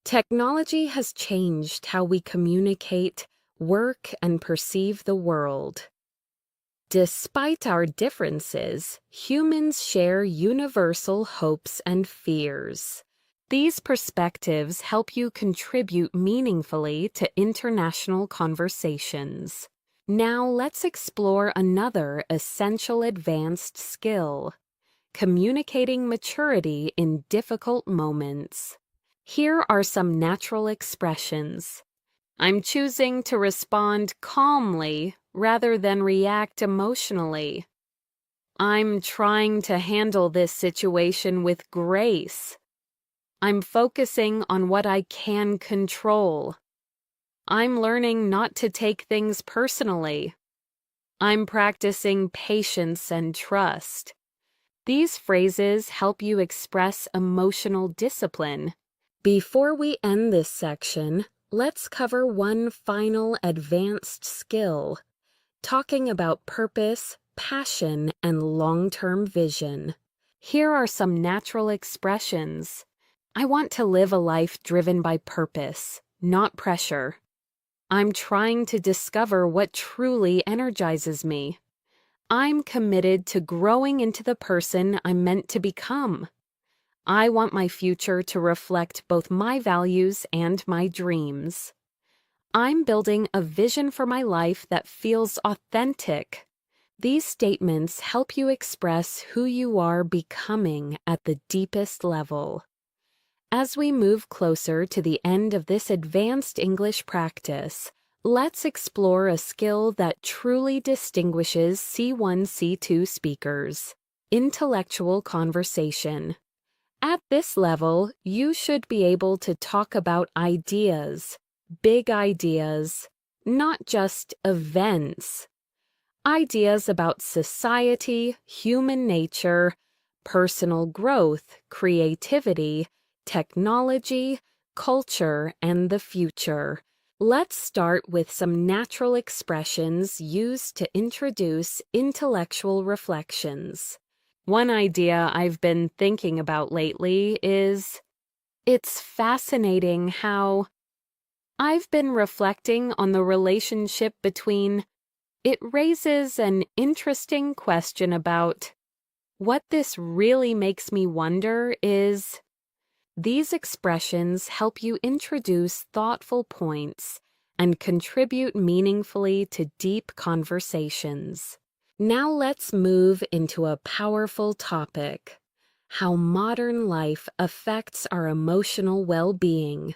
Speaker 2: Technology has changed how we communicate, work, and perceive the world. Despite our differences, humans share universal hopes and fears. These perspectives help you contribute meaningfully to international conversations. Now let's explore another essential advanced skill: communicating maturity in difficult moments. Here are some natural expressions. I'm choosing to respond calmly rather than react emotionally. I'm trying to handle this situation with grace. I'm focusing on what I can control. I'm learning not to take things personally. I'm practicing patience and trust. These phrases help you express emotional discipline. Before we end this section, let's cover one final advanced skill: talking about purpose, passion, and long-term vision. Here are some natural expressions. I want to live a life driven by purpose, not pressure. I'm trying to discover what truly energizes me. I'm committed to growing into the person I'm meant to become. I want my future to reflect both my values and my dreams. I'm building a vision for my life that feels authentic. These statements help you express who you are becoming at the deepest level. As we move closer to the end of this advanced English practice, let's explore a skill that truly distinguishes C1, C2 speakers: intellectual conversation. At this level, you should be able to talk about ideas, big ideas, not just events. Ideas about society, human nature, personal growth, creativity, technology, culture, and the future. Let's start with some natural expressions used to introduce intellectual reflections. One idea I've been thinking about lately is, it's fascinating how I've been reflecting on the relationship between. It raises an interesting question about what this really makes me wonder is. These expressions help you introduce thoughtful points and contribute meaningfully to deep conversations. Now let's move into a powerful topic: how modern life affects our emotional well-being.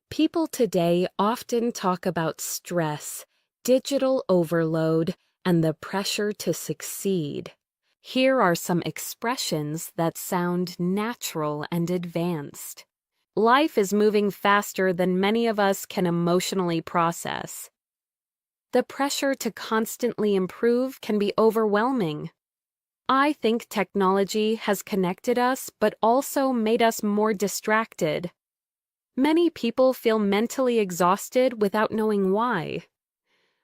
Speaker 2: People today often talk about stress, digital overload, and the pressure to succeed. Here are some expressions that sound natural and advanced. Life is moving faster than many of us can emotionally process. The pressure to constantly improve can be overwhelming. I think technology has connected us but also made us more distracted. Many people feel mentally exhausted without knowing why.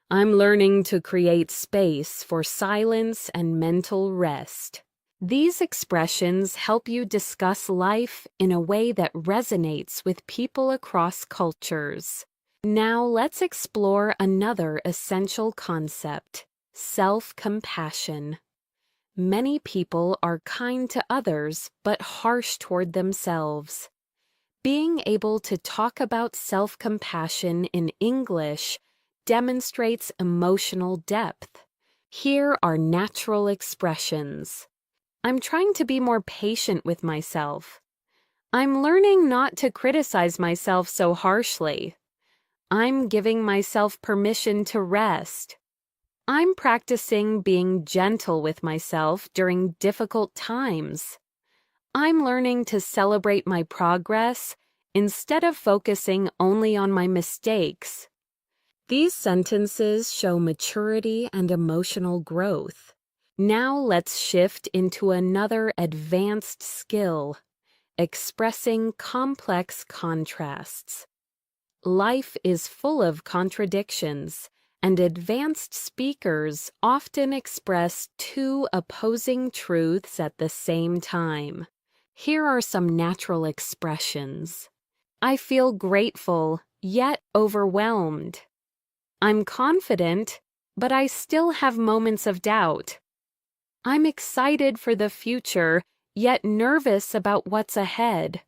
Speaker 2: I'm learning to create space for silence and mental rest. These expressions help you discuss life in a way that resonates with people across cultures. Now let's explore another essential concept: self-compassion. Many people are kind to others but harsh toward themselves. Being able to talk about self-compassion in English demonstrates emotional depth. Here are natural expressions. I'm trying to be more patient with myself. I'm learning not to criticize myself so harshly. I'm giving myself permission to rest. I'm practicing being gentle with myself during difficult times. I'm learning to celebrate my progress instead of focusing only on my mistakes. These sentences show maturity and emotional growth. Now let's shift into another advanced skill, expressing complex contrasts. Life is full of contradictions, and advanced speakers often express two opposing truths at the same time. Here are some natural expressions. I feel grateful, yet overwhelmed. I'm confident, but I still have moments of doubt. I'm excited for the future, yet nervous about what's ahead.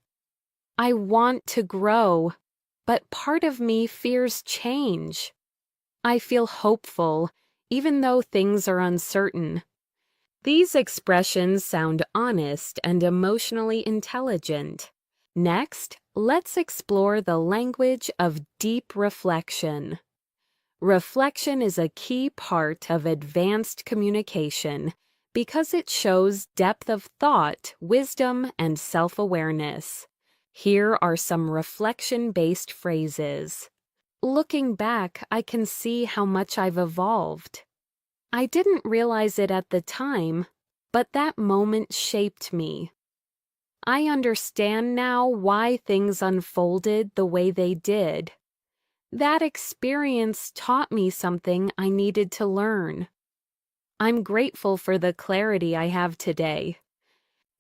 Speaker 2: I want to grow, but part of me fears change. I feel hopeful, even though things are uncertain. These expressions sound honest and emotionally intelligent. Next, let's explore the language of deep reflection. Reflection is a key part of advanced communication because it shows depth of thought, wisdom, and self-awareness. Here are some reflection-based phrases. Looking back, I can see how much I've evolved. I didn't realize it at the time, but that moment shaped me. I understand now why things unfolded the way they did. That experience taught me something I needed to learn. I'm grateful for the clarity I have today.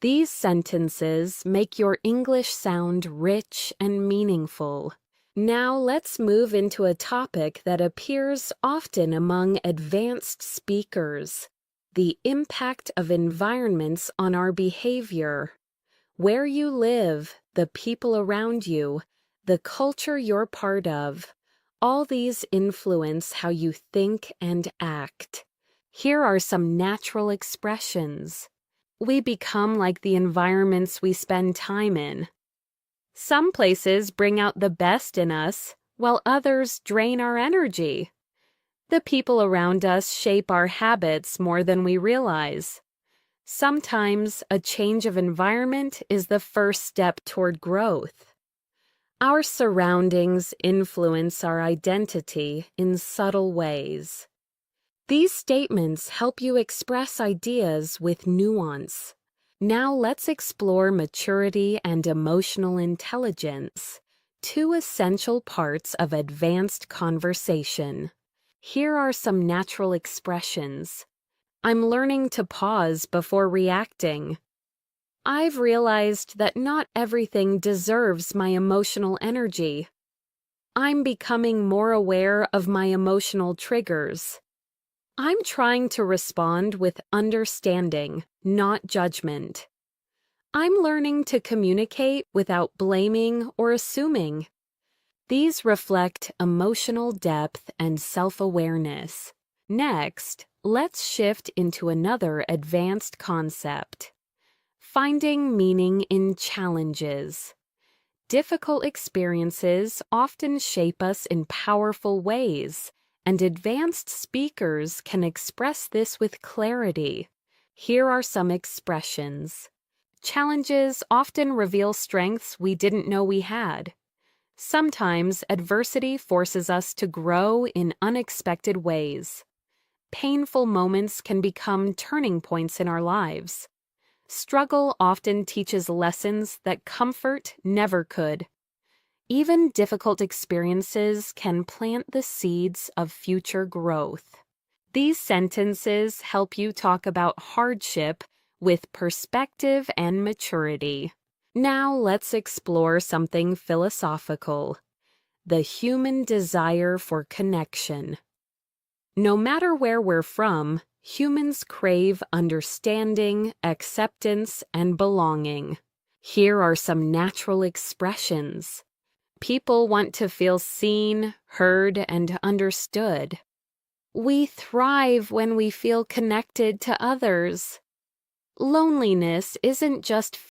Speaker 2: These sentences make your English sound rich and meaningful. Now let's move into a topic that appears often among advanced speakers: the impact of environments on our behavior. Where you live, the people around you, the culture you're part of, all these influence how you think and act. Here are some natural expressions. We become like the environments we spend time in. Some places bring out the best in us, while others drain our energy. The people around us shape our habits more than we realize. Sometimes a change of environment is the first step toward growth. Our surroundings influence our identity in subtle ways. These statements help you express ideas with nuance. Now let's explore maturity and emotional intelligence, two essential parts of advanced conversation. Here are some natural expressions. I'm learning to pause before reacting. I've realized that not everything deserves my emotional energy. I'm becoming more aware of my emotional triggers. I'm trying to respond with understanding, not judgment. I'm learning to communicate without blaming or assuming. These reflect emotional depth and self-awareness. Next, let's shift into another advanced concept: finding meaning in challenges. Difficult experiences often shape us in powerful ways, and advanced speakers can express this with clarity. Here are some expressions. Challenges often reveal strengths we didn't know we had. Sometimes adversity forces us to grow in unexpected ways. Painful moments can become turning points in our lives. Struggle often teaches lessons that comfort never could. Even difficult experiences can plant the seeds of future growth. These sentences help you talk about hardship with perspective and maturity. Now let's explore something philosophical: the human desire for connection. No matter where we're from, humans crave understanding, acceptance, and belonging. Here are some natural expressions. People want to feel seen, heard, and understood. We thrive when we feel connected to others. Loneliness isn't just